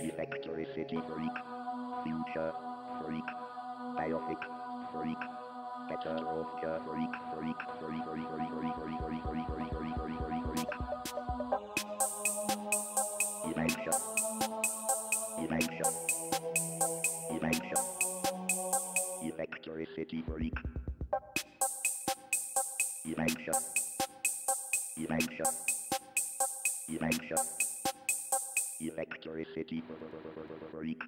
Electricity freak, future freak, biopic freak, heterophobia freak, freak, freak, freak, freak, freak, freak, freak, freak, freak, freak, freak, freak, election, election, election, electricity freak, election, election, election, electricity freak.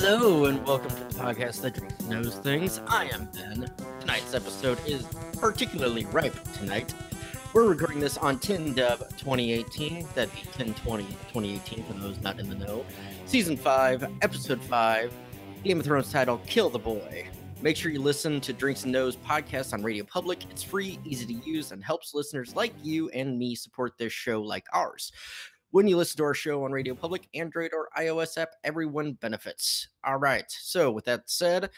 Hello and welcome to the podcast that drinks and knows things. I am Ben. Tonight's episode is particularly ripe tonight We're recording this on 10/Dub 2018. That'd be 10/20/2018 for those not in the know. Season 5, Episode 5, Game of Thrones title, Kill the Boy. Make sure you listen to Drinks and Nose podcast on Radio Public. It's free, easy to use, and helps listeners like you and me support this show like ours. When you listen to our show on Radio Public, Android or iOS app, everyone benefits. All right, so with that said,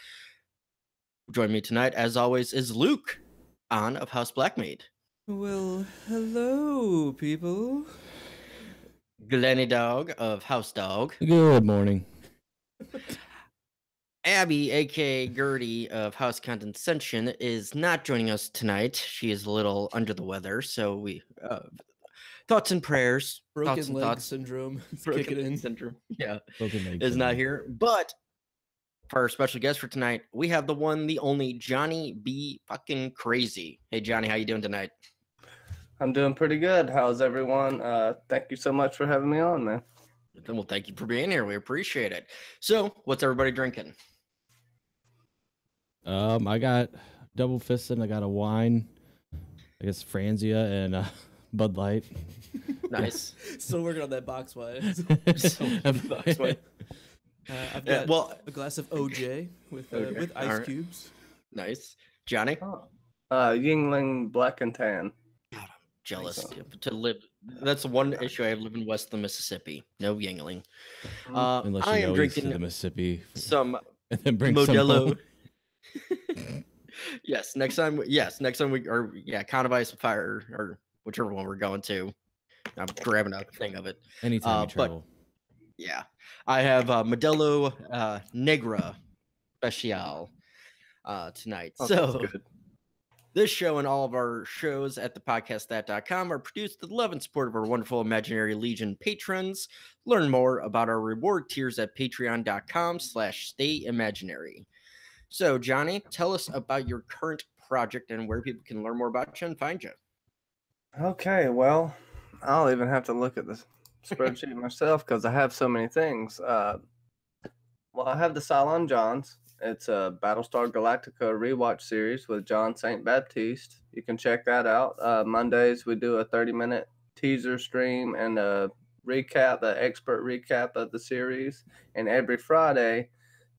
join me tonight, as always, is Luke on of House Blackmaid. Well, hello, people. Glenny Dog of House Dog. Good morning. Abby, aka Gertie of House Condescension, is not joining us tonight. She is a little under the weather, so we thoughts and prayers. Broken leg syndrome. Kick it in. Syndrome. Yeah, Broken leg is not syndrome. here. But for our special guest for tonight, we have the one, the only Johnny B. Fucking Crazy. Hey, Johnny, how you doing tonight? I'm doing pretty good. How's everyone? Thank you so much for having me on, man. Well, thank you for being here. We appreciate it. So, what's everybody drinking? I got double fisted. I got a wine. I guess Franzia and Bud Light. Nice. Still working on that box wine. I've got a glass of OJ with ice cubes. Nice. Johnny? Yingling Black and Tan. God, I'm jealous to live. That's the one issue I have living west of the Mississippi. No Yingling. Unless you I am go east drinking to the Mississippi some and then bring Modelo. some Yes, next time we Count of Ice and Fire or whichever one we're going to. I'm grabbing a thing of it. anytime you travel. Yeah, I have Modelo Negra Special tonight. Oh, so that's good. This show and all of our shows at thepodcastthat.com are produced with the love and support of our wonderful Imaginary Legion patrons. Learn more about our reward tiers at patreon.com/stayimaginary. So, Johnny, tell us about your current project and where people can learn more about you and find you. Okay, well, I'll even have to look at the spreadsheet myself because I have so many things. Well, I have the Cylon Johns. It's a Battlestar Galactica rewatch series with John St. Baptiste. You can check that out. Mondays, we do a 30-minute teaser stream and a recap, the expert recap of the series. And every Friday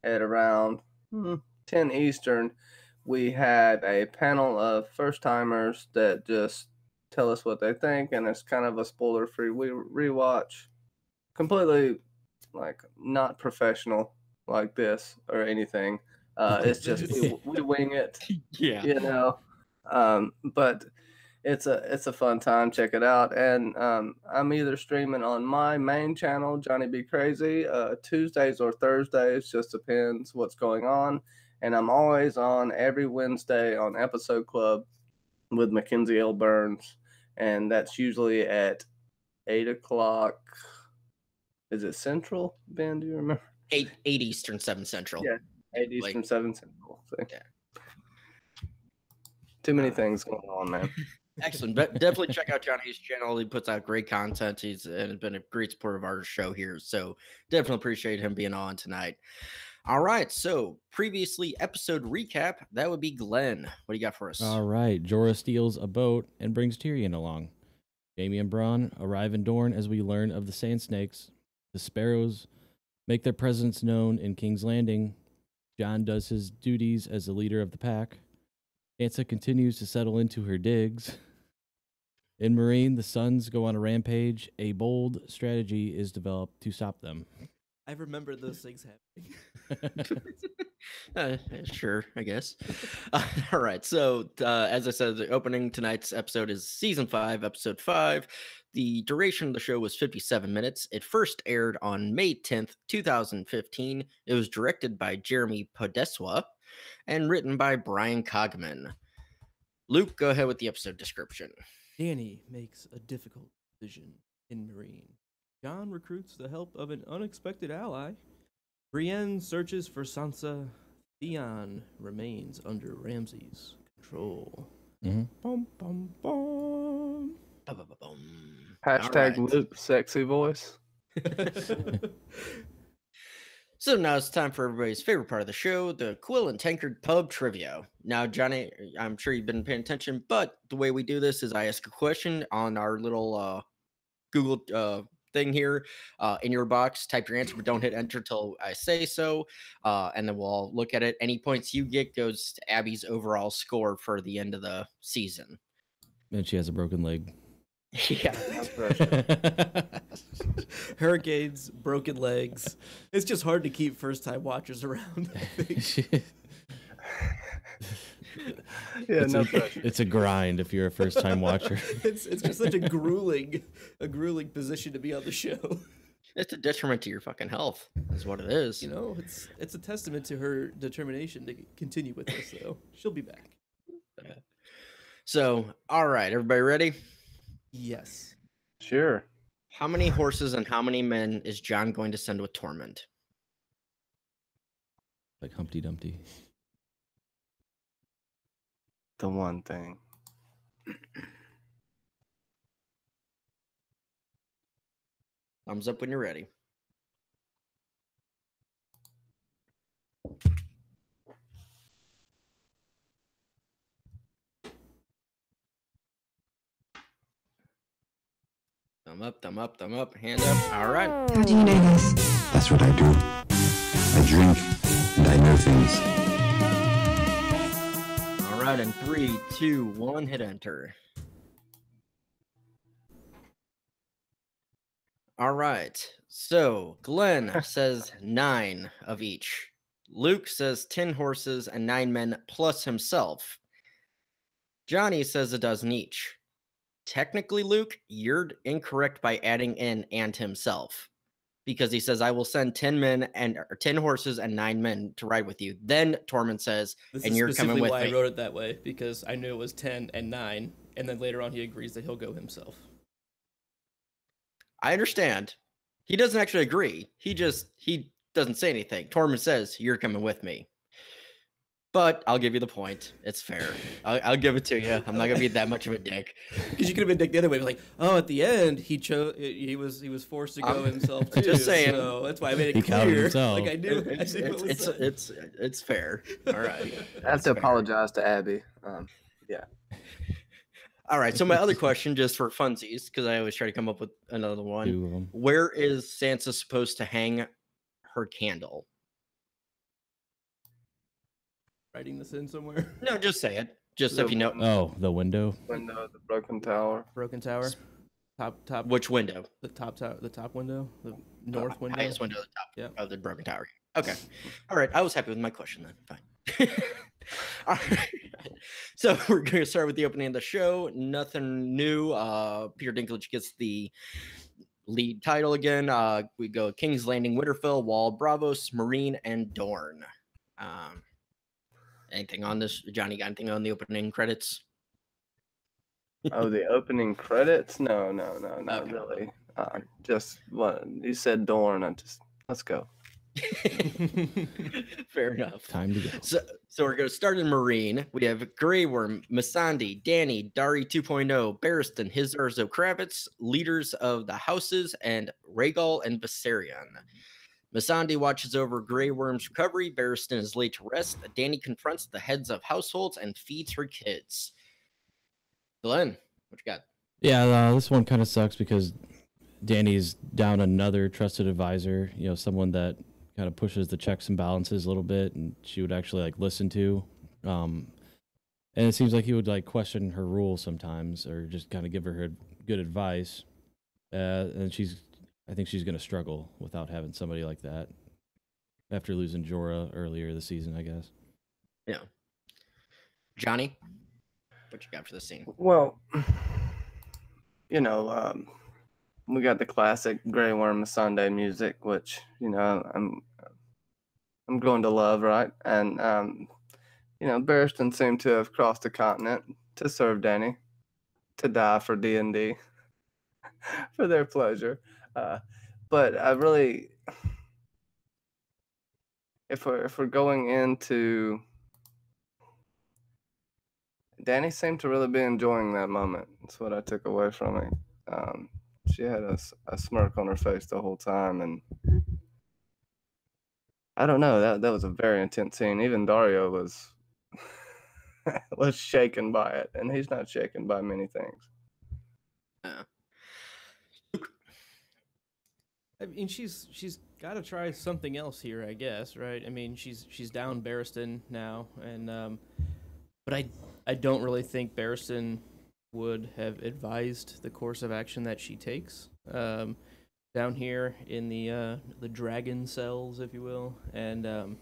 at around 10 Eastern, we have a panel of first-timers that just tell us what they think, and it's kind of a spoiler-free rewatch. Completely, not professional like this or anything. It's just we wing it. Yeah. But it's a fun time. Check it out. And I'm either streaming on my main channel, Johnny B. Crazy, Tuesdays or Thursdays, just depends what's going on. And I'm always on every Wednesday on Episode Club with Mackenzie L. Burns, and that's usually at 8 o'clock. Is it Central, Ben? Do you remember? 8 Eastern, 7 Central. Yeah, 8 Eastern, 7 Central. So. Yeah. Too many things going on, man. Excellent. But definitely check out Johnny's channel. He puts out great content. He's been a great supporter of our show here. So definitely appreciate him being on tonight. All right. So previously episode recap, that would be Glenn. What do you got for us? All right. Jorah steals a boat and brings Tyrion along. Jaime and Bronn arrive in Dorne as we learn of the Sand Snakes. The Sparrows make their presence known in King's Landing. Jon does his duties as the leader of the pack. Sansa continues to settle into her digs. In Meereen, the Suns go on a rampage. A bold strategy is developed to stop them. I remember those things happening. Sure, I guess. All right. So, as I said, the opening tonight's episode is Season 5, Episode 5. The duration of the show was 57 minutes. It first aired on May 10th, 2015. It was directed by Jeremy Podeswa and written by Brian Cogman. Luke, go ahead with the episode description. Dany makes a difficult decision in Meereen. Jon recruits the help of an unexpected ally. Brienne searches for Sansa. Theon remains under Ramsay's control. Mm-hmm. Bum, bum, bum. Hashtag All right. Luke, sexy voice. So now it's time for everybody's favorite part of the show, the Quill and Tankard Pub Trivia. Now, Johnny, I'm sure you've been paying attention, but the way we do this is I ask a question on our little Google thing here in your box. Type your answer, but don't hit enter till I say so. And then we'll all look at it. Any points you get goes to Abby's overall score for the end of the season. And she has a broken leg. Yeah. Hurricanes, broken legs. It's just hard to keep first-time watchers around. I think. Yeah, no pressure. It's a grind if you're a first-time watcher. It's just such a grueling position to be on the show. It's a detriment to your fucking health, is what it is. You know, it's a testament to her determination to continue with this, though. She'll be back. So, all right, everybody ready? Yes. Sure. How many horses and how many men is John going to send with Torment? Like Humpty Dumpty. The one thing. Thumbs up when you're ready. Thumb up, thumb up, thumb up, hand up. All right. How do you know this? That's what I do. I drink and I know things. All right, in 3, 2, 1, hit enter. All right. So Glenn says 9 of each. Luke says 10 horses and 9 men plus himself. Johnny says a dozen each. Technically, Luke, you're incorrect by adding in and himself, because he says, I will send 10 men and 10 horses and 9 men to ride with you. Then Tormund says, This and is you're coming specifically with why me. I wrote it that way, because I knew it was 10 and 9, and then later on he agrees that he'll go himself. I understand. He doesn't actually agree. He doesn't say anything. Tormund says, you're coming with me. But I'll give you the point. It's fair. I'll give it to you. I'm not gonna be that much of a dick. Because you could have been dick the other way, like, oh, at the end he chose. He was forced to go himself too. Just saying. So that's why I made it He counted clear. himself. Like I knew. I knew what was said. It's fair. All right. I have to apologize to Abby. Yeah. All right. So my other question, just for funsies, because I always try to come up with another one. 2 of them. Where is Sansa supposed to hang her candle? Writing this in somewhere. No, just say it. Just if you know Oh, the window. Window of the broken tower. Broken tower. Top. which window. The top tower. The top window. The north window. Highest window at the top Yeah. of the broken tower. Okay. All right. I was happy with my question then. Fine. All right. So we're going to start with the opening of the show. Nothing new. Peter Dinklage gets the lead title again. We go King's Landing, Winterfell, Wall, Bravos, Marine, and Dorne. Anything on this? Johnny, got anything on the opening credits? Oh, the opening credits? No, not Okay. really. Just what you said, Dorn. Let's go. Fair enough. Time to go. So we're going to start in Marine. We have Grey Worm, Missandei, Dany, Dari 2.0, Barristan, His Urzo Kravitz, leaders of the houses, and Rhaegal and Viserion. Missandei watches over Grey Worm's recovery. Barristan is laid to rest. Dany confronts the heads of households and feeds her kids. Glenn, what you got? Yeah, this one kind of sucks because Danny's down another trusted advisor, someone that kind of pushes the checks and balances a little bit, and she would actually like listen to. And it seems like he would like question her rules sometimes, or just kind of give her good advice. And I think she's going to struggle without having somebody like that after losing Jorah earlier this season, I guess. Yeah. Johnny, what you got for this scene? Well, we got the classic Grey Worm Sunday music, which I'm going to love, right? And Barristan seemed to have crossed the continent to serve Dany, to die for D&D, for their pleasure. But I really, if we're going into, Dany seemed to really be enjoying that moment. That's what I took away from it. She had a smirk on her face the whole time, and I don't know. That was a very intense scene. Even Dario was was shaken by it, and he's not shaken by many things. Yeah. I mean, she's got to try something else here, I guess, right? I mean, she's down Barristan now, and but I don't really think Barristan would have advised the course of action that she takes down here in the dragon cells, if you will, and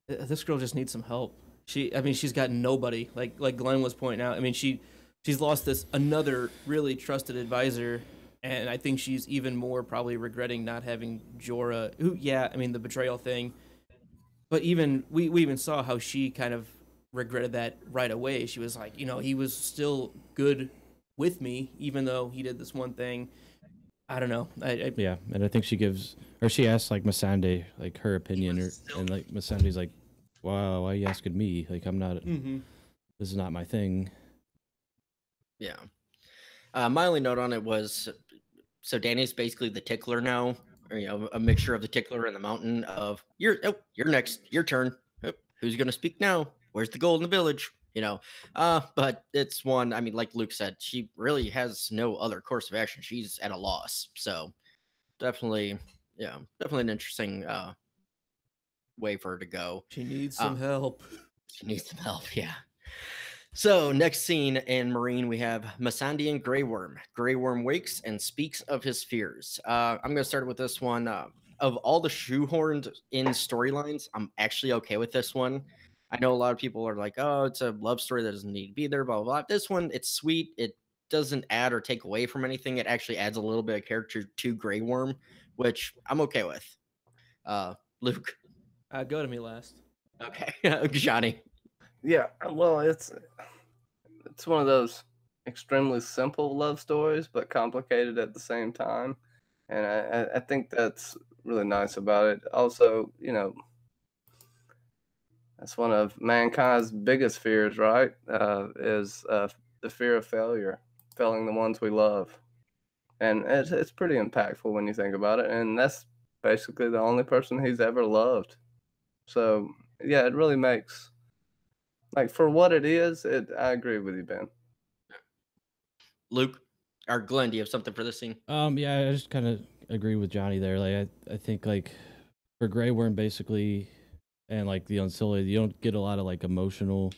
this girl just needs some help. I mean, she's got nobody. Like Glenn was pointing out. I mean, she's lost this another really trusted advisor. And I think she's even more probably regretting not having Jorah, who, yeah, I mean, the betrayal thing. But even, we even saw how she kind of regretted that right away. She was like, he was still good with me, even though he did this one thing. I don't know. Yeah, and I think she asks, like, Missandei, like, her opinion, and, like, Missandei's like, wow, why are you asking me? Like, I'm not, this is not my thing. Yeah. My only note on it was, so Danny's basically the tickler now, or, a mixture of the tickler and the mountain of you're next, your turn. Oh, who's gonna speak now? Where's the gold in the village? But it's one. I mean, like Luke said, she really has no other course of action. She's at a loss. So definitely an interesting way for her to go. She needs some help. She needs some help. Yeah. So, next scene in Marine, we have Missandei and Grey Worm. Grey Worm wakes and speaks of his fears. I'm going to start with this one. Of all the shoehorned in storylines, I'm actually okay with this one. I know a lot of people are like, oh, it's a love story that doesn't need to be there, blah, blah, blah. This one, it's sweet. It doesn't add or take away from anything. It actually adds a little bit of character to Grey Worm, which I'm okay with. Luke. Go to me last. Okay. Johnny. Yeah, well, it's one of those extremely simple love stories, but complicated at the same time, and I think that's really nice about it. Also, that's one of mankind's biggest fears, right? Is the fear of failure, failing the ones we love, and it's pretty impactful when you think about it. And that's basically the only person he's ever loved. So yeah, it really makes. Like, for what it is, I agree with you, Ben. Luke or Glenn, do you have something for this scene? Yeah, I just kind of agree with Johnny there. Like, I think, like, for Grey Worm, basically, and, like, the Unsullied, you don't get a lot of, like, emotional,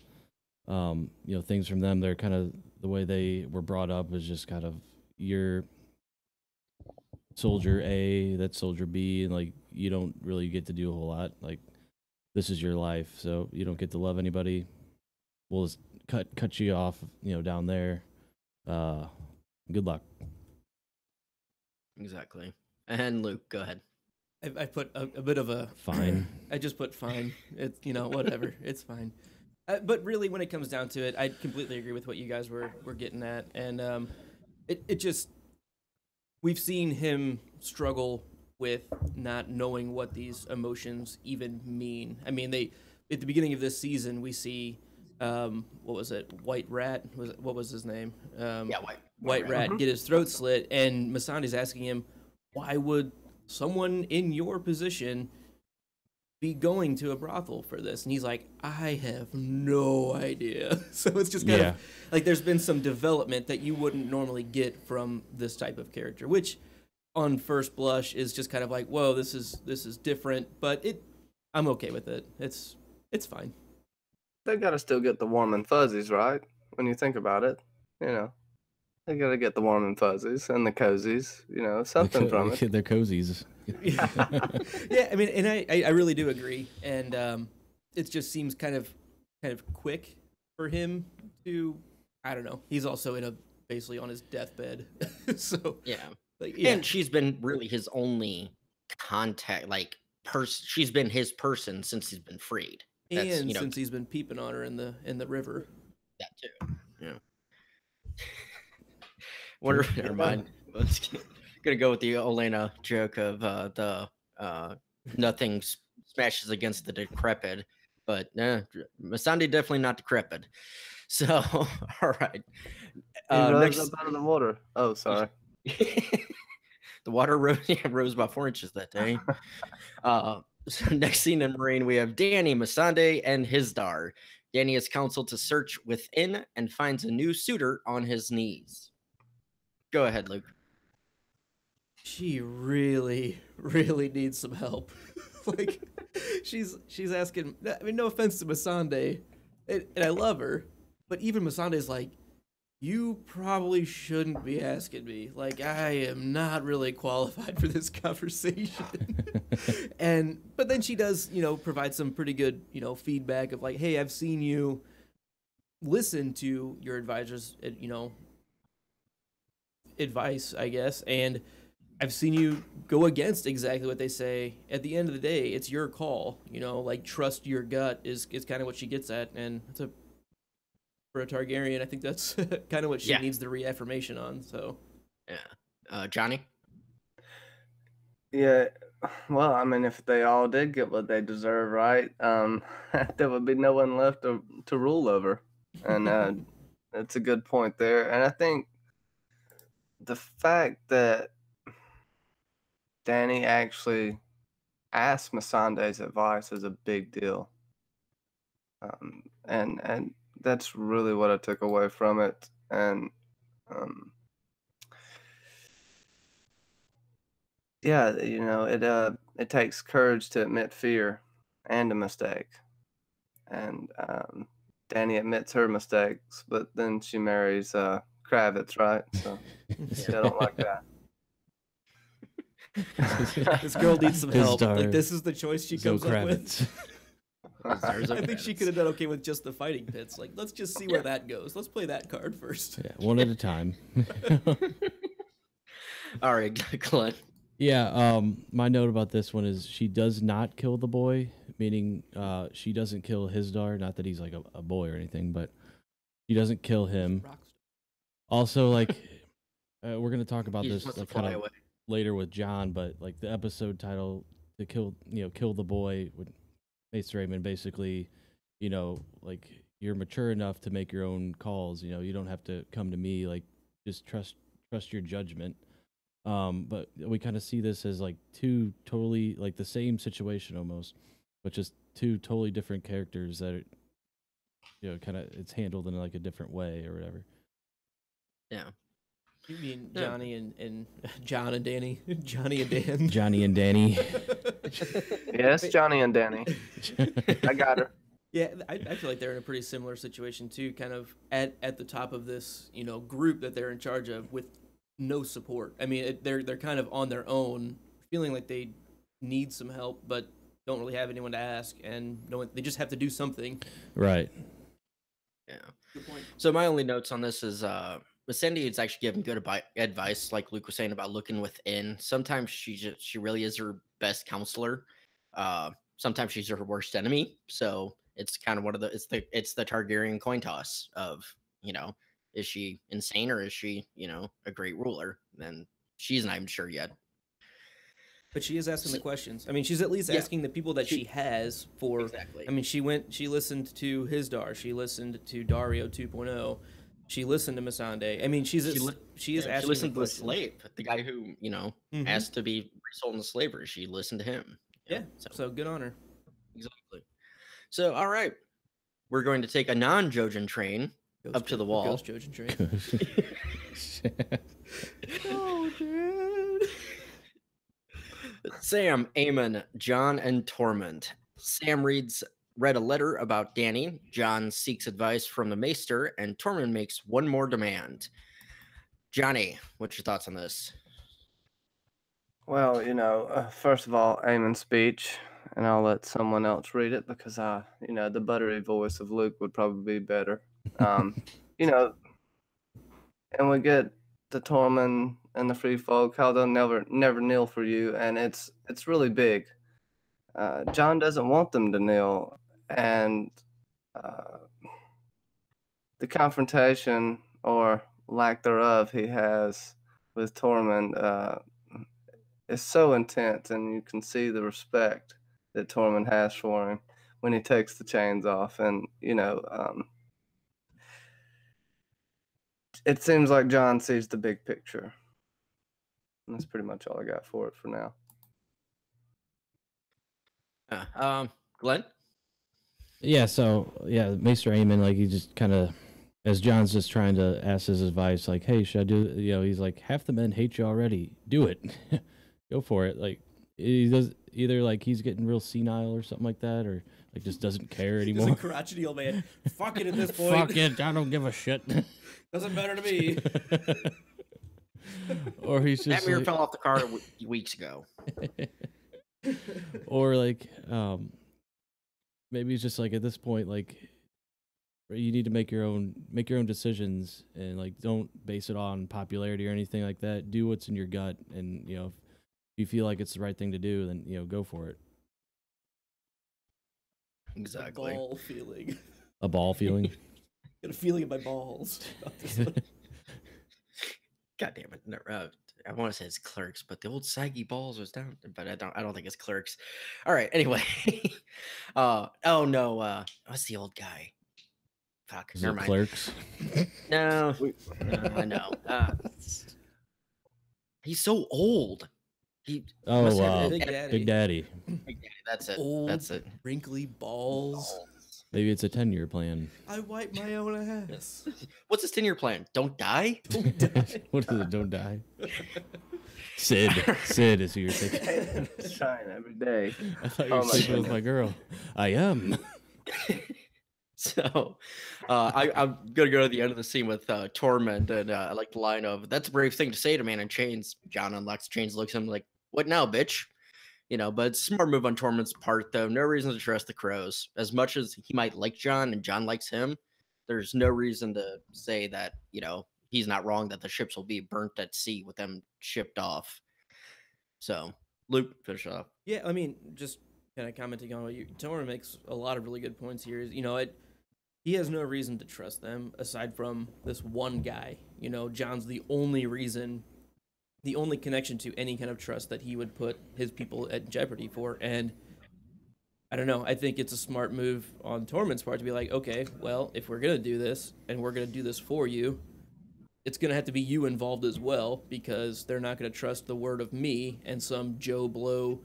things from them. They're kind of, the way they were brought up is just kind of, you're soldier A, that's soldier B, and, like, you don't really get to do a whole lot. Like, this is your life, so you don't get to love anybody. We'll just cut you off, down there. Good luck. Exactly. And Luke, go ahead. I put a bit of a fine. I just put fine. It's whatever. It's fine. But really, when it comes down to it, I completely agree with what you guys were getting at, and it just, we've seen him struggle with not knowing what these emotions even mean. I mean, at the beginning of this season, we see. What was it? White Rat? What was his name? White Rat get his throat slit, and Missandei's asking him, why would someone in your position be going to a brothel for this? And he's like, I have no idea. So it's just kind of like there's been some development that you wouldn't normally get from this type of character, which on first blush is just kind of like, whoa, this is different, but I'm okay with it. It's fine. They gotta still get the warm and fuzzies, right? When you think about it, they gotta get the warm and fuzzies and the cozies, something from it. They're cozies. Yeah, I mean, and I really do agree, and it just seems kind of quick for him to, I don't know. He's also basically on his deathbed, so yeah. Yeah. And she's been really his only contact, she's been his person since he's been freed. And since he's been peeping on her in the river. That too. Yeah. Never mind. Gonna go with the Olena joke of the nothing smashes against the decrepit, but Missandei definitely not decrepit. So all right. He rose up out of the water. Oh, sorry. The water rose about 4 inches that day. So next scene in Marine, we have Danny, Masande, and Hizdar. Danny is counseled to search within and finds a new suitor on his knees. Go ahead, Luke. She really, really needs some help. Like, she's asking. I mean, no offense to Masande, and I love her, but even Masande's like, you probably shouldn't be asking me. Like, I am not really qualified for this conversation. But then she does, provide some pretty good, feedback of like, hey, I've seen you listen to your advisors, advice, I guess, and I've seen you go against exactly what they say. At the end of the day, it's your call. Like, trust your gut is kind of what she gets at, and for a Targaryen, I think that's kind of what she needs the reaffirmation on. So, yeah, Johnny. Yeah, well, I mean, if they all did get what they deserve, right, there would be no one left to rule over, and that's a good point there. And I think the fact that Danny actually asked Masande's advice is a big deal, and that's really what I took away from it. And yeah, it takes courage to admit fear and a mistake. And Danny admits her mistakes, but then she marries Kravitz, right? So I don't like that. This girl needs some help. Hizdar, Like, this is the choice she Zoe comes up with. There's I think she could have done okay with just the fighting pits. Like, let's just see where that goes. Let's play that card first. Yeah, one at a time. All right, Glenn. Yeah, my note about this one is she does not kill the boy, meaning she doesn't kill Hizdar. Not that he's like a boy or anything, but she doesn't kill him. Also, like, we're gonna talk about this like, kind of later with John, but like the episode title, to kill the boy, with Mace Raymond basically, like, you're mature enough to make your own calls. You don't have to come to me. Like, just trust your judgment. But we kind of see this as like two totally like the same situation almost, but just two totally different characters that are, kind of, it's handled in like a different way or whatever. Yeah. You mean Johnny and John and Danny? Johnny and Dan. Johnny and Danny. Yes, Johnny and Danny. I got her. Yeah, I feel like they're in a pretty similar situation too, kind of at the top of this, group that they're in charge of with no support. I mean, they're kind of on their own, feeling like they need some help, but don't really have anyone to ask, and they just have to do something. Right. Yeah. Good point. So my only notes on this is Cindy is actually giving good advice, like Luke was saying about looking within. Sometimes she really is her best counselor. Sometimes she's her worst enemy. So it's kind of one of it's the Targaryen coin toss of, is she insane or is she, a great ruler? And she's not even sure yet. But she is asking the questions. I mean, she's at least asking the people that she has for. Exactly. I mean, she listened to Hizdar. She listened to Dario 2.0. She listened to Masande. I mean, she is asking. She listened to the slave, the guy who, asked to be resold into slavery. She listened to him. Yeah. So good on her. Exactly. So, all right. We're going to take a non-Jojen train up to the wall. Ghost Jojen train. Oh, dude. Sam, Aemon, John, and Tormund. Sam read a letter about Danny. John seeks advice from the Maester, and Tormund makes one more demand. Johnny, what's your thoughts on this? Well, first of all, Eamon's speech, and I'll let someone else read it because the buttery voice of Luke would probably be better. And we get the Tormund and the Free Folk, how they'll never kneel for you, and it's really big. John doesn't want them to kneel, and the confrontation or lack thereof he has with Tormund is so intense, and you can see the respect that Tormund has for him when he takes the chains off, and it seems like John sees the big picture. And that's pretty much all I got for it for now. Glenn? Yeah, so yeah, Maester Aemon, like he just kind of, as John's just trying to ask his advice, like, hey, should I do? He's like, half the men hate you already. Do it, go for it. Like he does either like he's getting real senile or something like that, or like just doesn't care He's anymore. a crotchety old man. Fuck it at this point. Fuck it, I don't give a shit. Doesn't matter to me. Or he's That just mirror like, fell off the car weeks ago. or like maybe it's just like at this point like you need to make your own decisions, and like don't base it on popularity or anything like that. Do what's in your gut, and if you feel like it's the right thing to do, then go for it. Exactly. Ball feeling. A ball feeling. Got a feeling in my balls. about this one. God damn it! No, I want to say it's Clerks, but the old saggy balls was down. But I don't think it's Clerks. All right. Anyway. Oh no. What's the old guy? Fuck. Is Never it mind. Clerks? No. I know. He's so old. He. Oh must have wow, Big Daddy. Big Daddy. That's it. Old, That's it. wrinkly balls. Maybe it's a 10-year plan. I wipe my own ass. What's his 10-year plan? Don't die. What is it? Don't die. Sid is who you're thinking. Shine every day. I thought you were Oh my sleeping with goodness. my girl. I am. So, I'm gonna go to the end of the scene with Torment, and I like the line of "That's a brave thing to say to man in chains." John unlocks the chains, looks at him like, "What now, bitch?" But it's a smart move on Torment's part, though. No reason to trust the crows. As much as he might like John and John likes him, there's no reason to say that he's not wrong that the ships will be burnt at sea with them shipped off. So, Luke, finish off. Yeah, I mean, just kind of commenting on what Torment makes a lot of really good points here. Is he has no reason to trust them aside from this one guy. John's the only reason, the only connection to any kind of trust that he would put his people at jeopardy for. And I don't know. I think it's a smart move on Torment's part to be like, okay, well, if we're gonna do this and we're gonna do this for you, it's gonna have to be you involved as well, because they're not gonna trust the word of me and some Joe Blow,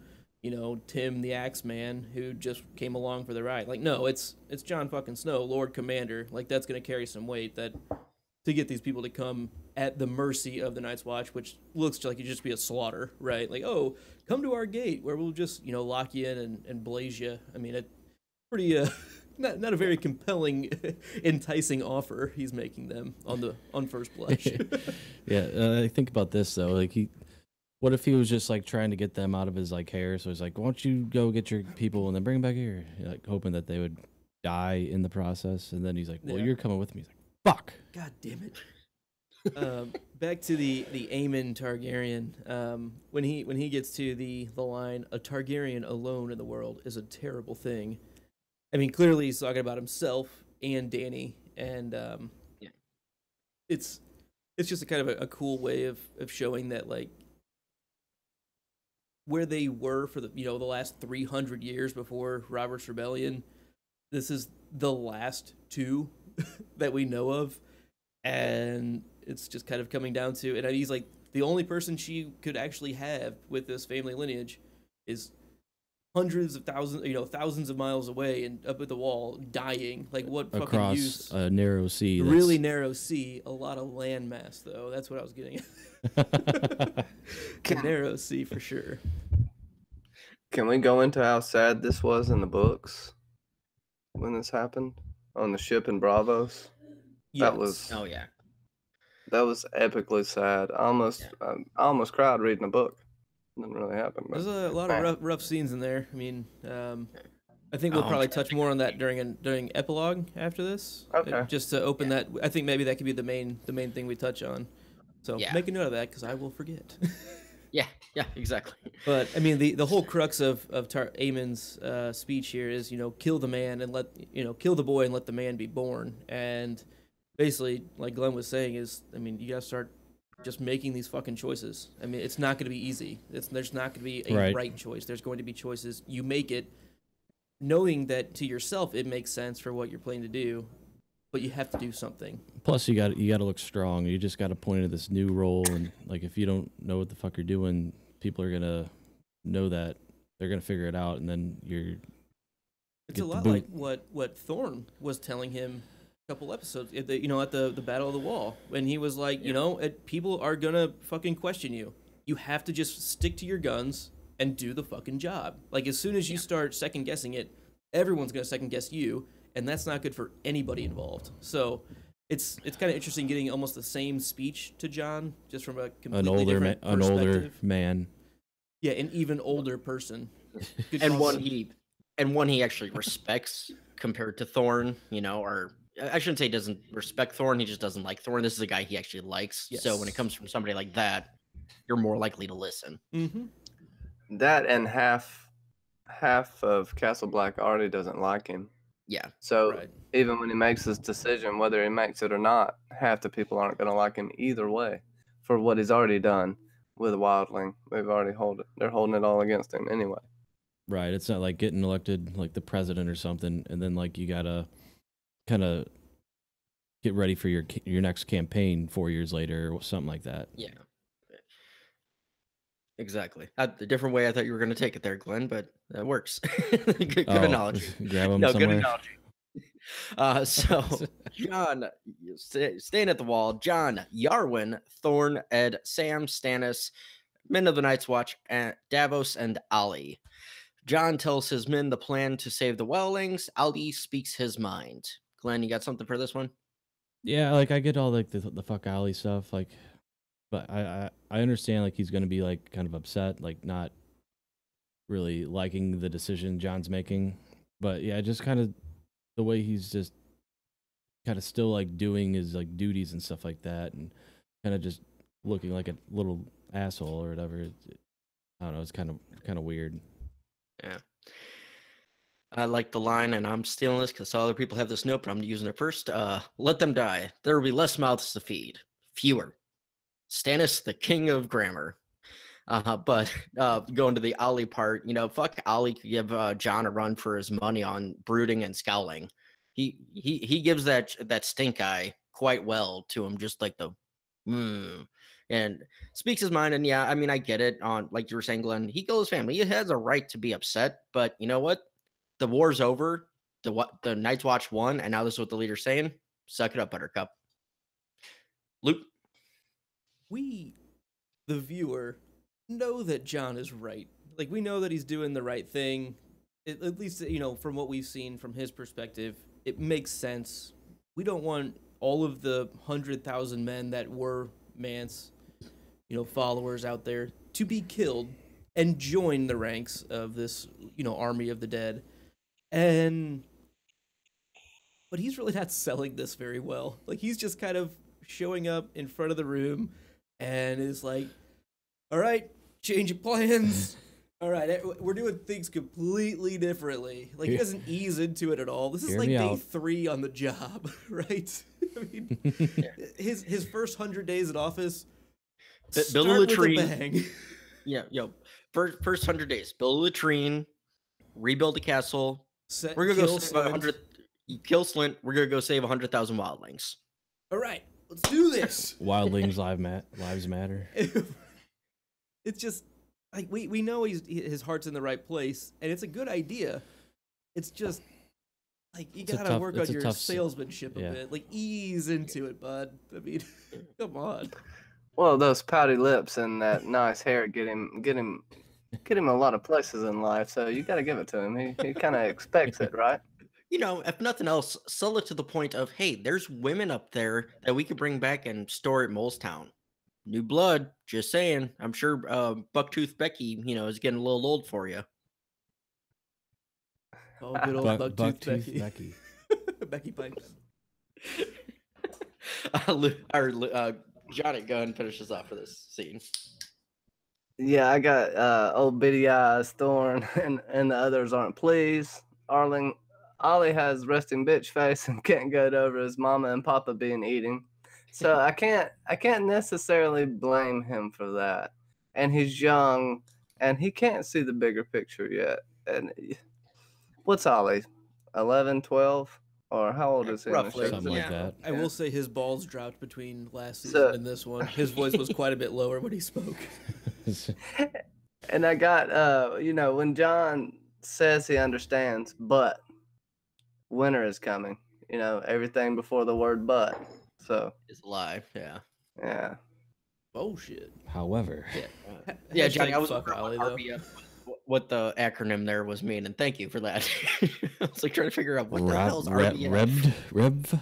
Tim the Axeman who just came along for the ride. Like, no, it's Jon fucking Snow, Lord Commander. Like, that's gonna carry some weight that to get these people to come at the mercy of the Night's Watch, which looks like it'd just be a slaughter, right? Like, oh, come to our gate where we'll just lock you in and blaze you. I mean, it pretty not a very compelling, enticing offer he's making them on first blush. Yeah, I think about this though. Like what if he was just like trying to get them out of his like hair? So he's like, "Why don't you go get your people and then bring them back here?" Like hoping that they would die in the process. And then he's like, "Well, Yeah. you're coming with me." He's like, "Fuck." God damn it. Back to the Aemon Targaryen. When he gets to the line, "A Targaryen alone in the world is a terrible thing." I mean, clearly he's talking about himself and Dany, and Yeah. it's just a kind of a cool way of showing that, like, where they were for the last 300 years before Robert's Rebellion. This is the last two that we know of, and it's just kind of coming down to, and he's like, the only person she could actually have with this family lineage is hundreds of thousands, thousands of miles away and up at the wall, dying. Like, what fucking Across use? a narrow sea. A really narrow sea, a lot of land mass, though. That's what I was getting at. A narrow sea for sure. Can we go into how sad this was in the books when this happened on the ship in Bravos? That was Oh yeah. that was epically sad. I almost cried reading the book. Didn't really happen. But There's a lot of rough scenes in there. I mean, I think we'll probably touch more on that during epilogue after this. Okay. Just to open that, I think maybe that could be the main thing we touch on. So Yeah. make a note of that, because I will forget. Yeah, exactly. But I mean, the whole crux of Aemon's speech here is, kill the man and kill the boy and let the man be born. And basically, like Glenn was saying, is, I mean, you gotta start just making these fucking choices. I mean, it's not going to be easy. There's not going to be a right choice. There's going to be choices. You make it knowing that to yourself it makes sense for what you're planning to do, but you have to do something. Plus, you got to look strong. You just got to point at this new role, and like if you don't know what the fuck you're doing, people are gonna know that they're gonna figure it out, and then you're. It's Get a the lot boot. like what Thorne was telling him a couple episodes, at the Battle of the Wall, when he was like, people are gonna fucking question you. You have to just stick to your guns and do the fucking job. Like, as soon as you start second guessing it, everyone's gonna second guess you, and that's not good for anybody involved. So it's kind of interesting getting almost the same speech to John, just from a completely different an older perspective. man. Yeah, an even older person. Good And call. one he actually respects compared to Thorne, or I shouldn't say he doesn't respect Thorne, he just doesn't like Thorne. This is a guy he actually likes. So when it Yes. comes from somebody like that, you're more likely to listen. Mm-hmm. That and half of Castle Black already doesn't like him. Yeah. So Right. even when he makes his decision, whether he makes it or not, half the people aren't going to like him either way for what he's already done with Wildling. They're holding it all against him anyway. Right. It's not like getting elected like the president or something, and then like you gotta kind of get ready for your next campaign 4 years later or something like that. Yeah. Exactly. A different way I thought you were going to take it there, Glenn, but that works. Good analogy. Grab them No, somewhere. good analogy. So, John, staying at the wall, John, Yarwin, Thorne, Ed, Sam, Stannis, men of the Night's Watch, and Davos, and Ali. John tells his men the plan to save the Wildlings. Ali speaks his mind. Glenn, you got something for this one? Yeah, like I get all like the fuck alley stuff, like, but I understand like he's gonna be like kind of upset, like not really liking the decision John's making. But yeah, just kind of the way he's just kind of still like doing his like duties and stuff like that, and kind of just looking like a little asshole or whatever. I don't know. It's kind of weird. Yeah. I like the line, and I'm stealing this because other people have this note, but I'm using it first. Let them die. There will be less mouths to feed. Fewer. Stannis, the king of grammar. But going to the Ollie part, fuck Ollie could give John a run for his money on brooding and scowling. He gives that stink eye quite well to him, just like the and speaks his mind. And yeah, I mean, I get it. On like you were saying, Glenn, he killed his family. He has a right to be upset, but you know what? The war's over. The Night's Watch won, and now this is what the leader's saying. Suck it up, Buttercup. Luke. We, the viewer, know that John is right. Like, we know that he's doing the right thing. At least, from what we've seen from his perspective, it makes sense. We don't want all of the 100,000 men that were Mance, followers out there to be killed and join the ranks of this, army of the dead. But he's really not selling this very well. Like, he's just kind of showing up in front of the room and is like, all right, change of plans. All right, we're doing things completely differently. Like, he doesn't ease into it at all. This is like day 3 on the job, right? I mean, his first 100 days in office, Build a latrine. With a bang. Yeah, first 100 days, build a latrine, rebuild a castle. We're gonna go save 100. Kill Slint. We're gonna go save 100,000 wildlings. All right, let's do this. Wildlings lives matter. It's just like we know his heart's in the right place, and it's a good idea. It's just like you gotta work on your salesmanship a bit. Like, ease into it, bud. I mean, come on. Well, those pouty lips and that nice hair get him a lot of places in life. So you got to give it to him. He kind of expects it, right? If nothing else, sell it to the point of, hey, there's women up there that we could bring back and store at Molestown. New blood, just saying. I'm sure Bucktooth Becky, is getting a little old for you. Oh, good old Bucktooth Becky. Becky Pipes. Johnny, go ahead and finish this off for this scene. Yeah, I got old Bitty Eyes, Thorne, and the others aren't pleased. Ollie has resting bitch face and can't get over his mama and papa being eating. So I can't necessarily blame him for that. And he's young, and he can't see the bigger picture yet. And what's Ollie? 11, 12? Or how old is he? Roughly. Something like that. I will say his balls dropped between last season and this one. His voice was quite a bit lower when he spoke. And I got, when John says he understands, but winter is coming. Everything before the word but. So, Is alive. Yeah. yeah. Bullshit. However, Yeah, Johnny, I was fuck wondering Ollie, what though. what the acronym there was mean, and thank you for that. I was like trying to figure out what the hell is RBF. Rev.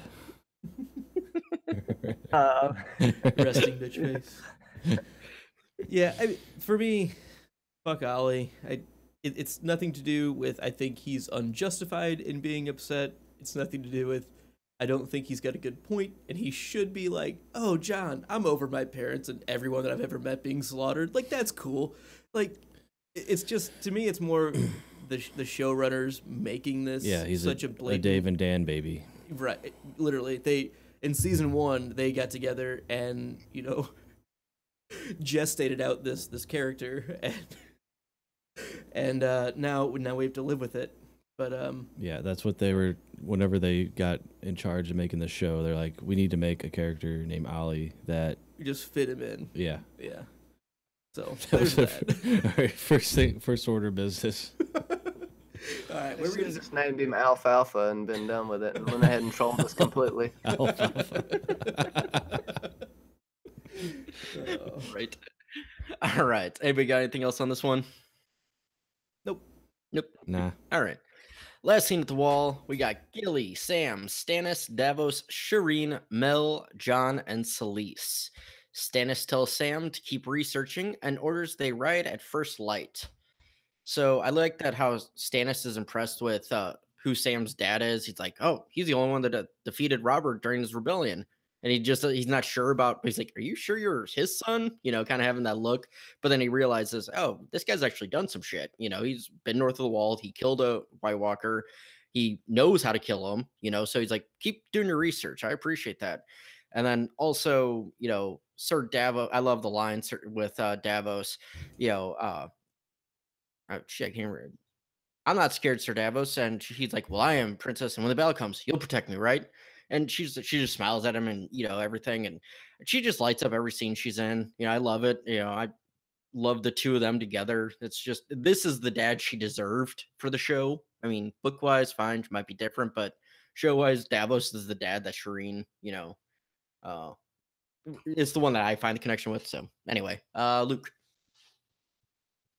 Resting bitch face. Yeah, for me, fuck Ollie. It's nothing to do with I think he's unjustified in being upset. It's nothing to do with I don't think he's got a good point, and he should be like, oh, John, I'm over my parents and everyone that I've ever met being slaughtered. Like, that's cool. Like, it's just, to me, it's more the showrunners making this He's such a a blatant... Dave and Dan baby. Right, literally. In season 1, they got together and, gestated out this character, and now we have to live with it. But yeah, that's what they were. Whenever they got in charge of making the show, they're like, we need to make a character named Ollie that you just fit him in. Yeah. So That there's was that. all right, first order business. All right, We're we're gonna just named him Alfalfa and been done with it, and went ahead and trolled us completely. Right. All right. Anybody got anything else on this one? Nope. Nah. All right. Last scene at the wall, we got Gilly, Sam, Stannis, Davos, Shireen, Mel, John, and Celise. Stannis tells Sam to keep researching and orders they ride at first light. So I like that how Stannis is impressed with who Sam's dad is. He's like, oh, he's the only one that defeated Robert during his rebellion. And he's not sure about, he's like, are you sure you're his son? Kind of having that look. But then he realizes, oh, this guy's actually done some shit. He's been north of the wall. He killed a White Walker. He knows how to kill him, so he's like, keep doing your research. I appreciate that. And then also, Sir Davos, I love the line with Davos, oh, shit, I can't remember. I'm not scared, Sir Davos. And he's like, well, I am, Princess. And when the battle comes, you'll protect me, right? And she just smiles at him and, everything. And she just lights up every scene she's in. I love it. I love the two of them together. It's just, this is the dad she deserved for the show. I mean, book-wise, fine, might be different, but show-wise, Davos is the dad that Shireen, it's the one that I find the connection with. So anyway, Luke.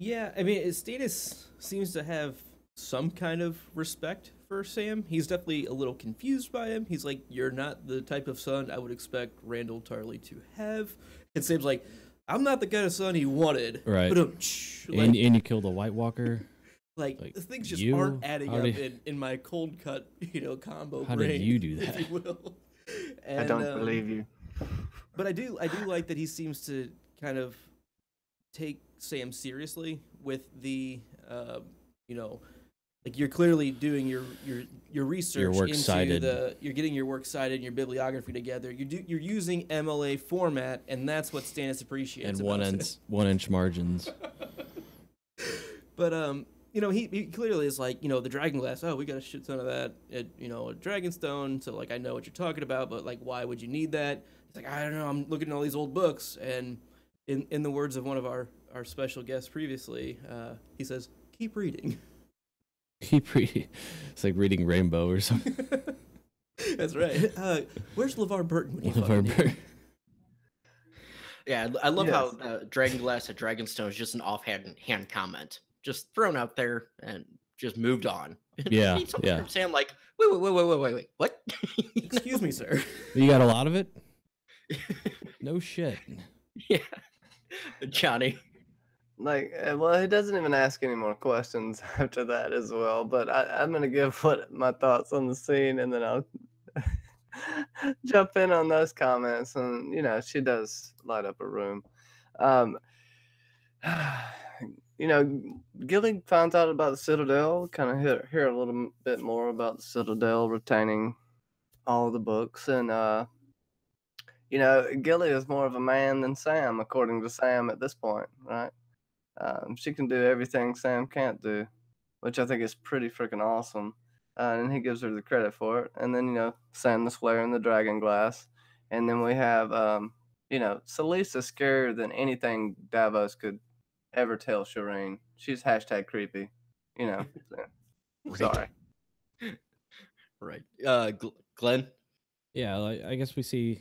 Yeah, I mean, Stannis seems to have some kind of respect for Sam. He's definitely a little confused by him. He's like, you're not the type of son I would expect Randall Tarley to have. It seems like, I'm not the kind of son he wanted. Right. But, and you killed a White Walker. Like the things just aren't adding up in my cold cut, combo how brain. Did you do that? If you will. And, I don't believe you. But I do like that he seems to kind of take Sam seriously with the, like you're clearly doing your research your works into cited. you're getting your works cited and your bibliography together. You're using MLA format, and that's what Stannis appreciates. And about 1 inch margins. But he clearly is like, the dragon glass. Oh, we got a shit ton of that. A dragon stone. So like, I know what you're talking about, but like, why would you need that? He's like, I don't know. I'm looking at all these old books, and in the words of one of our special guests previously, he says, keep reading. Keep reading. It's like reading Rainbow or something. That's right. Where's LeVar Burton when you LeVar Burton. Yeah, I love how Dragon Glass at Dragonstone is just an offhand comment, just thrown out there and just moved on. Yeah, yeah. From Sam, like, wait, what? Excuse me, sir. You got a lot of it? No shit. Yeah, Johnny. Like, well, he doesn't even ask any more questions after that as well. But I'm gonna give my thoughts on the scene, and then I'll jump in on those comments. And she does light up a room. Gilly finds out about the Citadel. Kind of hear a little bit more about the Citadel retaining all the books, and Gilly is more of a man than Sam, according to Sam at this point, right? She can do everything Sam can't do, which I think is pretty freaking awesome. And he gives her the credit for it. And then, Sam the Slayer and the Dragon Glass. And then we have, Celise is scarier than anything Davos could ever tell Shireen. She's hashtag creepy. You know. Right. Sorry. Right. Glenn? Yeah, I guess we see,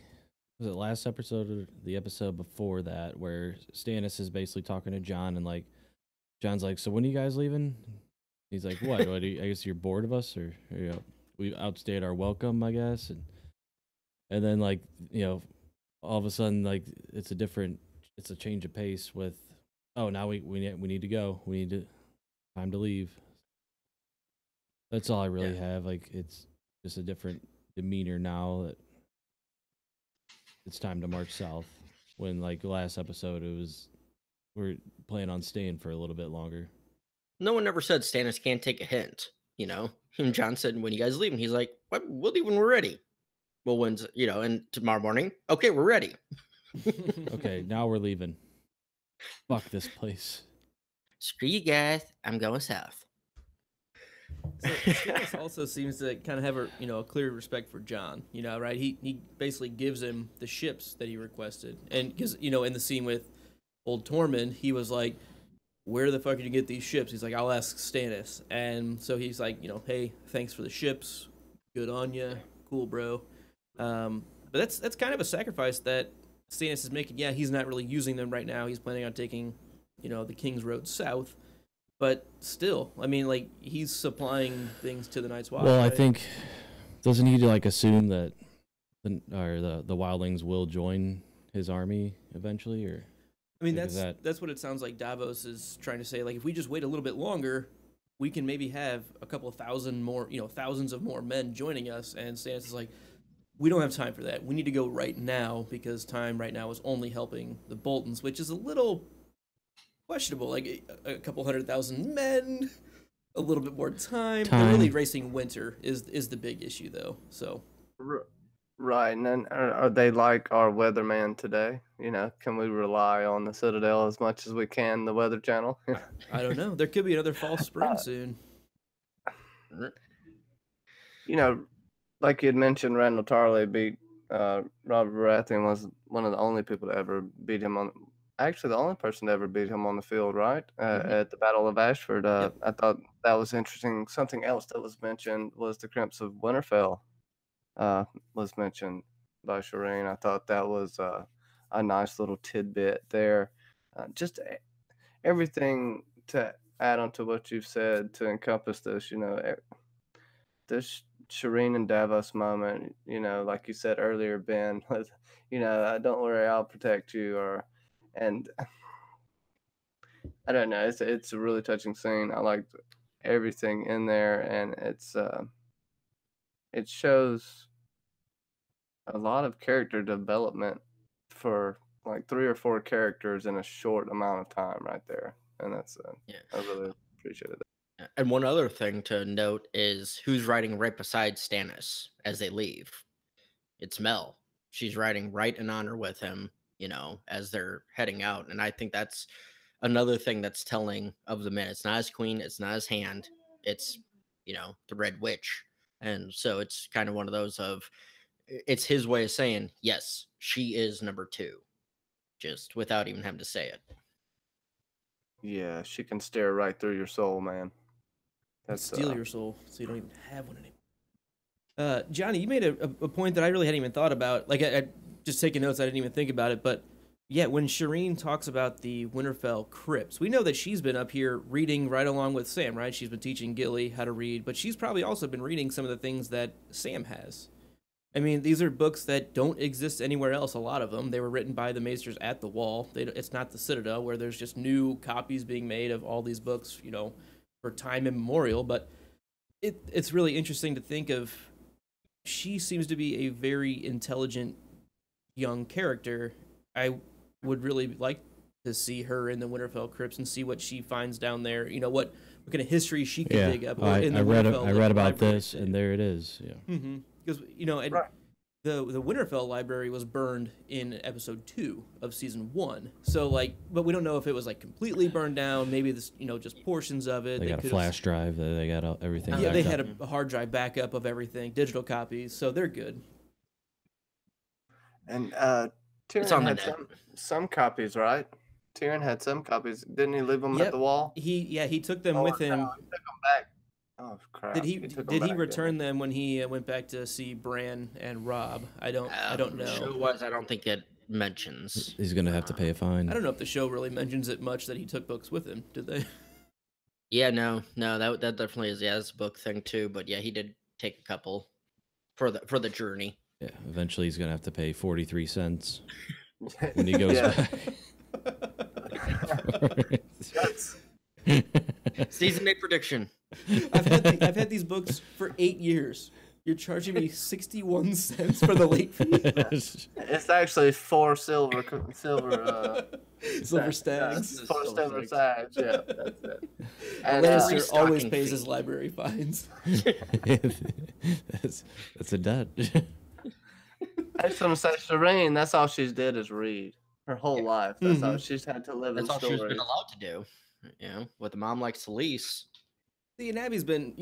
was it last episode or the episode before that, where Stannis is basically talking to Jon, and like John's like, "So when are you guys leaving?" He's like, "What? I guess you're bored of us, or you know, we outstayed our welcome, I guess." And then like, you know, all of a sudden like it's a change of pace with, oh, now we need to go, we need to time to leave. That's all I really have. Like, it's just a different demeanor now that it's time to march south. When like last episode, it was we're planning on staying for a little bit longer. No one ever said Stannis can't take a hint, you know? And Jon said, when you guys leave, and he's like, what? We'll leave when we're ready. Well, when's, you know, and tomorrow morning, okay, we're ready. Okay, now we're leaving. Fuck this place. Screw you guys, I'm going south. So Stannis also seems to kind of have a clear respect for Jon, right? He basically gives him the ships that he requested, and because in the scene with old Tormund, he was like, "Where the fuck did you get these ships?" He's like, "I'll ask Stannis," and so he's like, "Hey, thanks for the ships, good on ya, cool, bro." But that's kind of a sacrifice that Stannis is making. Yeah, he's not really using them right now. He's planning on taking, the King's Road south. But still, I mean, like, he's supplying things to the Night's Watch. Well, right? I think, doesn't he like assume that the wildlings will join his army eventually, or? I mean, that's what it sounds like Davos is trying to say. Like, if we just wait a little bit longer, we can maybe have a couple of thousand more, thousands of more men joining us. And Stannis is like, we don't have time for that. We need to go right now, because time right now is only helping the Boltons, which is a little questionable. Like, a couple 100,000 men, a little bit more time. And really racing winter is the big issue, though. So Right, and then are they like our weatherman today? Can we rely on the Citadel as much as we can, the Weather Channel? I don't know. There could be another false spring soon. Like you had mentioned, Randall Tarley beat Robert Baratheon, was one of the only people to ever beat him on. Actually, the only person to ever beat him on the field, right? At the Battle of Ashford. Yep. I thought that was interesting. Something else that was mentioned was the Crimps of Winterfell. Was mentioned by Shireen. I thought that was a nice little tidbit there. Just everything to add on to what you've said to encompass this, this Shireen and Davos moment, like you said earlier, Ben, with, don't worry, I'll protect you, and I don't know, it's a really touching scene. I liked everything in there, and it shows a lot of character development for like 3 or 4 characters in a short amount of time right there. And that's, I really appreciated that. And one other thing to note is who's riding right beside Stannis as they leave. It's Mel. She's riding right in honor with him, as they're heading out. And I think that's another thing that's telling of the man. It's not his queen. It's not his hand. It's, the Red Witch. And so it's kind of one of those of, it's his way of saying, yes, she is number 2, just without even having to say it. Yeah, she can stare right through your soul, man. That's steal your soul, so you don't even have one anymore. Johnny, you made a point that I really hadn't even thought about. Like, I just taking notes, I didn't even think about it. But yeah, when Shireen talks about the Winterfell crypts, we know that she's been up here reading right along with Sam, right? She's been teaching Gilly how to read, but she's probably also been reading some of the things that Sam has. I mean, these are books that don't exist anywhere else, a lot of them. They were written by the Maesters at the Wall. It's not the Citadel, where there's just new copies being made of all these books, for time immemorial. But it's really interesting to think of. She seems to be a very intelligent young character. I would really like to see her in the Winterfell crypts and see what she finds down there. What kind of history she can dig up. I read about this, and there it is. Yeah. Mm-hmm. Because the Winterfell library was burned in episode 2 of season 1. So but we don't know if it was completely burned down. Maybe this, just portions of it. They got a flash drive. They got everything. Yeah, they had a hard drive backup of everything, digital copies. So they're good. And Tyrion had some copies, right? Tyrion had some copies. Didn't he leave them at Yep. the wall? He took them Oh, with him. no, he took them back. Oh crap! Did he took 'em did back, he didn't return them when he went back to see Bran and Robb? I don't know. Show-wise, I don't think it mentions. He's gonna have to pay a fine. I don't know if the show really mentions it much that he took books with him. Did they? Yeah, no, that definitely is. Yeah, that's a book thing too. But yeah, he did take a couple for the journey. Yeah, eventually he's gonna have to pay 43 cents when he goes Yeah. back. Season 8 prediction. I've had these books for 8 years. You're charging me 61 cents for the late fee. It's actually 4 silver Silver stags. 4 silver stags. Yeah, that's it. And And Lannister restocking always pays fee. his library fines. that's a dud. that's some say Shireen. That's all she's did is read her whole life. That's all she's had to live That's in all she's stories. been allowed to do. With a mom like Celise. See, and Abby's been,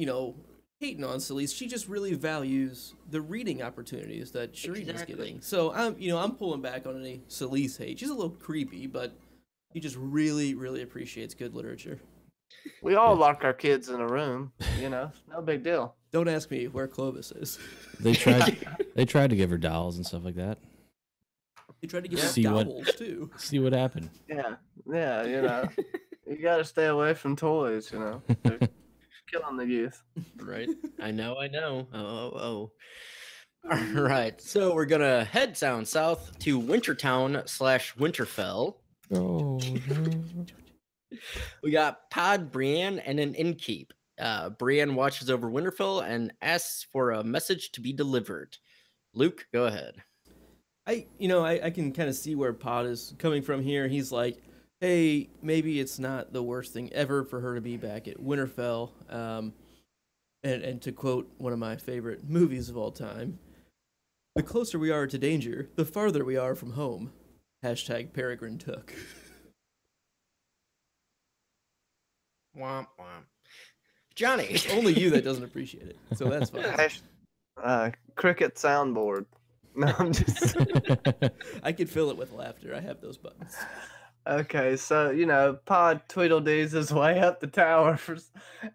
hating on Celise. She just really values the reading opportunities that Shireen is Exactly. getting. So I'm pulling back on any Celise hate. She's a little creepy, but she just really, really appreciates good literature. We all lock our kids in a room. No big deal. Don't ask me where Clovis is. They tried to give her dolls and stuff like that. They tried to get See her what- gobbles too. See what happened. Yeah. You gotta stay away from toys. They're killing the youth. Right. I know. Oh. All right. So we're gonna head down south to Wintertown/Winterfell. Oh no. We got Pod, Brienne, and an innkeep. Brienne watches over Winterfell and asks for a message to be delivered. Luke, go ahead. I can kind of see where Pod is coming from here. He's like, hey, maybe it's not the worst thing ever for her to be back at Winterfell. And to quote one of my favorite movies of all time, the closer we are to danger, the farther we are from home. Hashtag Peregrine Took. Womp womp. Johnny. It's only you that doesn't appreciate it, so that's fine. Cricket soundboard. No, I'm just. I could fill it with laughter. I have those buttons. Okay, so Pod Tweedledees his way up the tower,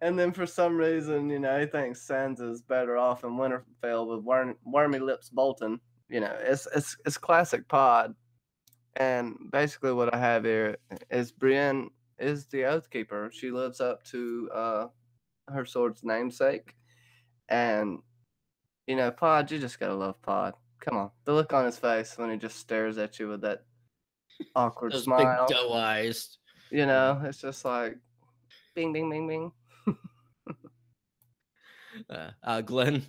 and then for some reason, he thinks Sansa's better off in Winterfell with Wormy Lips Bolton. It's classic Pod, and basically what I have here is Brienne is the Oathkeeper. She lives up to her sword's namesake, and Pod, you just gotta love Pod. Come on, the look on his face when he just stares at you with that awkward Those smile. big doe eyes. It's just like, bing, bing, bing, bing. Glenn.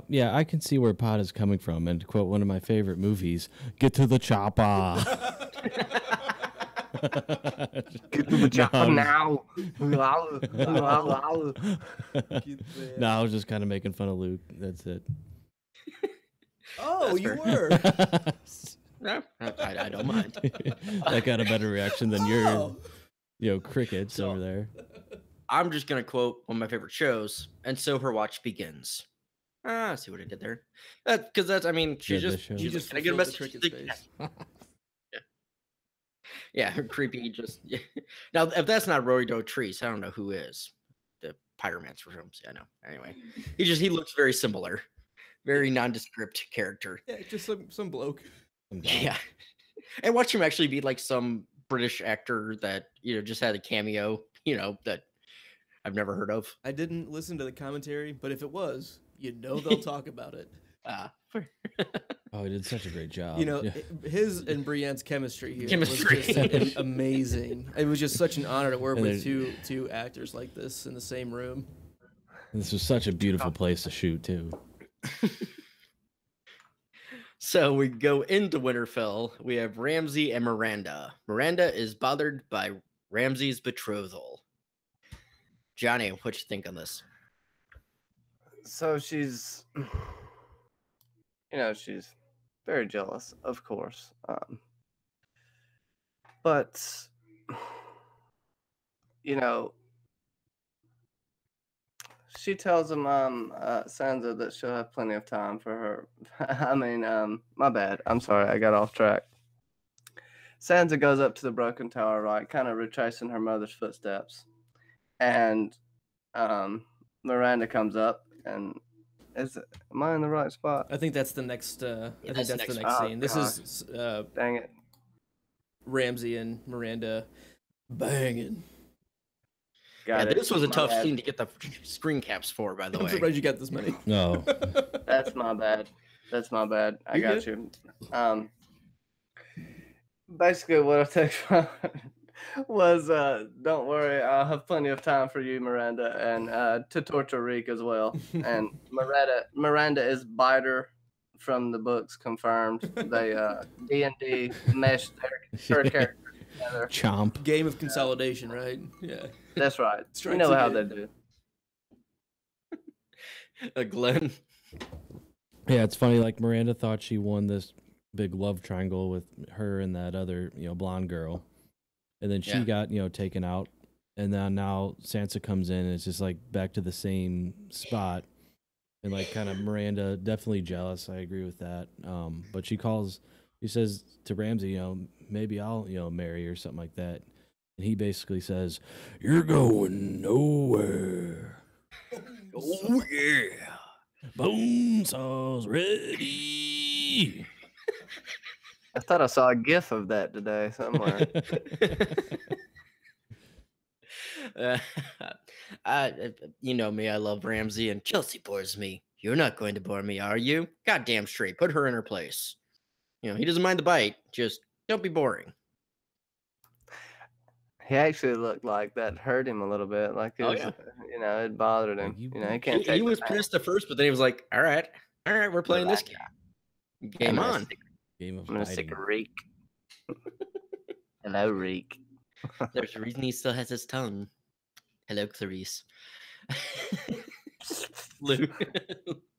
Yeah, I can see where Pod is coming from. And to quote one of my favorite movies, "Get to the chopper." Get to the chopper now. No, I was just kind of making fun of Luke. That's it. Oh, That's you fair. were. No, I don't mind. That got a better reaction than your crickets So- over there. I'm just gonna quote one of my favorite shows, and so her watch begins. I see what I did there. Because that's, she Yeah, just, the show. You just can I get a fulfilled the message? cricket's face. Yeah, her creepy. Just now, if that's not Rory Dotrice, I don't know who is. The Pyromancer films. I know. Anyway, he looks very similar, very nondescript character. Yeah, just some bloke. Yeah, and watch him actually be like some British actor that just had a cameo. That I've never heard of. I didn't listen to the commentary, but if it was, they'll talk about it. Oh, he did such a great job. Yeah. His and Brienne's chemistry here Chemistry. was just amazing. It was just such an honor to work And with two actors like this in the same room. This was such a beautiful place to shoot too. So we go into Winterfell. We have Ramsay and Miranda. Miranda is bothered by Ramsay's betrothal. Johnny, what you think on this? So she's, she's very jealous, of course. But, she tells him, Sansa, that she'll have plenty of time for her. My bad. I'm sorry. I got off track. Sansa goes up to the broken tower, right, kind of retracing her mother's footsteps, and Miranda comes up and am I in the right spot? I think that's the next. I think that's the next Oh, scene. This is Dang it. Ramsey and Miranda banging. Got it. This was a My tough bad. scene to get the screen caps for, by the I'm way. surprised you got this many. No. That's my bad. That's my bad. I You're got you. Basically, what I took from was, don't worry, I'll have plenty of time for you, Miranda, and to torture Reek as well. And Miranda is Biter from the books, confirmed. They D&D meshed her character together. Chomp. Game of consolidation, right? Yeah. That's right. You Strikes know how they again. do. Glenn. Yeah, it's funny. Like Miranda thought she won this big love triangle with her and that other, blonde girl, and then she Yeah. got, taken out, and then now Sansa comes in and it's just like back to the same spot, and like kind of Miranda definitely jealous. I agree with that. But she says to Ramsay, maybe I'll, marry or something like that, and he basically says, "You're going nowhere." Oh, yeah. Bonesaw's ready. I thought I saw a gif of that today somewhere. You know me, I love Ramsey, and Chelsea bores me. You're not going to bore me, are you? Goddamn straight. Put her in her place. He doesn't mind the bite. Just don't be boring. He actually looked like that hurt him a little bit. Like it Oh, was, yeah. it bothered him. You- He can't take He the was pain. pissed at first, but then he was like, all right, we're playing this game. Game I'm gonna on. stick- Game of I'm gonna fighting. stick a Reek. Hello, Reek. There's a reason he still has his tongue. Hello, Clarice. Lou.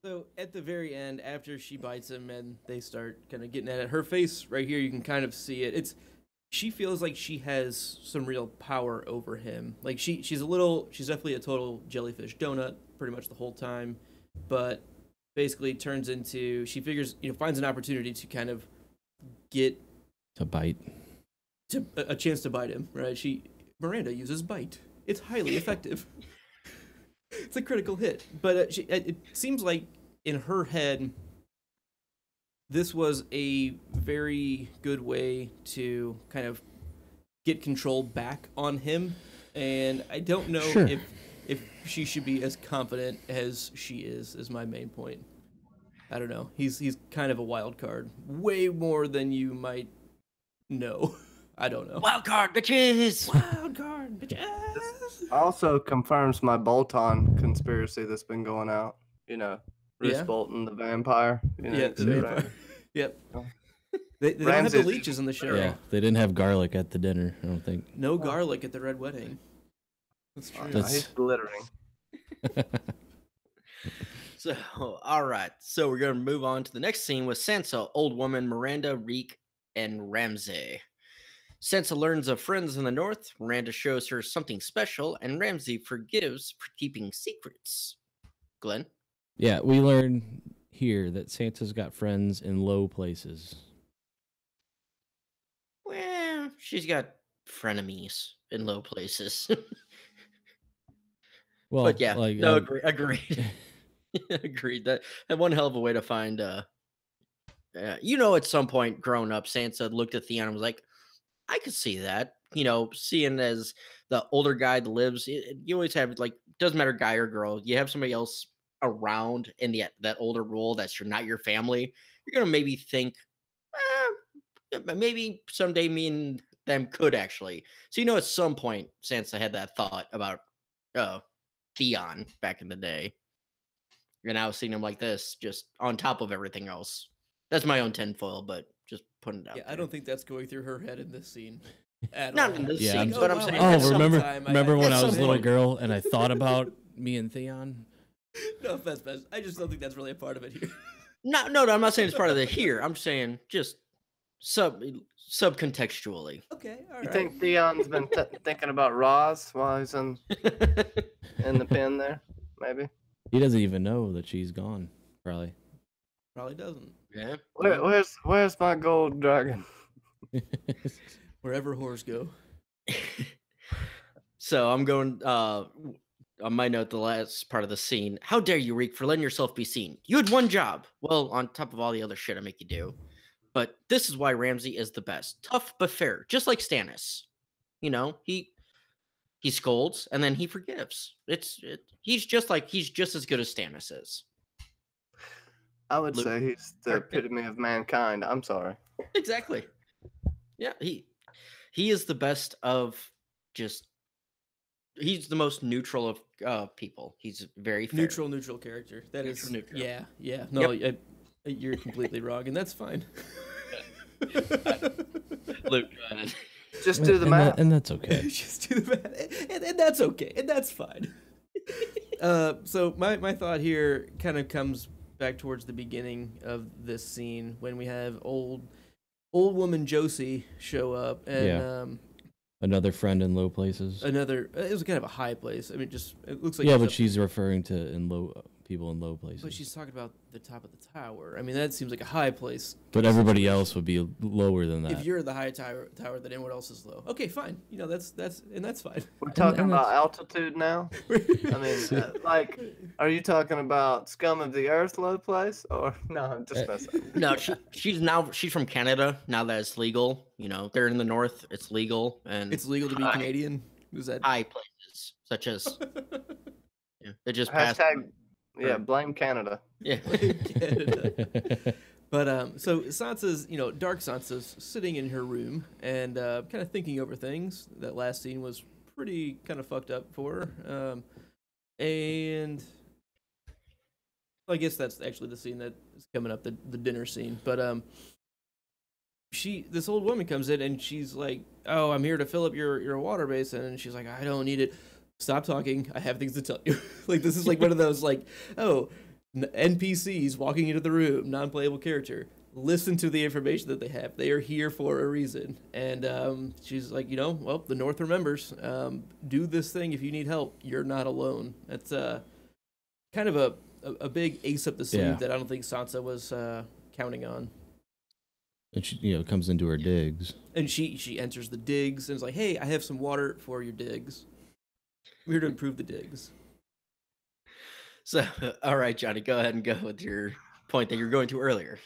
So at the very end, after she bites him and they start kind of getting at it, her face right here, you can kind of see it. She feels like she has some real power over him. Like she's definitely a total jellyfish donut pretty much the whole time, but basically turns into, she figures, finds an opportunity to kind of get To bite. to a chance to bite him, right? Miranda uses bite. It's highly effective. It's a critical hit, but it seems like in her head, this was a very good way to kind of get control back on him, and I don't know Sure. if she should be as confident as she is my main point. I don't know. He's kind of a wild card, way more than you might know. I don't know. Wild card, bitches. Wild card, bitches. Also confirms my bolt-on conspiracy that's been going out. Roose Yeah. Bolton, the vampire. Yeah, see the that? vampire. Yep. They don't have the Ramses- leeches in the show. Yeah, they didn't have garlic at the dinner, I don't think. No garlic at the red wedding. That's true. No, That's- he's glittering. So, all right. So we're going to move on to the next scene with Sansa, Old Woman, Miranda, Reek, and Ramsay. Sansa learns of friends in the north. Miranda shows her something special, and Ramsay forgives for keeping secrets. Glenn? Yeah, we learn here that Santa's got friends in low places. Well, she's got frenemies in low places. Well, But yeah, like, no, agreed. Agreed. That one hell of a way to find. At some point growing up, Sansa looked at Theon and was like, "I could see that." Seeing as the older guy that lives, you always have doesn't matter guy or girl. You have somebody else around in that older role that's not your family. You're gonna maybe think, maybe someday me and them could actually. So at some point, Sansa had that thought about Theon back in the day. You're now seeing him like this, just on top of everything else. That's my own tinfoil, but just putting it out. Yeah, I there. don't think that's going through her head in this scene. At Not all. in this Yeah, scene, I'm- but I'm wow, saying. at at Oh, some remember time, when at I was a some little point. girl and I thought about me and Theon? No offense, Bez. I just don't think that's really a part of it here. No, I'm not saying it's part of the here. I'm saying just subcontextually. Okay, all right. You think Theon's been thinking about Roz while he's in the pen there? Maybe. He doesn't even know that she's gone, probably. Probably doesn't. Yeah. Where's my gold dragon? Wherever whores go. So I'm going on my note, the last part of the scene. How dare you, Reek, for letting yourself be seen? You had one job. Well, on top of all the other shit I make you do. But this is why Ramsey is the best. Tough but fair, just like Stannis. You know, he scolds and then he forgives. He's just as good as Stannis is. I would Luke- say he's the epitome of mankind. I'm sorry. Exactly. Yeah, he is the best of just. He's the most neutral of people. He's very fair. Neutral character. That is Neutral. Yeah. No, you're completely wrong, and that's fine. Luke, go ahead. Just do the math. And that's okay. Just do the math, and that's okay, and that's fine. So my thought here kind of comes back towards the beginning of this scene when we have old woman Josie show up, and another friend in low places. it was kind of a high place. I mean, it looks like But she's referring to people in low places. But she's talking about the top of the tower. I mean, that seems like a high place. But everybody else would be lower than that. If you're the high tower, then everyone else is low. Okay, fine. You know, that's fine. We're talking about altitude now. I mean, are you talking about scum of the earth low place, or no? I'm just messing. No, she's from Canada now that it's legal. You know, they're in the north. It's legal, and It's legal to be Canadian. Is that high places such as it just passed. Blame Canada. Yeah. Canada? But so Sansa's, dark Sansa's sitting in her room and kind of thinking over things. That last scene was pretty kind of fucked up for her. And I guess that's actually the scene that is coming up, the dinner scene. But this old woman comes in and she's like, "Oh, I'm here to fill up your water basin," and she's like, "I don't need it. Stop talking. I have things to tell you." Like, this is like one of those NPCs walking into the room, non-playable character. Listen to the information that they have. They are here for a reason. And she's like, well, the North remembers. Do this thing if you need help. You're not alone. That's kind of a big ace up the sleeve that I don't think Sansa was counting on. And she, comes into her digs. And she enters the digs and is like, "Hey, I have some water for your digs. We're here to improve the digs." So, all right, Johnny, go ahead and go with your point that you're going to earlier.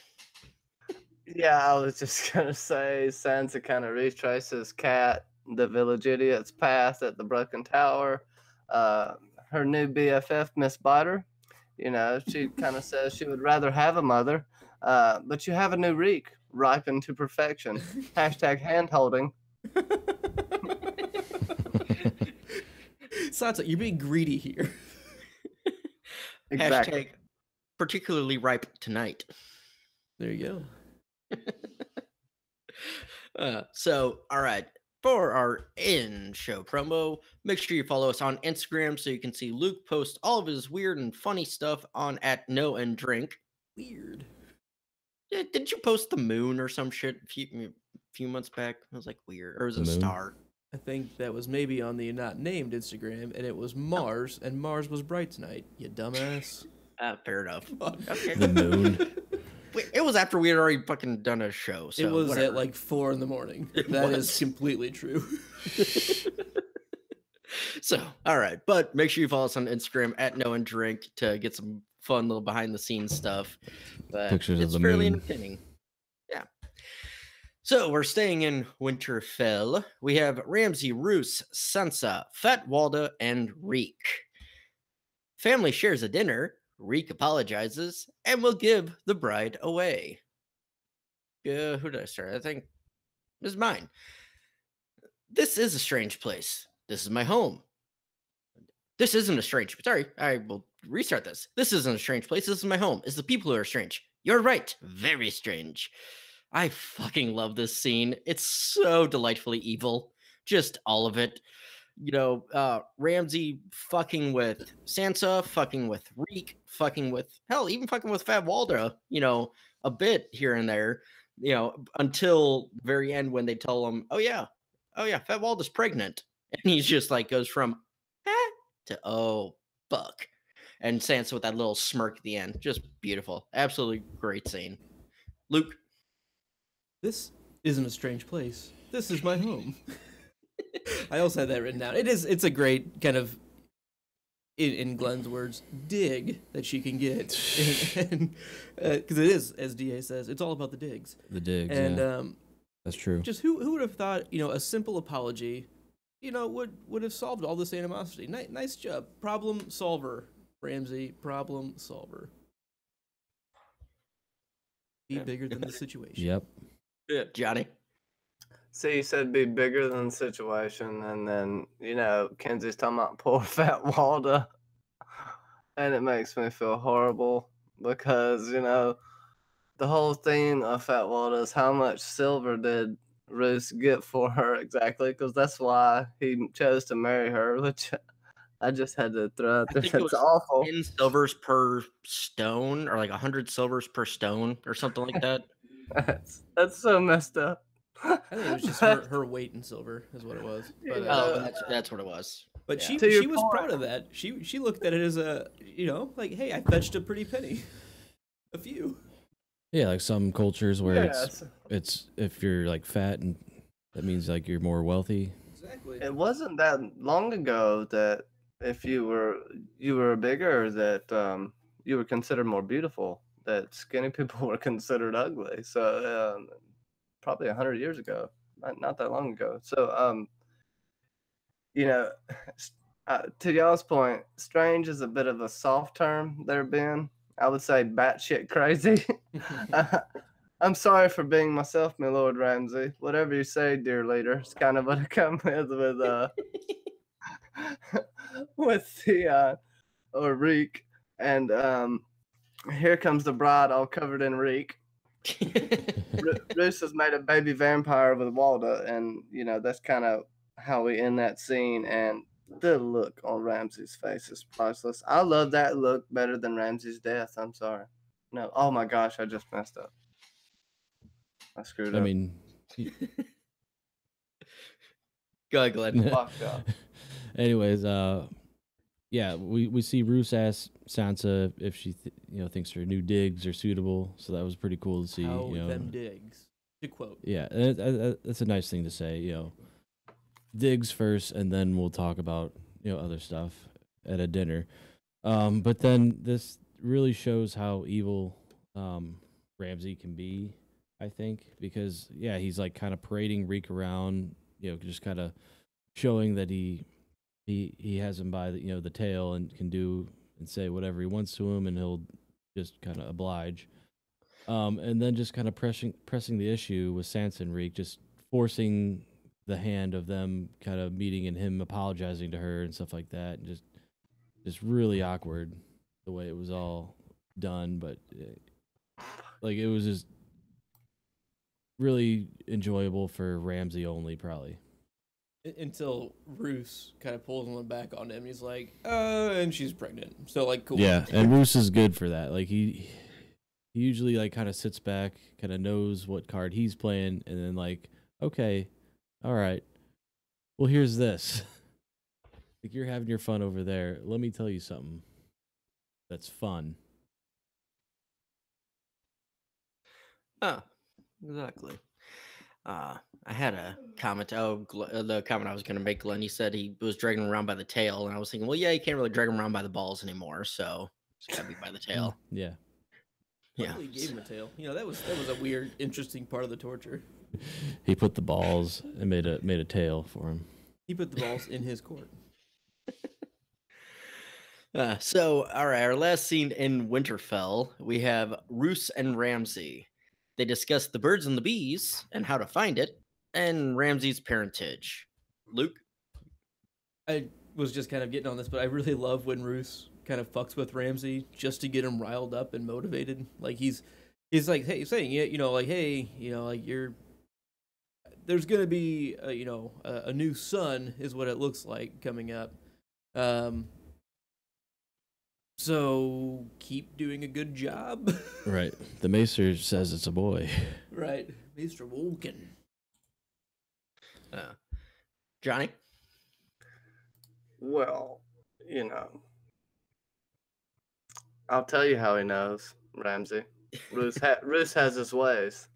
Yeah, I was just gonna say Sansa kind of retraces Kat, the village idiot's path at the Broken Tower. Her new BFF, Miss Biter, she kind of says she would rather have a mother, but you have a new Reek, ripened to perfection. #handholding. Sansa, you're being greedy here. Exactly. #particularly ripe tonight. There you go. So, all right. For our in-show promo, make sure you follow us on Instagram so you can see Luke post all of his weird and funny stuff on @KnowAndDrink. Weird. Yeah, didn't you post the moon or some shit a few months back? It was like weird. Or was it a star? I think that was maybe on the not named Instagram, and it was Mars, and Mars was bright tonight, you dumbass. Fair enough. Okay. The moon. Wait, it was after we had already fucking done a show. So it was whatever. at 4 a.m. That is completely true. So, all right. But make sure you follow us on Instagram @KnowAndDrink to get some fun little behind the scenes stuff. But Pictures of the fairly moon. entertaining. Yeah. So we're staying in Winterfell. We have Ramsay, Roose, Sansa, Fat Walda, and Reek. Family shares a dinner. Reek apologizes and will give the bride away. Who did I start? I think this is mine. This is a strange place. This is my home. This isn't a strange. Sorry, I will restart this. This isn't a strange place. This is my home. It's the people who are strange. You're right. Very strange. I fucking love this scene. It's so delightfully evil. Just all of it. Ramsay fucking with Sansa, fucking with Reek, fucking with even fucking with Fat Walda, a bit here and there, until the very end when they tell him, oh yeah, Fat Walda's pregnant. And he's just like goes from to oh fuck. And Sansa with that little smirk at the end. Just beautiful. Absolutely great scene. Luke. This isn't a strange place. This is my home. I also had that written down. It's a great kind of, in Glenn's words, dig that she can get, and because it is, as Da says, it's all about the digs. The digs, And yeah. That's true. just who would have thought, a simple apology, would have solved all this animosity. Nice job, problem solver, Ramsey, problem solver. Be bigger than the situation. Yep. Yeah, Johnny. See, you said be bigger than the situation, and then, Kenzie's talking about poor fat Walda. And it makes me feel horrible because, the whole theme of Fat Walda is how much silver did Roos get for her exactly, because that's why he chose to marry her, which I just had to throw out I there. think it That's was awful. 10 silvers per stone, or like 100 silvers per stone, or something like that. That's so messed up. I think it was just her weight in silver is what it was. But, Oh, that's what it was. But Yeah. she was proud of that. She looked at it as a, like, hey, I fetched a pretty penny. A few. Yeah, like some cultures where Yes. it's if you're like fat and that means like you're more wealthy. Exactly. It wasn't that long ago that if you were bigger, that you were considered more beautiful. That skinny people were considered ugly. So probably 100 years ago, not that long ago. So to y'all's point, strange is a bit of a soft term there, Ben. I would say batshit crazy. I'm sorry for being myself, my Lord Ramsey. Whatever you say, dear leader, it's kind of what I come with with the or reek. And here comes the bride all covered in reek. Roos has made a baby vampire with Walda, and that's kind of how we end that scene. And the look on Ramsey's face is priceless. I love that look better than Ramsey's death. I'm sorry. No, oh my gosh, I just messed up. I screwed I up. mean, Go ahead, Glenn. Fucked up. anyways, yeah, we see Roos ask Sansa if she thinks her new digs are suitable, so that was pretty cool to see. How them digs, to quote. Yeah, that's a nice thing to say. Digs first, and then we'll talk about other stuff at a dinner. But then this really shows how evil Ramsey can be. I think because he's like kind of parading Reek around, just kind of showing that he has him by the tail and can do and say whatever he wants to him, and he'll just kind of oblige. And then just kind of pressing the issue with Sansa and Reek, just forcing the hand of them kind of meeting and him apologizing to her and stuff like that, and just really awkward the way it was all done, but like it was just really enjoyable for Ramsey only, probably. Until Roos kind of pulls one back on him. He's like, and she's pregnant. So, like, cool. Yeah, and Roos is good for that. Like, he usually, like, kind of sits back, kind of knows what card he's playing, and then, like, okay, all right, well, here's this. Like, you're having your fun over there. Let me tell you something that's fun. Oh, exactly. I had a comment. The comment I was going to make, Glenn. He said he was dragging him around by the tail, and I was thinking, well, yeah, you can't really drag him around by the balls anymore, so it's got to be by the tail. Yeah. Yeah. He gave him a tail. That was a weird, interesting part of the torture. He put the balls and made a tail for him. He put the balls in his court. So, all right, our last scene in Winterfell, we have Roos and Ramsey. They discuss the birds and the bees and how to find it, and Ramsey's parentage. Luke? I was just kind of getting on this, but I really love when Roos kind of fucks with Ramsey just to get him riled up and motivated. Like he's like, hey, saying it, like, hey, like there's gonna be, a new son is what it looks like coming up. So keep doing a good job. Right. The Maester says it's a boy. Right. Mr. Wolken. Johnny? Well, I'll tell you how he knows, Ramsey. Roos has his ways.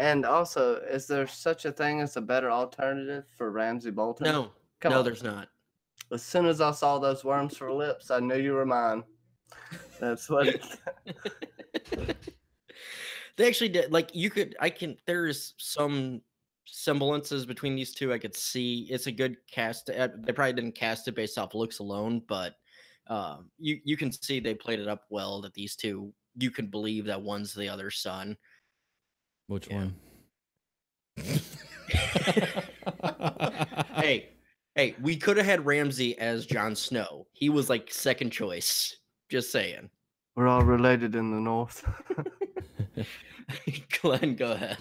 And also, is there such a thing as a better alternative for Ramsay Bolton? No, Come no, on. there's not. As soon as I saw those worms for lips, I knew you were mine. That's what. They actually did. Like there's some semblances between these two. I could see it's a good cast. They probably didn't cast it based off looks alone, but you can see they played it up well. That these two, you can believe that one's the other's son. Which Yeah. one? Hey, we could have had Ramsay as Jon Snow. He was like second choice. Just saying. We're all related in the north. Glenn, go ahead.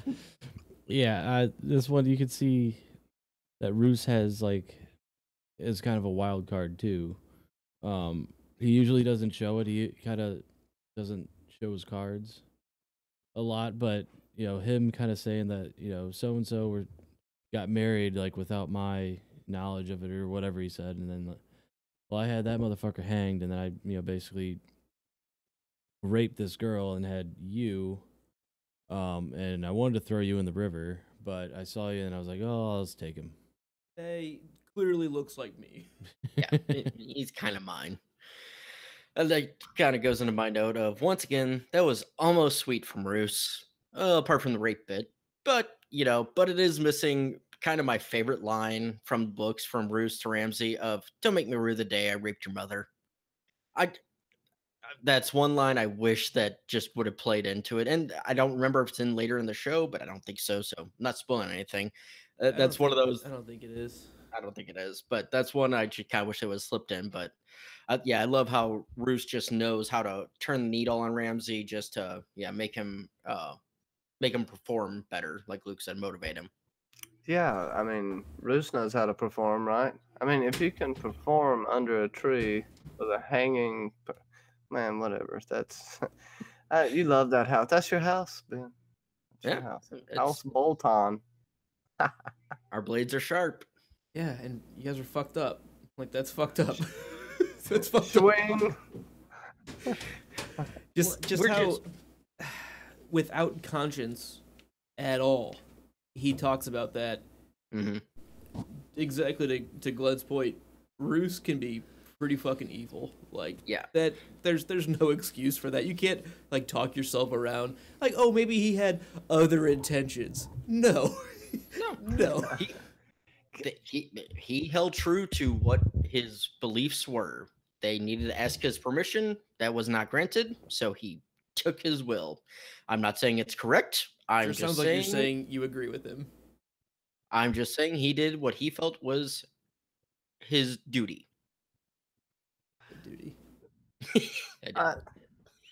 Yeah, this one you could see that Roose has is kind of a wild card too. He usually doesn't show it. He kind of doesn't show his cards a lot, but him kind of saying that so and so got married like without my knowledge of it or whatever he said, and then I had that motherfucker hanged, and then I basically raped this girl and had you. And I wanted to throw you in the river, but I saw you and I was like, oh, let's take him. Hey, clearly looks like me. Yeah, he's kind of mine. And that kind of goes into my note of, once again, that was almost sweet from Roose, apart from the rape bit. But, but it is missing kind of my favorite line from the books from Roose to Ramsay of, don't make me rue the day I raped your mother. That's one line I wish that just would have played into it. And I don't remember if it's in later in the show, but I don't think so. So I'm not spoiling anything. That's one of those. I don't think it is. I don't think it is, but that's one I just kind of wish it was slipped in. But yeah, I love how Roose just knows how to turn the needle on Ramsay just to make him perform better. Like Luke said, motivate him. Yeah, I mean, Roose knows how to perform, right? I mean, if you can perform under a tree with a hanging, man, whatever. That's you love that house. That's your house, Ben. That's your house. House Bolton. Our blades are sharp. Yeah, and you guys are fucked up. Like, that's fucked up. That's fucked Swing. up. Just how, without conscience at all, he talks about that. Mm-hmm. Exactly to Glenn's point, Roose can be pretty fucking evil. Like, yeah, that there's no excuse for that. You can't like talk yourself around. Like, oh, maybe he had other intentions. No. No. He held true to what his beliefs were. They needed to ask his permission. That was not granted, so he took his will. I'm not saying it's correct. I'm just sounds saying, like you're saying you agree with him. I'm just saying he did what he felt was his duty. Duty. I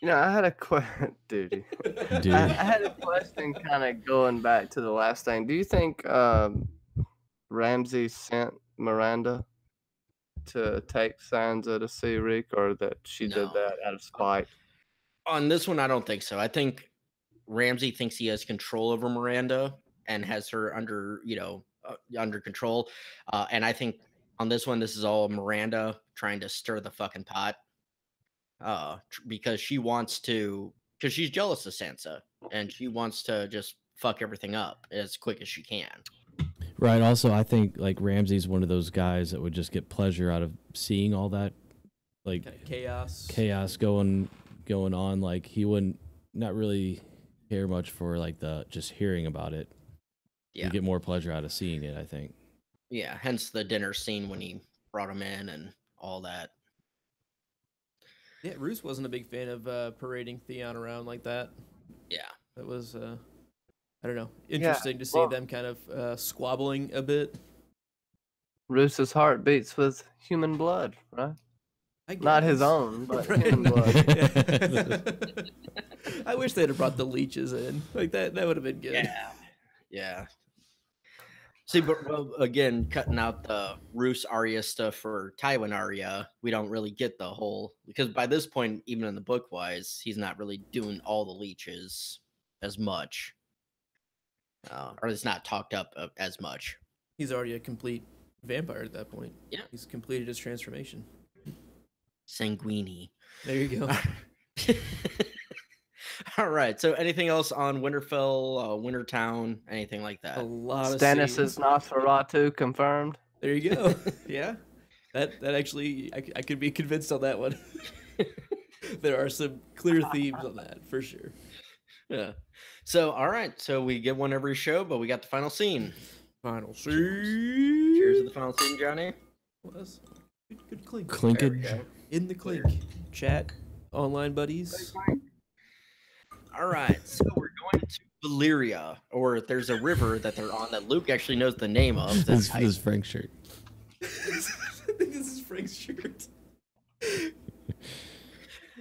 had a question. Duty. I had a question kind of going back to the last thing. Do you think Ramsay sent Miranda to take Sansa to see Rick, or that she did that out of spite? On this one, I don't think so. I think Ramsay thinks he has control over Miranda and has her under control. And I think on this one, this is all Miranda trying to stir the fucking pot. Because because she's jealous of Sansa and she wants to just fuck everything up as quick as she can. Right. Also, I think like Ramsay's one of those guys that would just get pleasure out of seeing all that, like kind of chaos going on. Like he wouldn't not really care much for like the just hearing about it. Yeah, you get more pleasure out of seeing it, I think. Yeah. Hence the dinner scene when he brought him in and all that. Yeah, Roose wasn't a big fan of parading Theon around like that. Yeah, that was I don't know, interesting to see them kind of squabbling a bit. Roose's heart beats with human blood, right? Not his own, but human blood. I wish they'd have brought the leeches in. Like that would have been good. Yeah. See, but again, cutting out the Roose Arya stuff for Tywin Arya, we don't really get the whole, because by this point, even in the book wise, he's not really doing all the leeches as much, or it's not talked up as much. He's already a complete vampire at that point. Yeah, he's completed his transformation. Sanguini. There you go. All right. So, anything else on Winterfell, Wintertown, anything like that? A lot of Stannis scenes. is Nosferatu confirmed. There you go. Yeah, that actually I could be convinced on that one. There are some clear themes on that for sure. Yeah. So, all right. So we get one every show, but we got the final scene. Final scene. Cheers to the final scene, Johnny. Was good clink. There we Clinkage. go. In the clink. Chat, online buddies. All right. So we're going to Valyria, or there's a river that they're on that Luke actually knows the name of. This That's is Frank's shirt. I think this is Frank's shirt.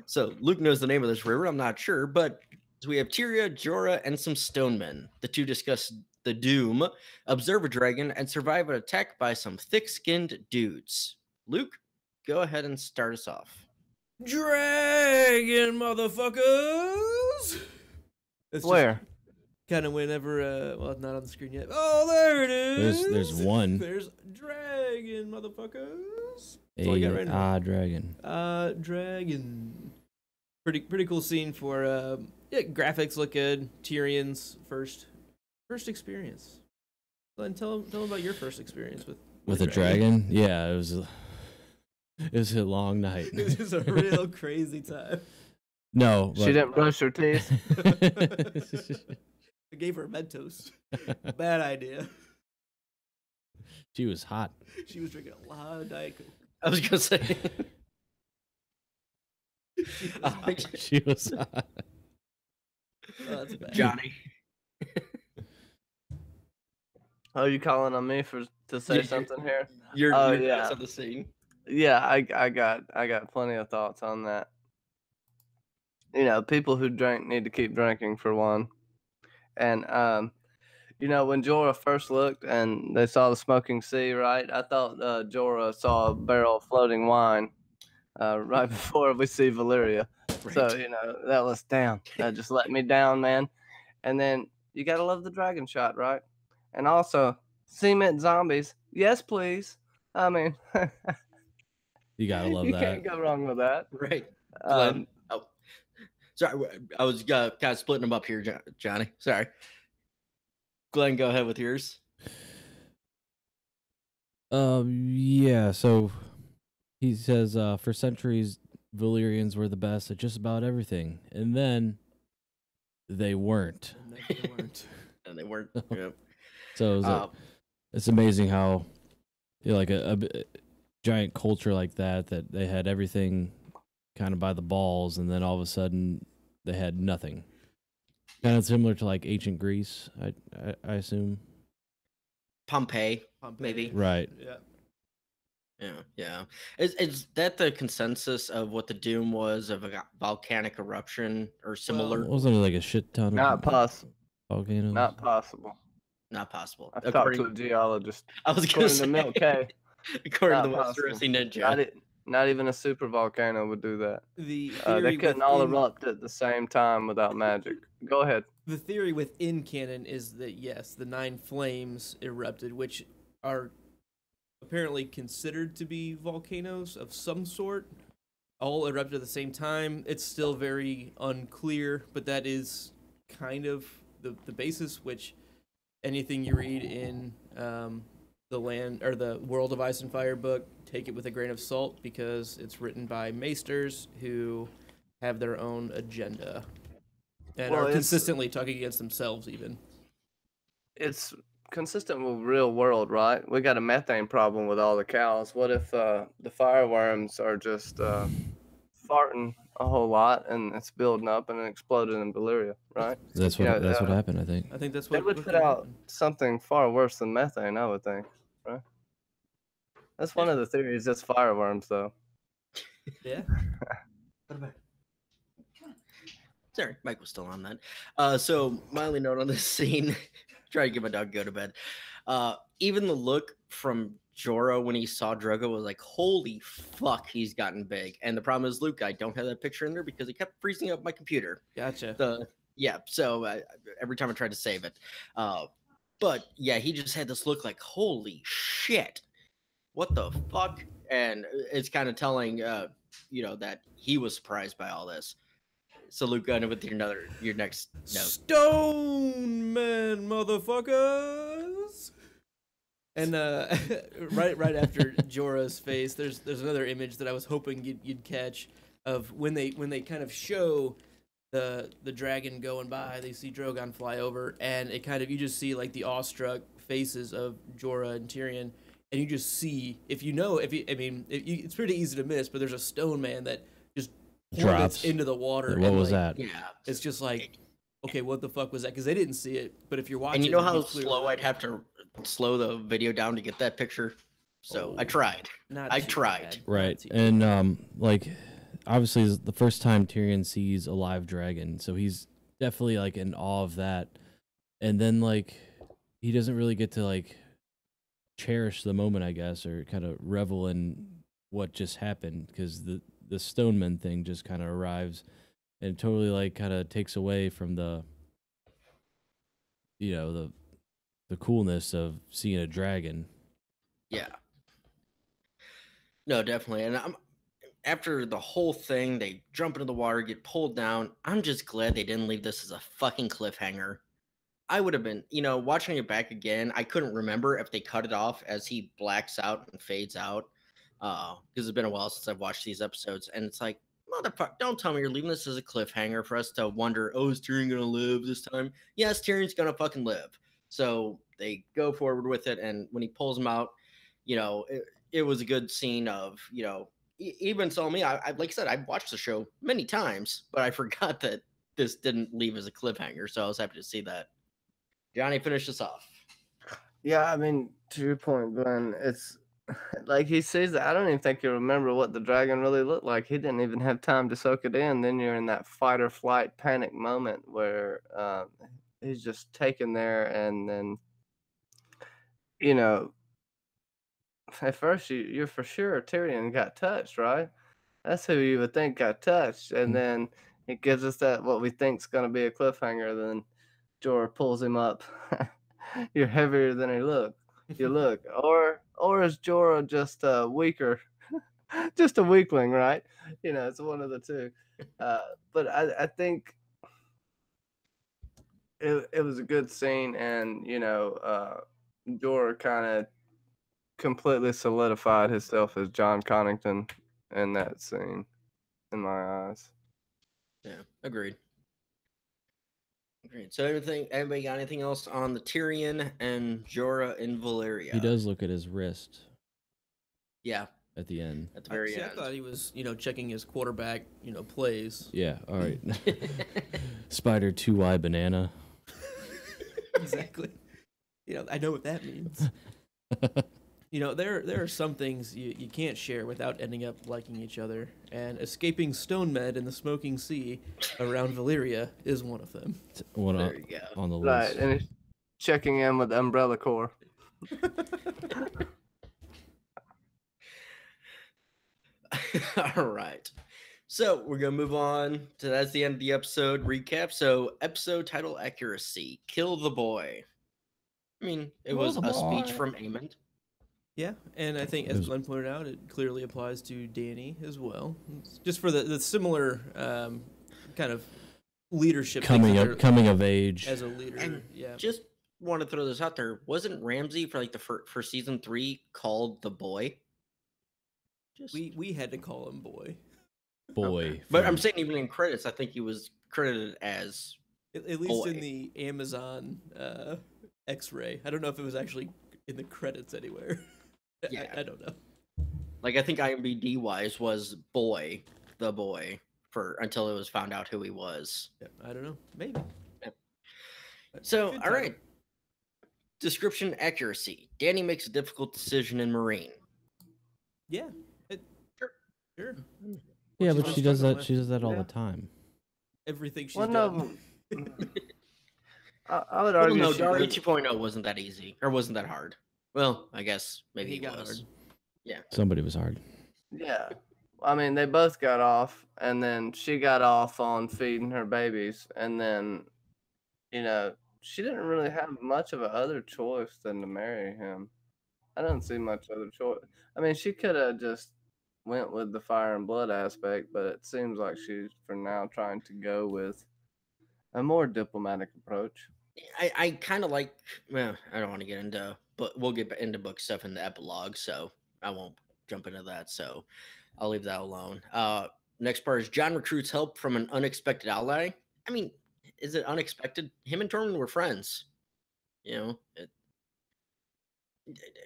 So Luke knows the name of this river. I'm not sure, but we have Tyria, Jorah, and some stonemen. The two discuss the doom, observe a dragon, and survive an attack by some thick-skinned dudes. Luke, go ahead and start us off. Dragon motherfuckers. It's Where? Kind of whenever, well, it's not on the screen yet. Oh, there it is. There's one. There's dragon motherfuckers. That's all I got right now. Dragon. Dragon. Pretty cool scene for yeah, graphics look good. Tyrion's first experience. Glenn, tell him about your first experience with A dragon? Yeah, it was a long night. It was a real crazy time. No, She didn't brush her teeth. I gave her Mentos. Bad idea. She was hot. She was drinking a lot of Diet Coke. I was gonna say. She was hot. Oh, that's bad. Johnny. Oh, you calling on me to say Yeah. something here? Your Oh, thoughts yeah. on the scene. Yeah, I got plenty of thoughts on that. You know, people who drink need to keep drinking for one. And you know, when Jorah first looked and they saw the smoking sea, right? I thought Jorah saw a barrel of floating wine right before we see Valyria. So, you know, that was damn. That just let me down, man. And then you gotta love the dragon shot, right? And also cement zombies. Yes, please. I mean, You gotta love you that. can't go wrong with that. Right. Um, Glenn. Oh, sorry. I was kind of splitting them up here, Johnny. Sorry. Glenn, go ahead with yours. Yeah, so he says for centuries Valyrians were the best at just about everything. And then they weren't. And they weren't. And they weren't. Yep. So it was it's amazing how like a giant culture like that they had everything kind of by the balls, and then all of a sudden they had nothing. Kind of similar to like ancient Greece, I assume. Pompeii, maybe. Right. Yeah. Yeah. Is that the consensus of what the doom was of a volcanic eruption or similar? Wasn't it like a shit ton of Not possible. volcanoes? Not possible. Not possible. I've talked to a geologist. I was going to According say, to Milk K, according to not the West possible. Rusty Ninja. not even a super volcano would do that. The They theory couldn't all within- erupt at the same time without magic. Go ahead. The theory within canon is that yes, the 9 flames erupted, which are apparently considered to be volcanoes of some sort, all erupted at the same time. It's still very unclear, but that is kind of the basis. Which anything you read in the Land or the World of Ice and Fire book, take it with a grain of salt because it's written by maesters who have their own agenda and Well, are it's- consistently talking against themselves even. It's consistent with real world, right? We got a methane problem with all the cows. What if the fireworms are just farting a whole lot and it's building up and it exploded in Valyria, right? That's what Yeah, that's what happened, I think. I think that's They what would what put could out happen. something far worse than methane, I would think, right? That's one of the theories. That's fireworms, though. Yeah. Sorry, Mike was still on that. So my only note on this scene, try to get my dog go to bed. Even the look from Jorah when he saw Drogo was like, holy fuck, he's gotten big. And the problem is, Luke, I don't have that picture in there because it kept freezing up my computer. Gotcha. So every time I tried to save it. But yeah, he just had this look like, holy shit, what the fuck? And it's kind of telling, that he was surprised by all this. So Luke, go on with your next note. Stone man, motherfuckers. And right after Jorah's face, there's another image that I was hoping you'd catch of when they kind of show the dragon going by. They see Drogon fly over, and it kind of, you just see like the awestruck faces of Jorah and Tyrion, and you just see, it's pretty easy to miss, but there's a stone man that just Drops into the water. What and, was like, that? Yeah. It's just like, okay, what the fuck was that? Because they didn't see it, but if you're watching, And you know it'd be how clear. slow I'd have to slow the video down to get that picture? So I tried. I tried. bad. Right. Not too bad. And like obviously it's the first time Tyrion sees a live dragon, so he's definitely like in awe of that. And then like he doesn't really get to like cherish the moment, I guess, or kind of revel in what just happened, because the Stoneman thing just kind of arrives and totally like kind of takes away from the the coolness of seeing a dragon. Yeah. No, definitely. And after the whole thing, they jump into the water, get pulled down. I'm just glad they didn't leave this as a fucking cliffhanger. I would have been, watching it back again, I couldn't remember if they cut it off as he blacks out and fades out. Because it's been a while since I've watched these episodes. And it's like, motherfucker, don't tell me you're leaving this as a cliffhanger for us to wonder, oh, is Tyrion going to live this time? Yes, Tyrion's going to fucking live. So they go forward with it. And when he pulls him out, it was a good scene of, even so me, I like I said, I've watched the show many times, but I forgot that this didn't leave as a cliffhanger. So I was happy to see that. Johnny, finish this off. Yeah, I mean, to your point, Glenn, it's like he says that I don't even think you remember what the dragon really looked like. He didn't even have time to soak it in. Then you're in that fight or flight panic moment where he's just taken there, and then at first you're for sure Tyrion got touched, right? That's who you would think got touched, and then it gives us that what we think's gonna be a cliffhanger. Then Jorah pulls him up. You're heavier than you look. Or is Jorah just weaker, just a weakling, right? It's one of the two. But I think it was a good scene, and Jorah kind of completely solidified himself as John Connington in that scene, in my eyes. Yeah, agreed. So anybody got anything else on the Tyrion and Jorah and Valyria? He does look at his wrist. Yeah. At the end. At the very end. I thought he was, checking his quarterback, plays. Yeah, all right. Spider 2Y banana. Exactly. I know what that means. There are some things you can't share without ending up liking each other, and escaping Stone Med in the smoking sea around Valyria is one of them. One There you go. on the list. Right, and he's checking in with the Umbrella Corps. All right. So we're going to move on to that's the end of the episode recap. So episode title accuracy, Kill the Boy. I mean, it was a speech from Aemond. Yeah, and I think, as Glenn pointed out, it clearly applies to Dany as well. It's just for the similar kind of leadership coming of age as a leader. And yeah, just want to throw this out there. Wasn't Ramsay for like for season 3 called the Boy? we had to call him Boy. boy. But I'm saying even in credits, I think he was credited as At least Boy. in the Amazon X-ray. I don't know if it was actually in the credits anywhere. Yeah. I don't know. like I think IMDb wise was Boy, the Boy for until it was found out who he was. Yeah, I don't know. Maybe. So, Good all title. right. Description accuracy. Dany makes a difficult decision in Marine. Yeah. Sure. Yeah, She's but been she does struggling that. She does that all Yeah. the time. Everything she's Well, done. no, I would Well, argue no, she Daria did- 2.0 wasn't that easy, or wasn't that hard. Well, I guess maybe He it got was. hard. Yeah. Somebody was hard. Yeah. I mean, they both got off, and then she got off on feeding her babies, and then, she didn't really have much of a other choice than to marry him. I don't see much other choice. I mean, she could have just went with the fire and blood aspect, but it seems like she's for now trying to go with a more diplomatic approach. I kind of like. Well, I don't want to get into, but we'll get into book stuff in the epilogue, so I won't jump into that. So I'll leave that alone. Next part is John recruits help from an unexpected ally. I mean, is it unexpected? Him and Tormund were friends. You know,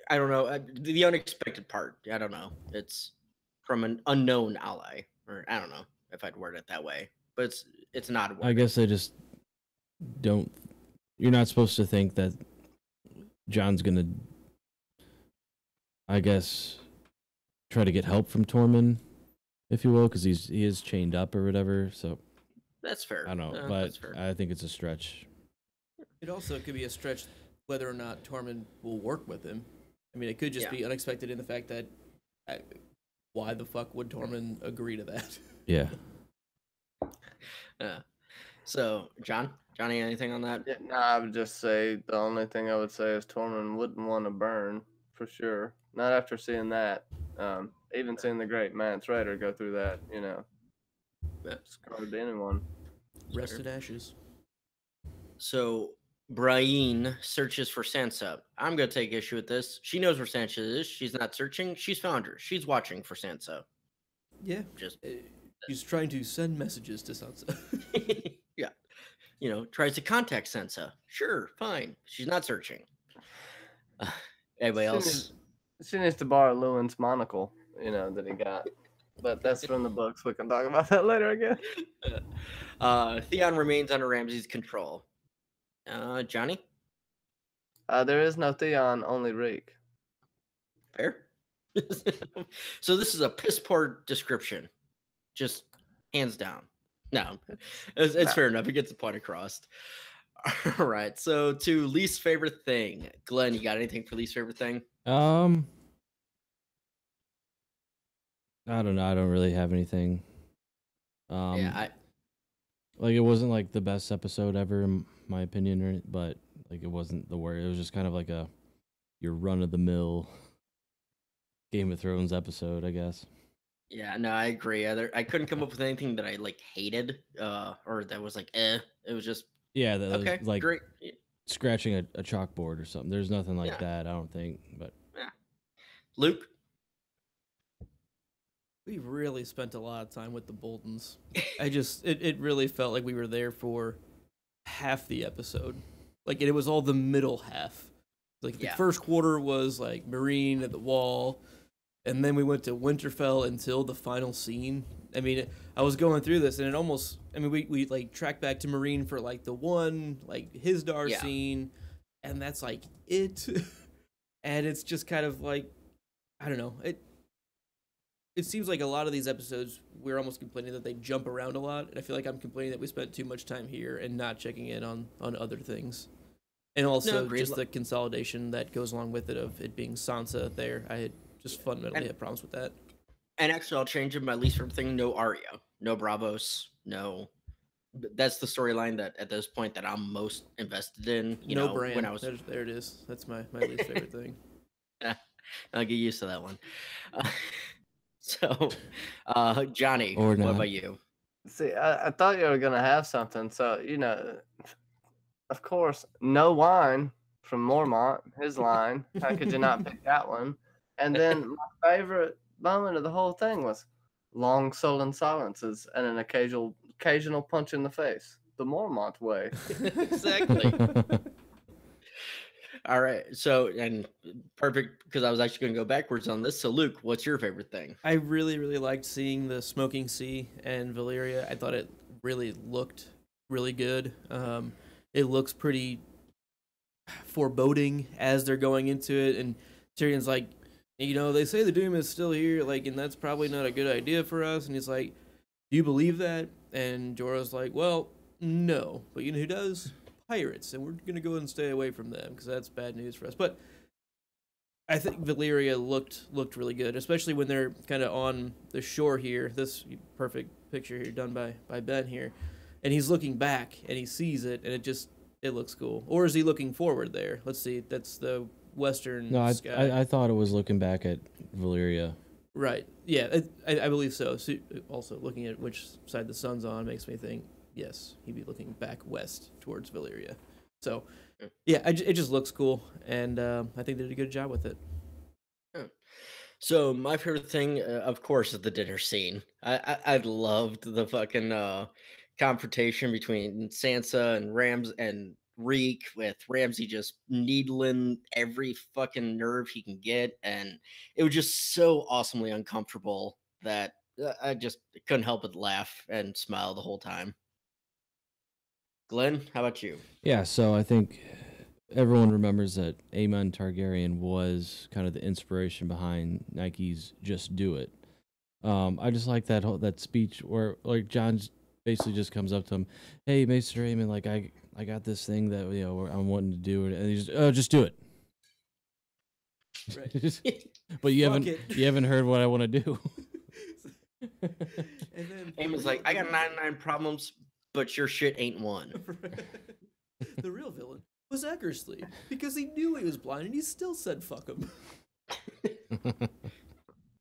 I don't know. The unexpected part, I don't know. It's from an unknown ally, or I don't know if I'd word it that way, but it's not. I guess I just don't. You're not supposed to think that John's gonna, I guess, try to get help from Tormund, if you will, because he is chained up or whatever. So That's fair. I don't know, No, but that's fair. I think it's a stretch. It also could be a stretch whether or not Tormund will work with him. I mean, it could just be unexpected in the fact that why the fuck would Tormund agree to that? Yeah. So, Johnny, anything on that? Yeah, no, I would just say the only thing I would say is Tormund wouldn't want to burn for sure. Not after seeing that. Even seeing the great Mance Raider go through that, you know, scarred anyone. Rest in ashes. So, Brienne searches for Sansa. I'm going to take issue with this. She knows where Sansa is. She's not searching. She's found her. She's watching for Sansa. Yeah. Just He's trying to send messages to Sansa. yeah. You know, tries to contact Sansa. Sure, fine. She's not searching. Anybody else? She needs to borrow Lewin's monocle, you know, that he got. But that's from the books. We can talk about that later again. Theon remains under Ramsay's control. Johnny? There is no Theon, only Reek. Fair. So this is a piss poor description. Just hands down. No, it's fair enough. It gets the point across. All right. So to least favorite thing, Glenn, you got anything for least favorite thing? I don't know. I don't really have anything. Like it wasn't like the best episode ever in my opinion, but like it wasn't the worst. It was just kind of like your run of the mill Game of Thrones episode, I guess. Yeah, no, I agree. I couldn't come up with anything that I like hated, or that was like, It was just that okay, was like great. scratching a chalkboard or something. There's nothing like that, I don't think. But Luke, We really spent a lot of time with the Boltons. It really felt like we were there for half the episode. Like it was all the middle half. Like the first quarter was like Marine at the wall, and then we went to Winterfell until the final scene. I mean, I was going through this, and it almost. I mean, we like tracked back to Marine for like the one like Hisdar scene, and that's like it. And it's just kind of like, I don't know. It seems like a lot of these episodes we're almost complaining that they jump around a lot, and I feel like I'm complaining that we spent too much time here and not checking in on other things. And also just the consolidation that goes along with it of it being Sansa there. I had just fundamentally had problems with that. And actually, I'll change it. My least favorite thing: no Arya, no Bravos, no. That's the storyline that at this point that I'm most invested in. You know, Bran. when I was there it is. That's my least favorite thing. I'll get used to that one. So, Johnny, Or what not. about you? See, I thought you were going to have something. So, you know, of course, no wine from Mormont, his line. How could you not pick that one? And then my favorite moment of the whole thing was long sullen silences and an occasional punch in the face. The Mormont way. Exactly. All right. So, and perfect because I was actually going to go backwards on this. So, Luke, what's your favorite thing? I really, really liked seeing the Smoking Sea and Valyria. I thought it really looked really good. It looks pretty foreboding as they're going into it. And Tyrion's like, you know, they say the Doom is still here, like, and that's probably not a good idea for us. And he's like, do you believe that? And Jorah's like, well, no. But you know who does? Pirates. And we're going to go and stay away from them because that's bad news for us. But I think Valyria looked really good, especially when they're kind of on the shore here. This perfect picture here done by Ben here. And he's looking back and he sees it and it looks cool. Or is he looking forward there? Let's see. That's the western No, sky. I thought it was looking back at Valyria. Right. Yeah, I believe so. So. Also, looking at which side the sun's on makes me think, yes, he'd be looking back west towards Valyria. So, yeah, it just looks cool, and I think they did a good job with it. So my favorite thing, of course, is the dinner scene. I loved the fucking confrontation between Sansa and Rams and Reek, with Ramsay just needling every fucking nerve he can get, and it was just so awesomely uncomfortable that I just couldn't help but laugh and smile the whole time. Glenn, how about you? Yeah, so I think everyone remembers that Aemon Targaryen was kind of the inspiration behind Nike's "Just Do It." I just like that speech where like John basically just comes up to him, "Hey, Maester Aemon, like I got this thing that I'm wanting to do," and he's just do it. Right. But you Fuck haven't heard what I want to do. And then Aemon's like, I got 99 problems, but your shit ain't one. The real villain was Eckersley because he knew he was blind and he still said fuck him. It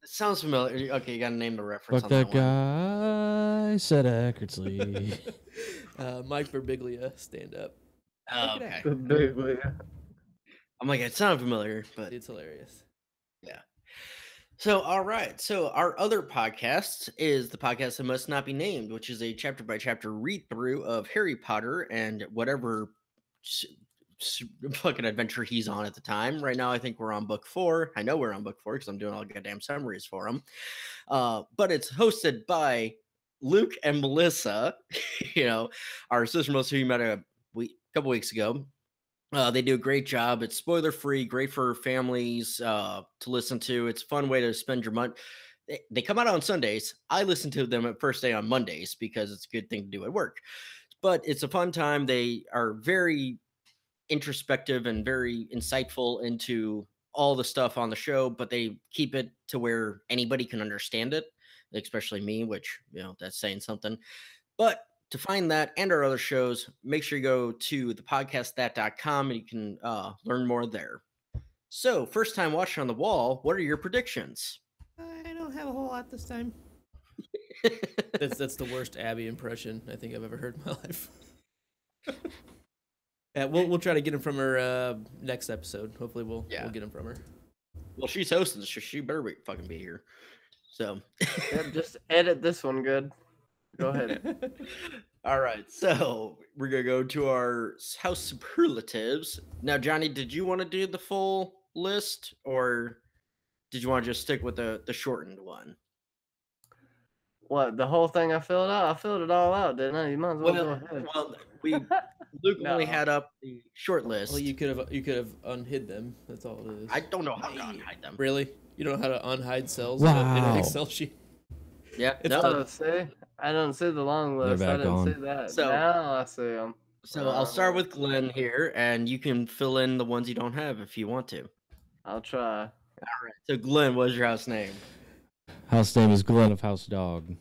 sounds familiar. Okay, you gotta name the reference. Fuck on that one. guy, said Eckersley. Mike Birbiglia, stand up. Oh, Look at okay. I'm like, it sounded familiar, but It's hilarious. yeah. So, all right. So, our other podcast is the podcast that must not be named, which is a chapter by chapter read through of Harry Potter and whatever fucking adventure he's on at the time. Right now, I think we're on book 4. I know we're on book 4 because I'm doing all the goddamn summaries for him. But it's hosted by Luke and Melissa, our sister Melissa, who you met a couple weeks ago. They do a great job. It's spoiler free, great for families to listen to. It's a fun way to spend your money. They come out on Sundays. I listen to them at first day on Mondays because it's a good thing to do at work. But it's a fun time. They are very introspective and very insightful into all the stuff on the show, but they keep it to where anybody can understand it, especially me, which, that's saying something. But to find that and our other shows, make sure you go to thepodcastthat.com and you can learn more there. So, first time watching on the wall, what are your predictions? I don't have a whole lot this time. That's the worst Abby impression I think I've ever heard in my life. Yeah, we'll try to get him from her next episode. Hopefully we'll get him from her. Well, she's hosting, so she better fucking be here. So just edit this one good. Go ahead. All right, so we're gonna go to our house superlatives. Now, Johnny, did you want to do the full list, or did you want to just stick with the shortened one? What, the whole thing I filled out? I filled it all out, didn't I? You might as well go ahead. Well, Luke only had up the short list. Well, you could have unhid them. That's all it is. I don't know how to unhide them. Really? You don't know how to unhide cells Wow. in an Excel sheet? Yeah, I don't see the long list. I didn't see that. So, now I see them. So I'll start with Glenn here, and you can fill in the ones you don't have if you want to. I'll try. All right. So Glenn, what's your house name? House name is Glenn of House Dog.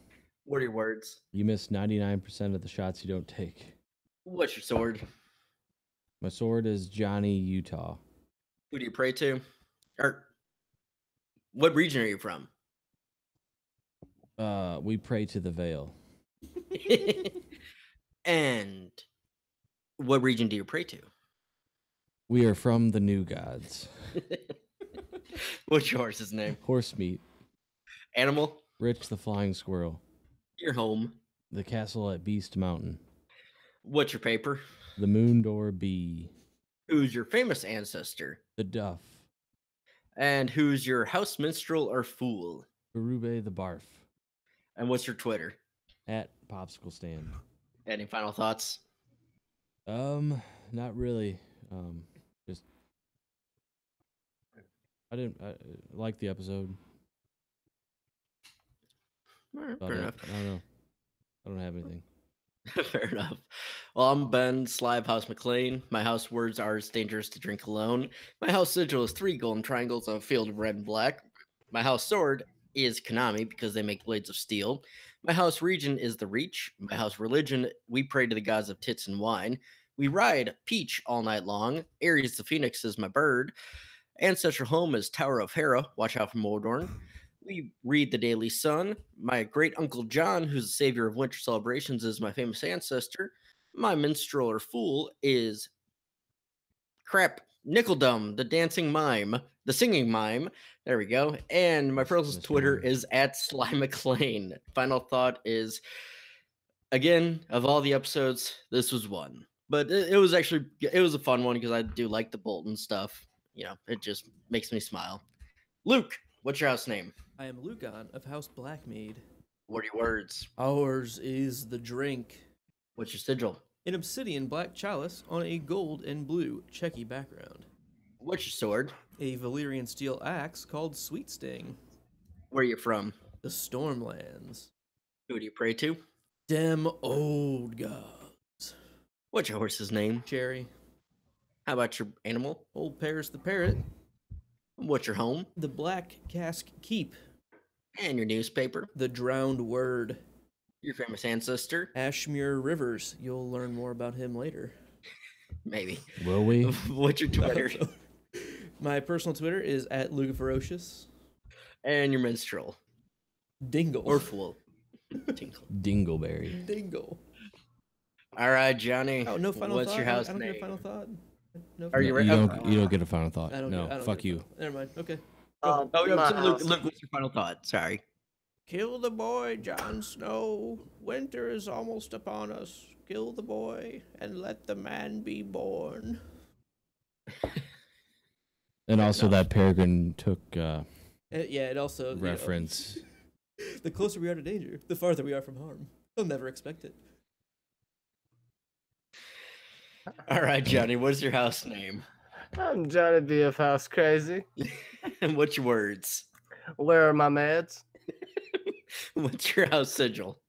What are your words? You miss 99% of the shots you don't take. What's your sword? My sword is Johnny Utah. Who do you pray to? Or what region are you from? We pray to the Vale. And what region do you pray to? We are from the New Gods. What's your horse's name? Horse meat. Animal? Rich the Flying Squirrel. Your home? The castle at Beast Mountain. What's your paper? The Moondor Bee. Who's your famous ancestor? The Duff. And who's your house minstrel or fool? Berube the Barf. And what's your Twitter? At Popsicle Stand. Any final thoughts? Not really. Just I like the episode. All right, fair enough. I don't know. I don't have anything. Fair enough. Well, I'm Ben Slivehouse McLean. My house words are "It's dangerous to drink alone." My house sigil is 3 golden triangles on a field of red and black. My house sword is Konami because they make blades of steel. My house region is the Reach. My house religion, we pray to the gods of tits and wine. We ride Peach all night long. Aries the Phoenix is my bird. Ancestral home is Tower of Hera. Watch out for Mordorn. we read the Daily Sun. My great uncle John, who's the savior of winter celebrations, is my famous ancestor. My minstrel or fool is Nickeldum, the dancing mime, the singing mime. There we go. And my personal Mr. Twitter Mime. is at Sly McLean. Final thought is, again, of all the episodes, this was one. But it was a fun one because I do like the Bolton stuff. You know, it just makes me smile. Luke, what's your house name? I am Lucan of House Blackmead. What are your words? Ours is the drink. What's your sigil? An obsidian black chalice on a gold and blue checky background. What's your sword? A Valyrian steel axe called Sweet Sting. Where are you from? The Stormlands. Who do you pray to? Dem old gods. What's your horse's name? Cherry. How about your animal? Old Paris the parrot. What's your home? The Black Cask Keep. And your newspaper? The Drowned Word. Your famous ancestor? Ashmere Rivers. You'll learn more about him later. Maybe. Will we? What's your Twitter? My personal Twitter is at Luca Ferocious. And your minstrel? Dingle. Or fool? Tinkle. Dingleberry. Dingle. All right, Johnny. Oh, no final What's thought? your house I don't name? get a final thought. No Are you You ready? don't get a final thought. I don't No, get- I don't fuck get a you. final- Never mind. Okay. Oh, yeah, my so Luke, house. what's your final thought? Sorry. Kill the boy, Jon Snow. Winter is almost upon us. Kill the boy and let the man be born. And also that Peregrine took Yeah, it also reference. The closer we are to danger, the farther we are from harm. They'll never expect it. All right, Johnny, what's your house name? I'm Johnny B of House Crazy. And what's your words? Where are my meds? What's your house sigil?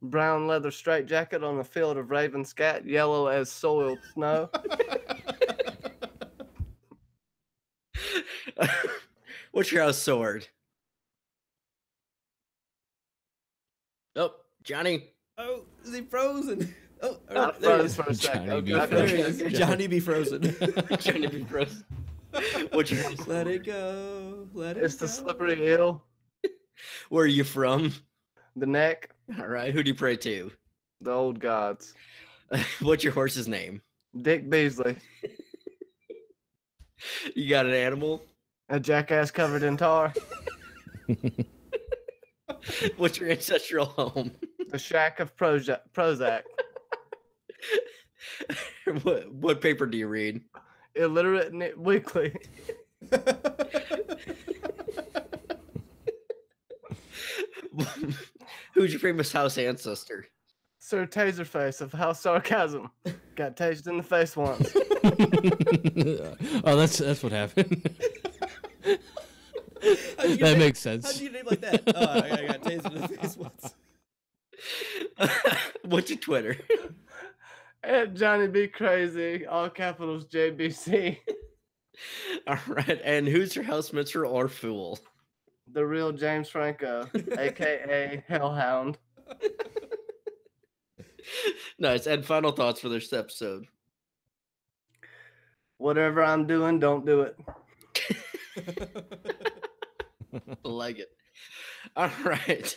Brown leather straitjacket on a field of raven scat, yellow as soiled snow. What's your house sword? Oh, Johnny. Oh, is he frozen? Oh, I there he froze is. for a second. Johnny B. Okay. There he Frozen. is. Johnny be frozen. Johnny be frozen. What's your house? Let it go. Let it It's go. the slippery eel, Where are you from? the neck, All right, who do you pray to? the old gods. What's your horse's name? Dick Beasley, You got an animal? a jackass covered in tar. What's your ancestral home? The shack of Prozac. What paper do you read? Illiterate Weekly. Who's your famous house ancestor? Sir Taserface of House Sarcasm. Got tased in the face once. Oh, that's what happened. How'd you That name- makes sense. How'd you name like that? Oh, I got tased in the face once. What's your Twitter? At Johnny B Crazy, all capitals JBC. All right, and who's your house minstrel or fool? The real James Franco, aka Hellhound. Nice. And final thoughts for this episode. Whatever I'm doing, don't do it. Like it. All right.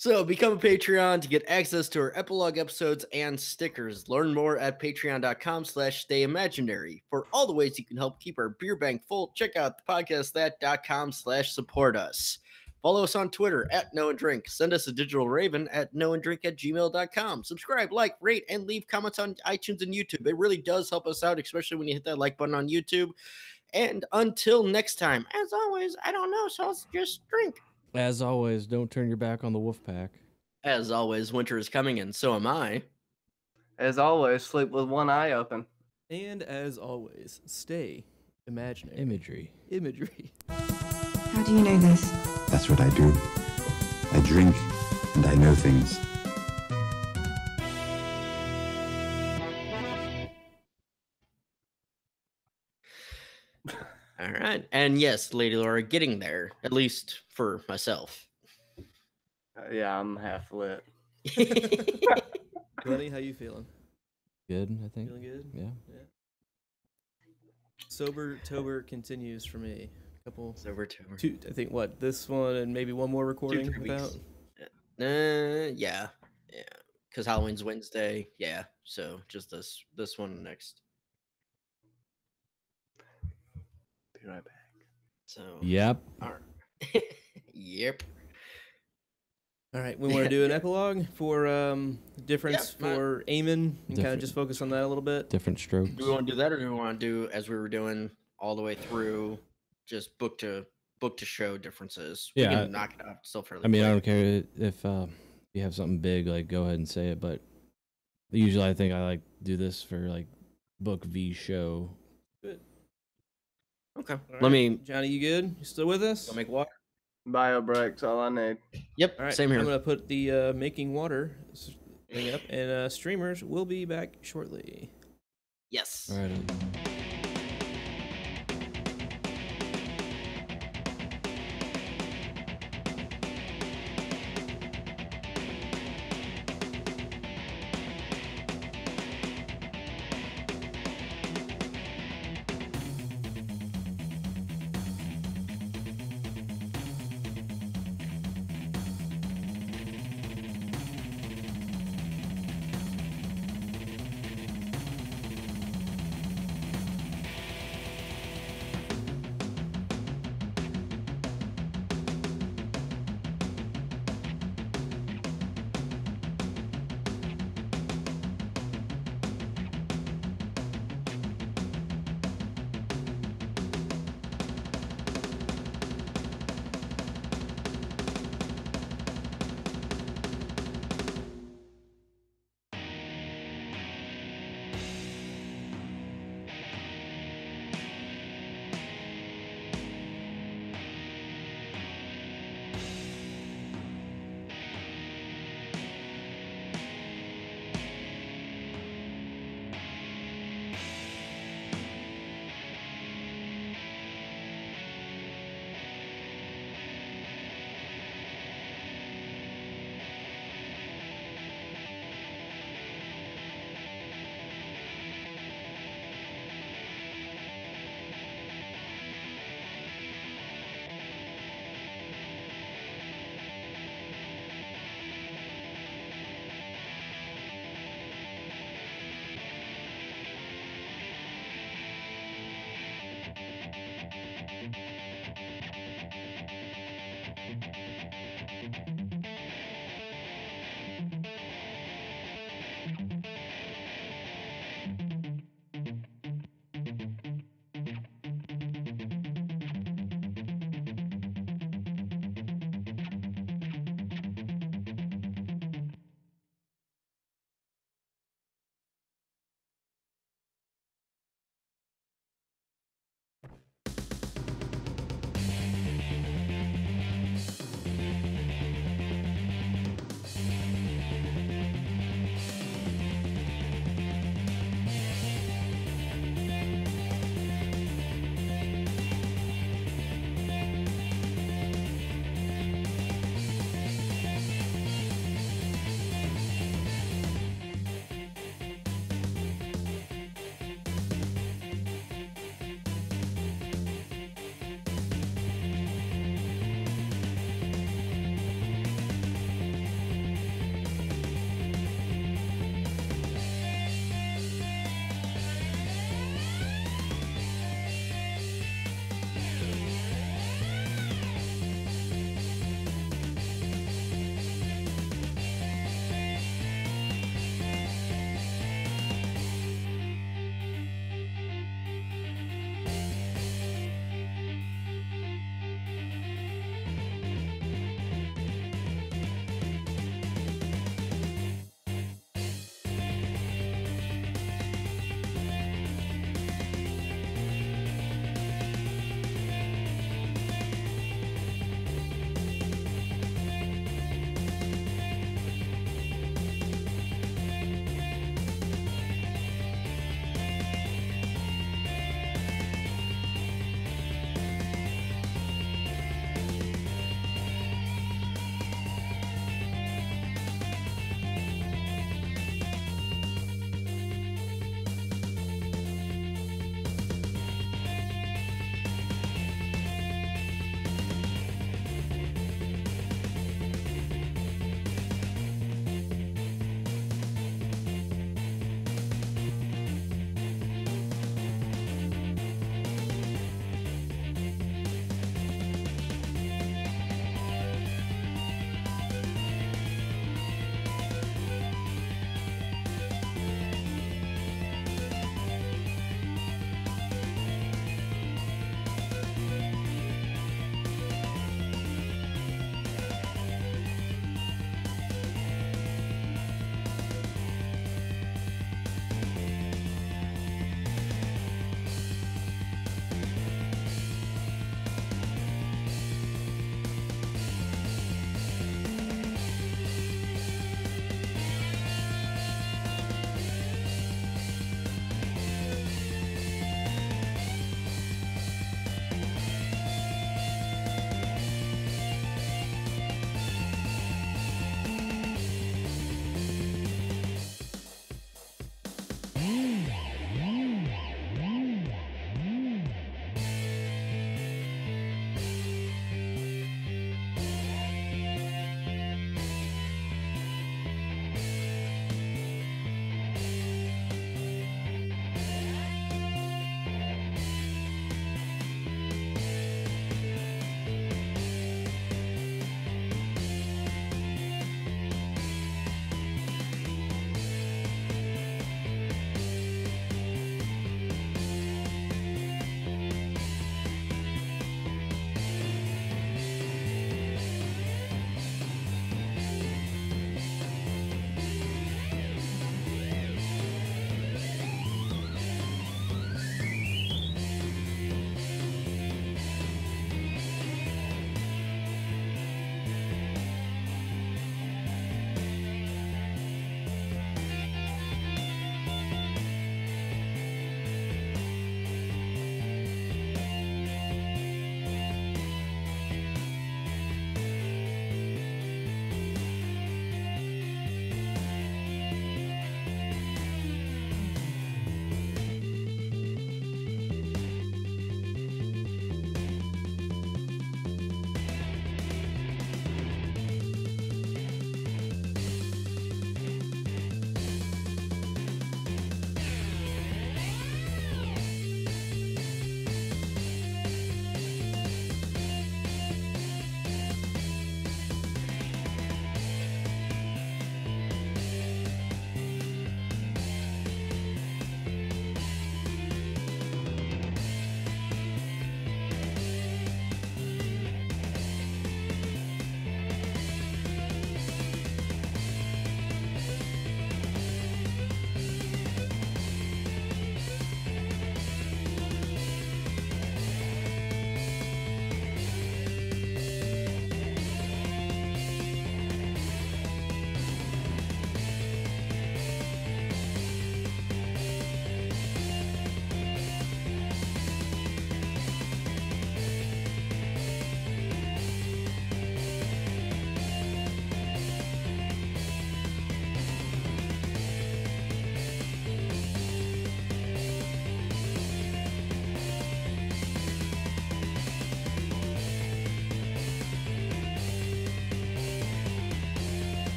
So become a Patreon to get access to our epilogue episodes and stickers. Learn more at patreon.com/stayimaginary. For all the ways you can help keep our beer bank full, check out thepodcastthat.com/support us. Follow us on Twitter at Know and Drink. Send us a digital raven at knowandrink@gmail.com. Subscribe, like, rate, and leave comments on iTunes and YouTube. It really does help us out, especially when you hit that like button on YouTube. And until next time, as always, I don't know, so let's just drink. As always, don't turn your back on the wolf pack. As always, winter is coming, and so am I. As always, sleep with one eye open. And as always, stay imaginary. Imagery. Imagery. How do you know this? That's what I do. I drink and I know things. All right. And yes, Lady Laura, getting there, at least for myself. Yeah, I'm half lit. Lenny, how you feeling? Good, I think. Feeling good? Yeah. Sober Tober continues for me. couple. It's over 2 Two, I think what this one and maybe one more recording 3 without. weeks. Yeah. Because Halloween's Wednesday. Yeah. So just this one next. Be right back. So Yep. all right. Yep. All right, we want to do an epilogue for difference Yeah, for Eamon and kind of Different- just focus on that a little bit. Different strokes. Do we want to do that, or do we want to do as we were doing all the way through, just book to show differences? We Yeah, can knock it out still fairly. I mean, I quick. don't care if you have something big, like go ahead and say it. But usually, I think I like do this for like book v show. Okay. All Let right, me Johnny, you good? You still with us? go make water. Bio breaks, all I need. Yep. All right, Same here. I'm gonna put the making water thing up, and streamers will be back shortly. Yes. All right.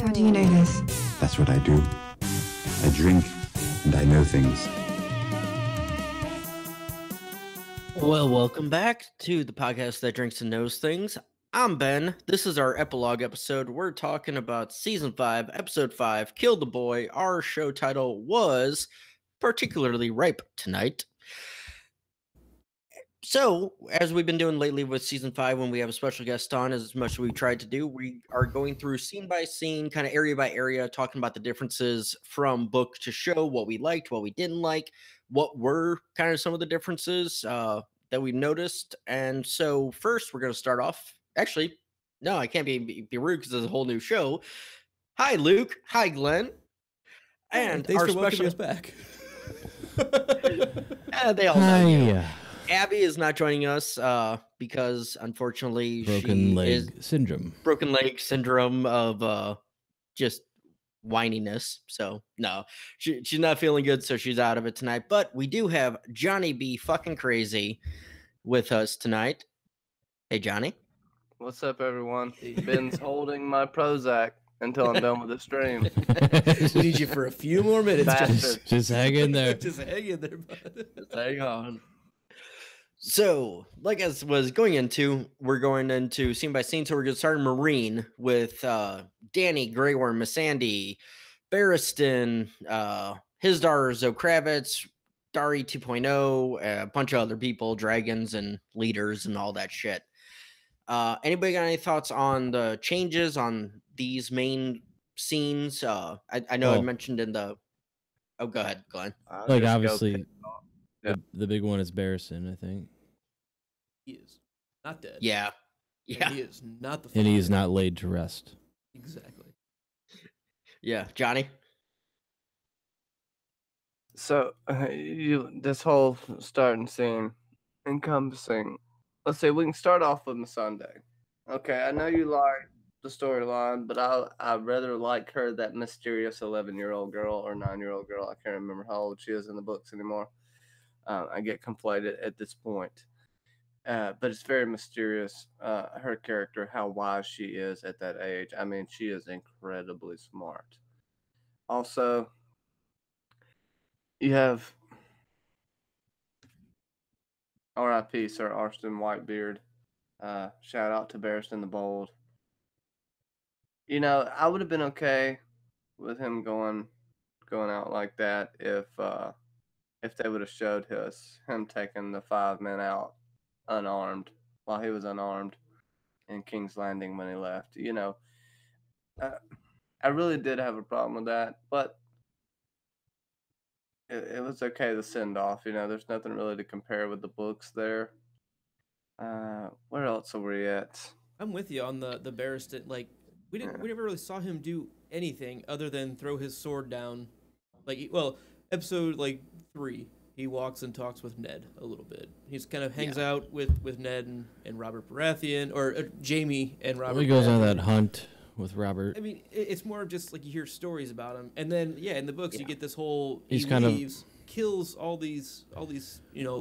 How do you know this? That's what I do. I drink, and I know things. Well, welcome back to the podcast that drinks and knows things. I'm Ben. This is our epilogue episode. We're talking about season 5, episode 5, Kill the Boy. Our show title was particularly ripe tonight. So, as we've been doing lately with season 5, when we have a special guest on, as much as we tried to do, we are going through scene by scene, kind of area by area, talking about the differences from book to show, what we liked, what we didn't like, what were kind of some of the differences that we noticed. And so, first, we're going to start off. Actually, no, I can't be rude because there's a whole new show. Hi, Luke. Hi, Glenn. And thanks our for welcoming special us back. they all know you. Hi. Abby is not joining us because, unfortunately, Broken leg syndrome. Broken leg syndrome of just whininess. So, no, she's not feeling good, so she's out of it tonight. But we do have Johnny B. fucking crazy with us tonight. Hey, Johnny. What's up, everyone? Ben's holding my Prozac until I'm done with the stream. We need you for a few more minutes. Bastard. Just hang in there. Just hang in there, bud. Hang on. So, like I was going into, we're going into scene by scene. So we're going to start in Marine with Danny, Grey Worm, Missandei, Barristan, his daughter Zoe Kravitz, Dari 2.0, a bunch of other people, dragons and leaders and all that shit. Anybody got any thoughts on the changes on these main scenes? I know I mentioned in the... Oh, go ahead, Glenn. I'll Like, just go obviously, pick- Yeah. the big one is Barristan, I think. He is not dead. Yeah. And Yeah. he is not the. And he's father. not laid to rest. Exactly. Yeah. Johnny? So, this whole starting scene encompassing. Let's say we can start off with Missandei. Okay, I know you like the storyline, but I rather like her, that mysterious 11-year-old girl or 9-year-old girl. I can't remember how old she is in the books anymore. I get conflated at this point. But it's very mysterious, her character, how wise she is at that age. I mean, she is incredibly smart. Also, you have R.I.P. Sir Arston Whitebeard. Shout out to Barristan the Bold. You know, I would have been okay with him going out like that if they would have showed him taking the 5 men out unarmed while he was unarmed in King's Landing when he left. You know, I really did have a problem with that, but it was okay to send off. You know, there's nothing really to compare with the books there. Where else are we at? I'm with you on the Barristan. Like we never really saw him do anything other than throw his sword down. Like, well, episode 3, he walks and talks with Ned a little bit. He's kind of hangs out with Ned and Robert Baratheon, or Jamie and Robert. He goes on Baratheon. that hunt with Robert. I mean, it's more of just like you hear stories about him, and then in the books you get this whole He's he kind of- leaves, kills all these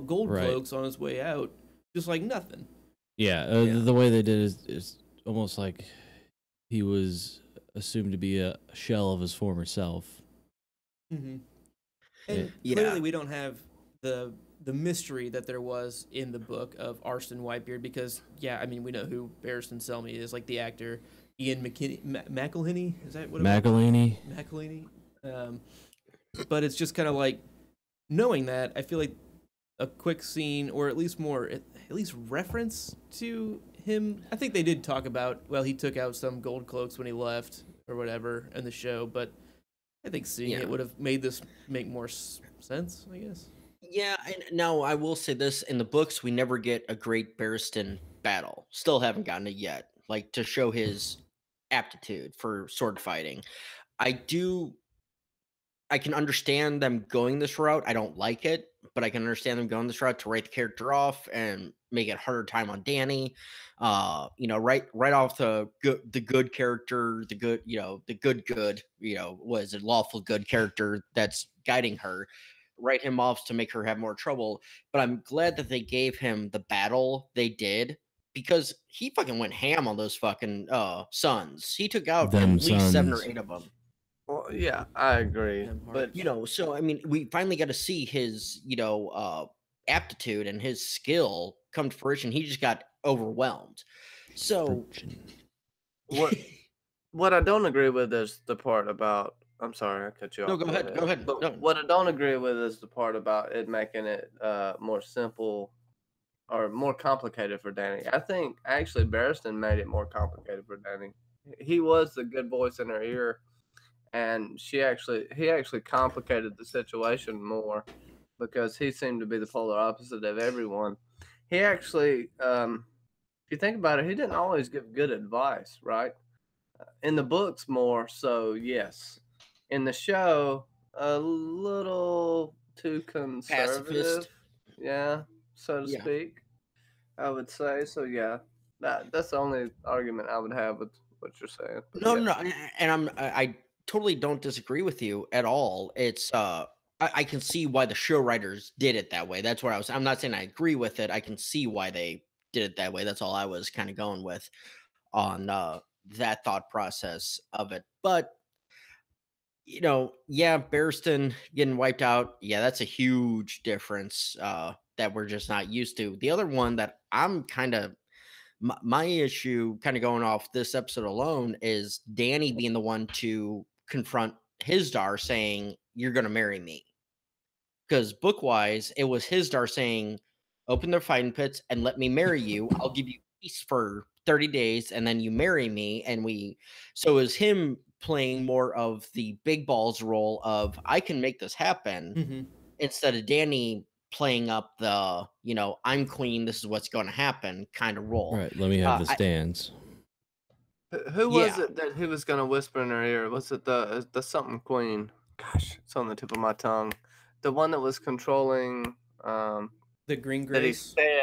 gold Right. cloaks on his way out, just like nothing. Yeah, Yeah. the way they did is almost like he was assumed to be a shell of his former self. Mm-hmm. And Yeah. clearly we don't have the mystery that there was in the book of Arston Whitebeard, because I mean, we know who Barristan Selmy is, like the actor Ian McElhinney. Is that what it was? McElhinney. McElhinney. But it's just kind of like knowing that. I feel like a quick scene, or at least reference to him. I think they did talk about, well, he took out some gold cloaks when he left or whatever in the show, but I think seeing it would have made this make more sense, I guess. Yeah, and now I will say this: in the books, we never get a great Barristan battle. Still haven't gotten it yet, like to show his aptitude for sword fighting. I can understand them going this route. I don't like it, but I can understand them going this route to write the character off and make it harder time on Danny. Right off the good character, the good, was a lawful good character that's guiding her. Write him off to make her have more trouble. But I'm glad that they gave him the battle they did because he fucking went ham on those fucking sons. He took out Them at least 7 or sons. 8 of them. Well, yeah, I agree. Them But hearts. You know, so I mean, we finally got to see his, aptitude and his skill come to fruition. He just got overwhelmed. So what I don't agree with is the part about. I'm sorry, I cut you off. no, go ahead. Go ahead. But No. what I don't agree with is the part about it making it more simple or more complicated for Danny. I think actually Barristan made it more complicated for Danny. He was the good voice in her ear, and he actually complicated the situation more because he seemed to be the polar opposite of everyone. He actually, if you think about it, he didn't always give good advice, right? In the books, more so, yes. In the show, a little too conservative, Pacifist. yeah, so to Yeah. speak. I would say so. Yeah, that's the only argument I would have with what you're saying. But No, yeah. no, and I totally don't disagree with you at all. It's I can see why the show writers did it that way. That's where I'm not saying I agree with it. I can see why they did it that way. That's all I was kind of going with on that thought process of it. But yeah, Barristan getting wiped out. Yeah, that's a huge difference that we're just not used to. The other one that I'm kind of my issue kind of going off this episode alone is Danny being the one to confront Hisdar saying, "You're going to marry me." Because book-wise, it was Hisdar saying, "Open their fighting pits and let me marry you. I'll give you peace for 30 days and then you marry me." So it was him playing more of the big balls role of I can make this happen Mm-hmm. instead of Danny playing up the, I'm queen, this is what's going to happen kind of role. Right, let me have the I- stands. Who was Yeah. it that he was gonna whisper in her ear? Was it the something queen? Gosh, it's on the tip of my tongue. The one that was controlling. The Green That he Grace. said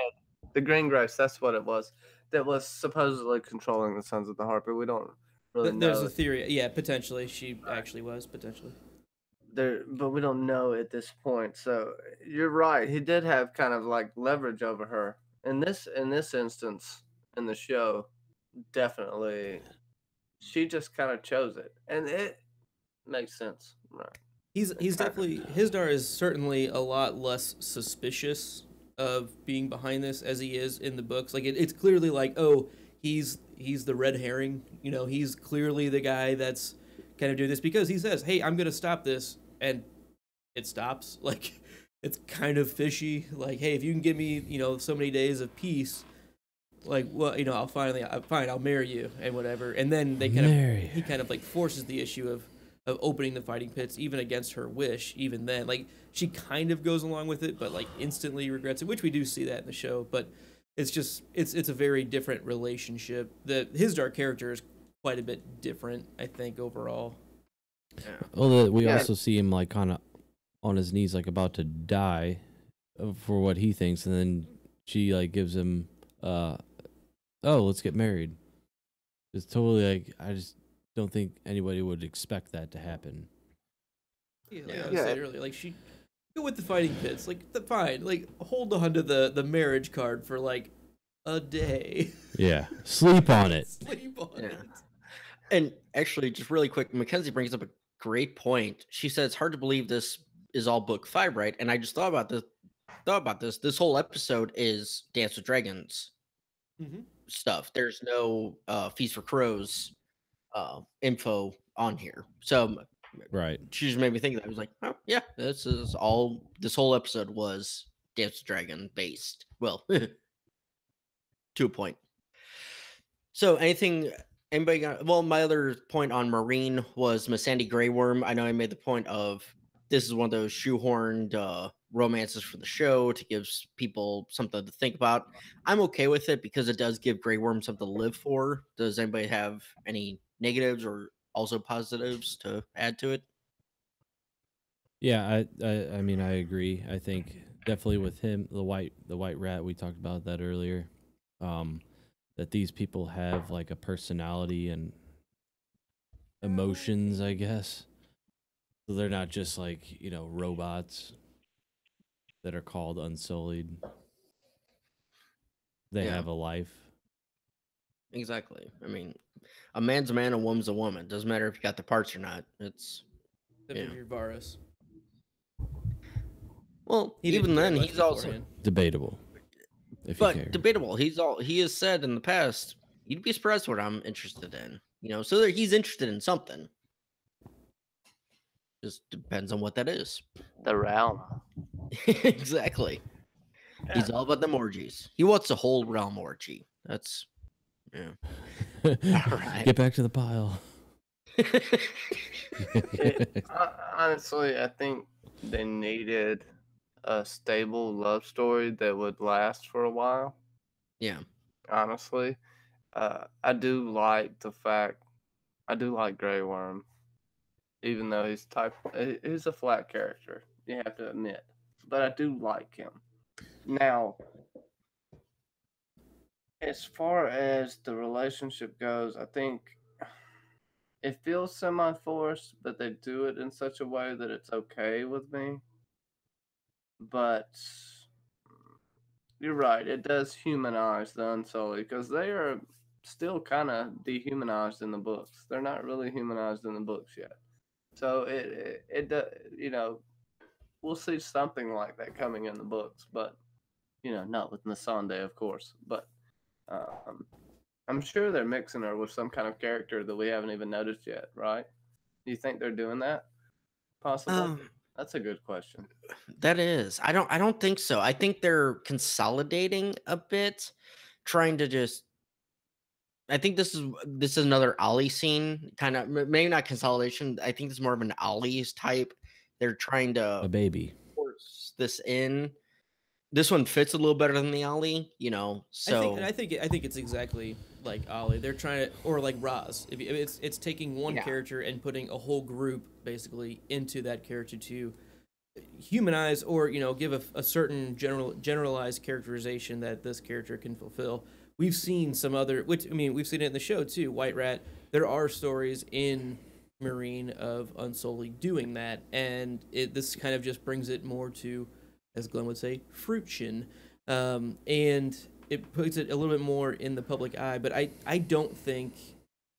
the Green Grace. That's what it was. That was supposedly controlling the Sons of the Harpy. We don't really There's know. a theory. Yeah, potentially. She actually was, potentially. But we don't know at this point. So you're right. He did have kind of like leverage over her. In this instance in the show, definitely, she just kind of chose it, and it makes sense. Right. He's definitely Hisdar is certainly a lot less suspicious of being behind this as he is in the books. Like it's clearly like, oh, he's the red herring. He's clearly the guy that's kind of doing this because he says, "Hey, I'm gonna stop this," and it stops. Like it's kind of fishy. Like, hey, if you can give me so many days of peace, like, well, I'll marry you and whatever. And then he kind of like forces the issue of opening the fighting pits even against her wish. Even then, like she kind of goes along with it, but like instantly regrets it, which we do see that in the show. But it's just it's a very different relationship. His dark character is quite a bit different, I think, overall. Well, we also see him like kind of on his knees, like about to die for what he thinks, and then she like gives him, "Oh, let's get married." It's totally like I just don't think anybody would expect that to happen. Yeah, like I said earlier, like she go with the fighting pits, like fine, like hold on to the marriage card for like a day. Yeah, sleep on it. Sleep on it. And actually, just really quick, Mackenzie brings up a great point. She said it's hard to believe this is all book 5, right? And I just thought about this. This whole episode is Dance with Dragons stuff. There's no Feast for Crows info on here. So Right. she just made me think that. I was like, oh yeah, this whole episode was Dance with Dragon based. Well, to a point. So anybody got? Well, my other point on Marine was Miss Sandy Grey Worm. I know I made the point of this is one of those shoehorned romances for the show to give people something to think about. I'm okay with it because it does give Grey Worm something to live for. Does anybody have any negatives or also positives to add to it? Yeah, I mean I agree. I think definitely with him, the white rat, we talked about that earlier. That these people have like a personality and emotions, I guess. So they're not just like, robots that are called unsullied. They have a life. Exactly. I mean, a man's a man, a woman's a woman. Doesn't matter if you got the parts or not. It's Except Yeah. for Varus. well, He didn't even then realize he's also beforehand. Debatable. If you care. but debatable. He has said in the past, you'd be surprised what I'm interested in. So he's interested in something. Just depends on what that is. The realm. Exactly. He's all about them orgies. He wants the whole realm orgy. That's yeah. Alright. Get back to the pile. Honestly, I think they needed a stable love story that would last for a while. Yeah. Honestly, I do like Grey Worm, even though he's a flat character. You have to admit, but I do like him. Now, as far as the relationship goes, I think it feels semi-forced, but they do it in such a way that it's okay with me. But you're right, it does humanize the Unsullied because they are still kind of dehumanized in the books. They're not really humanized in the books yet. So it does, we'll see something like that coming in the books, but not with Missandei, of course. But I'm sure they're mixing her with some kind of character that we haven't even noticed yet, right? Do you think they're doing that? Possible? That's a good question. That is. I don't think so. I think they're consolidating a bit, trying to just I think this is another Ollie scene, kind of maybe not consolidation. I think it's more of an Ollie's type. They're trying A to baby. force this in. This one fits a little better than the Ollie, So I think it's exactly like Ollie. They're trying to, or like Raz. It's taking one Yeah. character and putting a whole group basically into that character to humanize or give a certain generalized characterization that this character can fulfill. We've seen some other, we've seen it in the show too. White Rat. There are stories in Marine of Unsullied doing that, and this kind of just brings it more to, as Glenn would say, fruition, and it puts it a little bit more in the public eye. But I don't think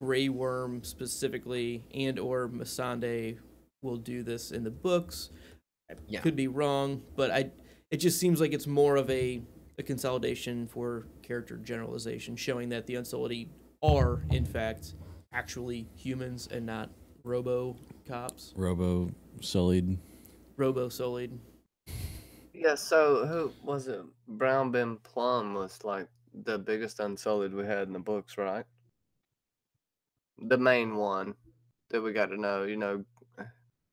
Grey Worm specifically and or Missandei will do this in the books. I could be wrong, but it just seems like it's more of a consolidation for character generalization, showing that the Unsullied are in fact actually humans and not robo cops. Robo-Sullied. Robo-Sullied. Yeah, so who was it? Brown Ben Plum was like the biggest Unsullied we had in the books, right? The main one that we got to know,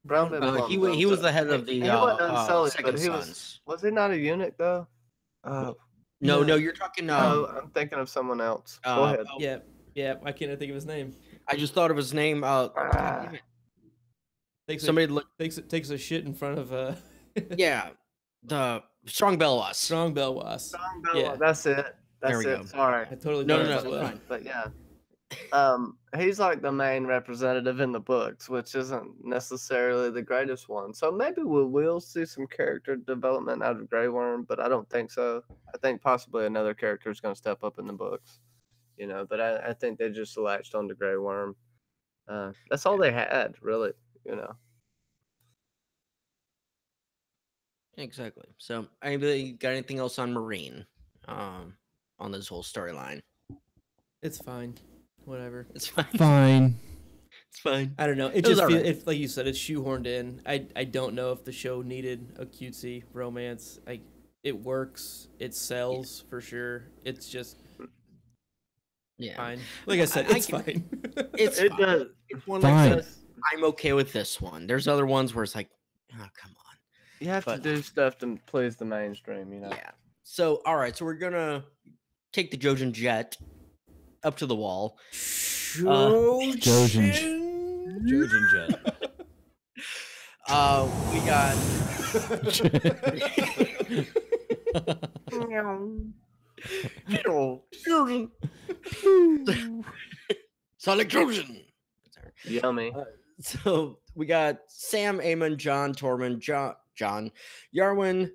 Brown Ben Plum. he was the head of the he wasn't Unsullied, Second but he Sons. was he not a eunuch though? No, you're talking. No, I'm thinking of someone else. Go ahead. Yeah, I can't think of his name. I just thought of his name. God damn it. Takes a shit in front of Yeah, the Strong Belwas. Strong Belwas. Strong Bella, Yeah. That's it. There we go. Sorry. I totally No, blanked no, as that's well. fine. But yeah. He's like the main representative in the books, which isn't necessarily the greatest one. So maybe we will see some character development out of Grey Worm, but I don't think so. I think possibly another character is going to step up in the books, but I think they just latched on to Grey Worm. That's all they had, really, Exactly. So, anybody got anything else on Marine, on this whole storyline? It's fine. Whatever. It's fine. Fine. It's fine. I don't know. It was just feels, alright. like you said, it's shoehorned in. I don't know if the show needed a cutesy romance. It works. It sells for sure. It's just Yeah. fine. Like I said, it's fine. It's It fine. does. It's one Fine. like this. I'm okay with this one. There's other ones where it's like, oh, come on. You have to But- do stuff to please the mainstream, Yeah. So, all right. So we're gonna take the Jojen jet up to the wall. Jojen Jet. We got Sonic Trojan. Yummy. So we got Sam, Eamon, John, Tormund, John, Yarwin,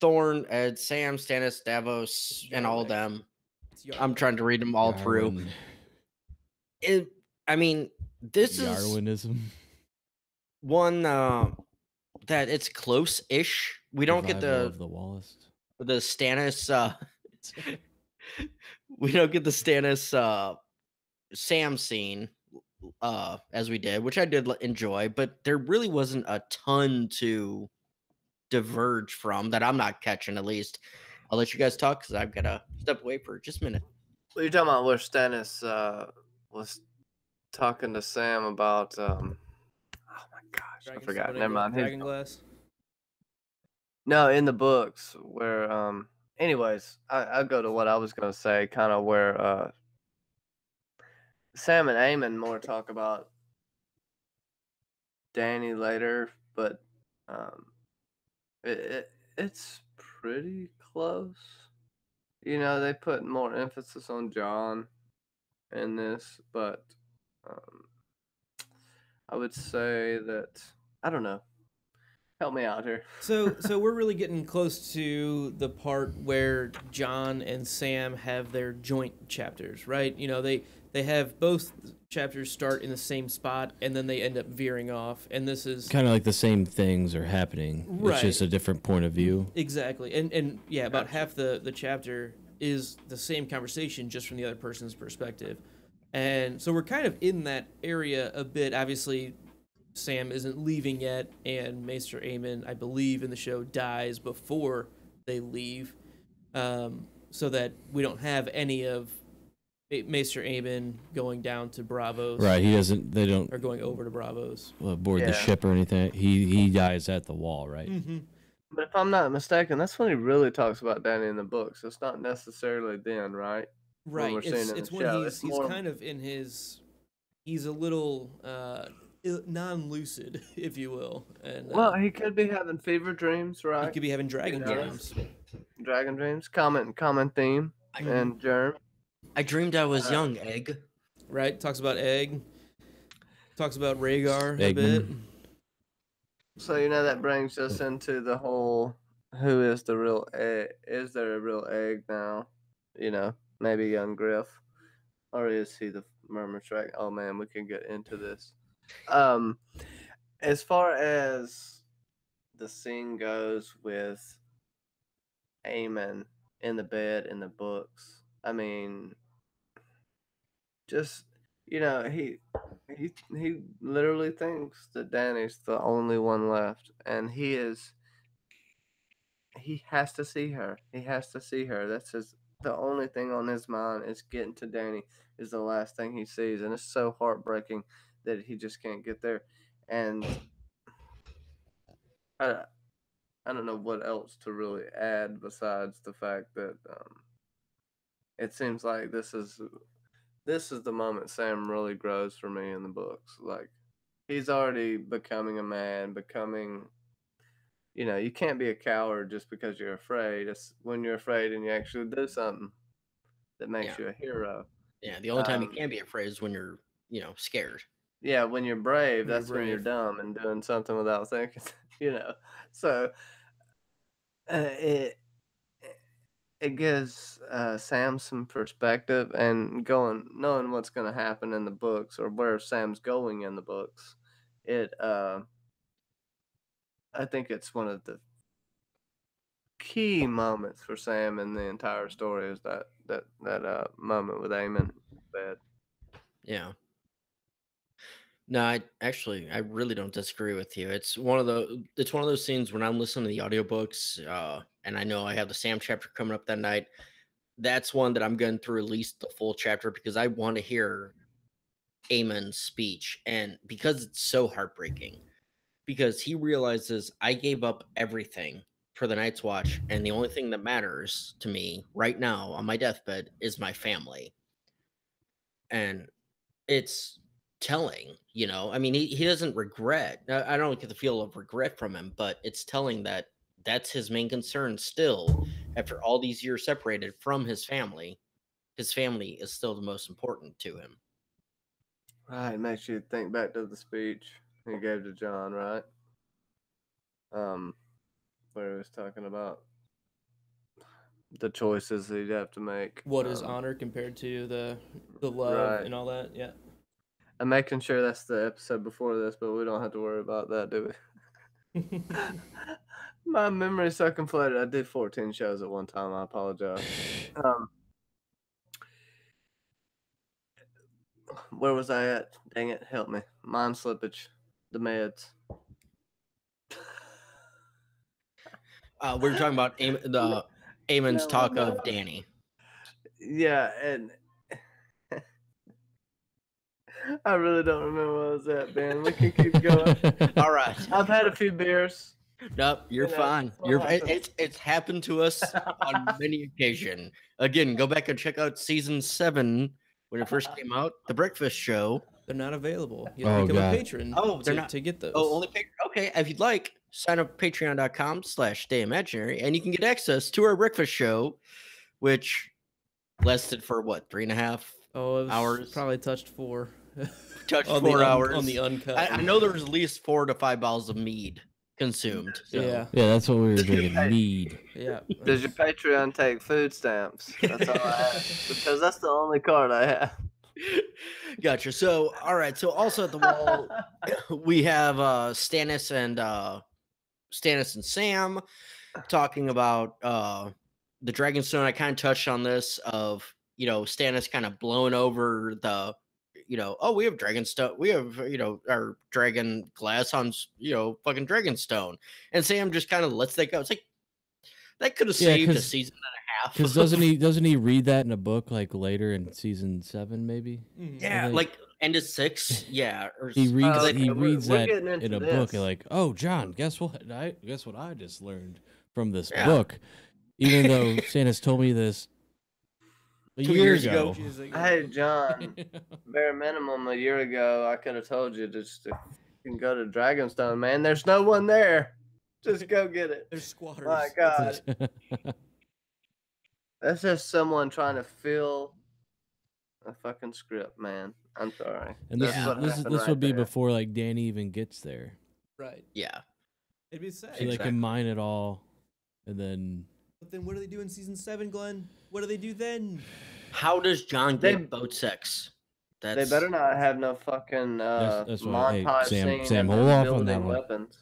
Thorn, Ed, Sam, Stannis, Davos, and all of them. I'm trying to read them all through. Yarwin- I mean, this is Yarwinism. one that it's close-ish. We don't get Revival of the Wallace. the Stannis. We don't get the Stannis Sam scene as we did, which I did enjoy, but there really wasn't a ton to diverge from that I'm not catching. At least I'll let you guys talk because I've got to step away for just a minute. What are you talking about? Where Stannis was talking to Sam about? Oh my gosh, I forgot. Never mind. Dragonglass. No, in the books where anyways, I'll go to what I was gonna say, kind of where Sam and Aemon more talk about Dany later, but it's pretty close. You know, they put more emphasis on John in this, but I would say that I don't know. Help me out here. So we're really getting close to the part where John and Sam have their joint chapters, right? You know, they have both chapters start in the same spot and then they end up veering off, and this is Kind of like the same things are happening. Right. It's just a different point of view. exactly. And yeah, about half the chapter is the same conversation just from the other person's perspective. And so we're kind of in that area a bit. Obviously, Sam isn't leaving yet, and Maester Aemon, I believe in the show, dies before they leave, so that we don't have any of Maester Aemon going down to Bravos. Right. He doesn't. They don't Or going over to Bravos. board the ship or anything. He dies at the wall, right? Mm-hmm. But if I'm not mistaken, that's when he really talks about Dany in the books. It's not necessarily then, right? When Right. we're seeing it in It's the when show. he's It's more- kind of in his. He's a little non-lucid, if you will, and Well, he could be having fever dreams, right? he could be having dragon Yeah. dreams. Dragon dreams, common theme, and germ. I dreamed I was young, Egg. Right? Talks about Egg. Talks about Rhaegar a Eggman. bit. So you know that brings us into the whole: who is the real egg? Is there a real egg now? You know, maybe young Griff, or is he the murmur track? Oh man, we can get into this. As far as the scene goes with Aemon in the bed in the books, I mean, just you know, he literally thinks that Dany's the only one left, and he has to see her. He has to see her. That's the only thing on his mind is getting to Dany is the last thing he sees, and it's so heartbreaking that he just can't get there. And I don't know what else to really add besides the fact that it seems like this is the moment Sam really grows for me in the books. Like, he's already becoming a man, you know, you can't be a coward just because you're afraid. It's when you're afraid and you actually do something that makes you a hero. Yeah, the only time you can be afraid is when you're, scared. Yeah, when you're brave, When you're that's when you're brave. dumb and doing something without thinking, you know. So it gives Sam some perspective, and knowing what's going to happen in the books or where Sam's going in the books. I think it's one of the key moments for Sam in the entire story is that moment with Aemon in bed. Yeah. No, I really don't disagree with you. It's one of those scenes when I'm listening to the audiobooks, and I know I have the Sam chapter coming up that night. That's one that I'm going through at least the full chapter because I want to hear Aemon's speech, and because it's so heartbreaking, because he realizes I gave up everything for the Night's Watch, and the only thing that matters to me right now on my deathbed is my family. And it's telling, I mean, he doesn't regret. I don't get the feel of regret from him, but it's telling that that's his main concern still after all these years separated from his family. His family is still the most important to him. Right, makes you think back to the speech he gave to John, right? Where he was talking about the choices that you'd have to make. What is honor compared to the love Right. and all that? Yeah. I'm making sure that's the episode before this, but we don't have to worry about that, do we? My memory's so conflated. I did 14 shows at one time. I apologize. Where was I at? Dang it, help me. Mind slippage. The meds. We were talking about Eamon's No, talk I'm of not. Danny. Yeah, and I really don't remember where I was at, Ben. We can keep going. All right. I've had a few beers. Nope, you're You know, fine. what You're happens. it's happened to us on many occasions. Again, go back and check out season 7 when it first came out, The Breakfast Show. They're not available. You have to Oh, become a God. patron Oh, they're to, not- to get those. Oh, only okay. If you'd like, sign up patreon.com/stayimaginary, and you can get access to our breakfast show, which lasted for what, 3.5 Oh, it was hours? probably touched 4. Touched on 4 the hours. on the uncut. I know there was at least 4 to 5 bottles of mead consumed. So. Yeah. Yeah, that's what we were drinking. Mead. Yeah. Does your Patreon take food stamps? That's all I ask. Because that's the only card I have. Gotcha. So, all right. So, also at the wall, we have Stannis and Sam talking about the Dragonstone. I kind of touched on this of Stannis kind of blowing over the oh, we have Dragonstone, we have our dragon glass on fucking Dragonstone, and Sam just kind of lets that go. It's like that could have Yeah, saved a 'cause- season and a half. Because doesn't he read that in a book like later in season 7 maybe? Mhm. Yeah, think- like end of 6. Yeah, or He reads like, he we're reads that getting in into a book this. and like, oh John, guess what I just learned from this Yeah. book, even though Stannis told me this a 2 year years ago. She's like, Hey, John, bare minimum a year ago, I could have told you just to fucking go to Dragonstone, man. There's no one there. Just go get it. There's squatters. My That's God. it. That's just someone trying to fill a fucking script, man. I'm sorry. And That's Yeah. what this happened would right be there. before like Danny even gets there, Right. Yeah. It'd be sad. so they Exactly. can mine it all, and then But then what do they do in season 7, Glenn? What do they do then? How does John They- get boat sex? They That's better not have no fucking That's why- hey, montage Sam- scene Sam, of hold them off on that building one. weapons.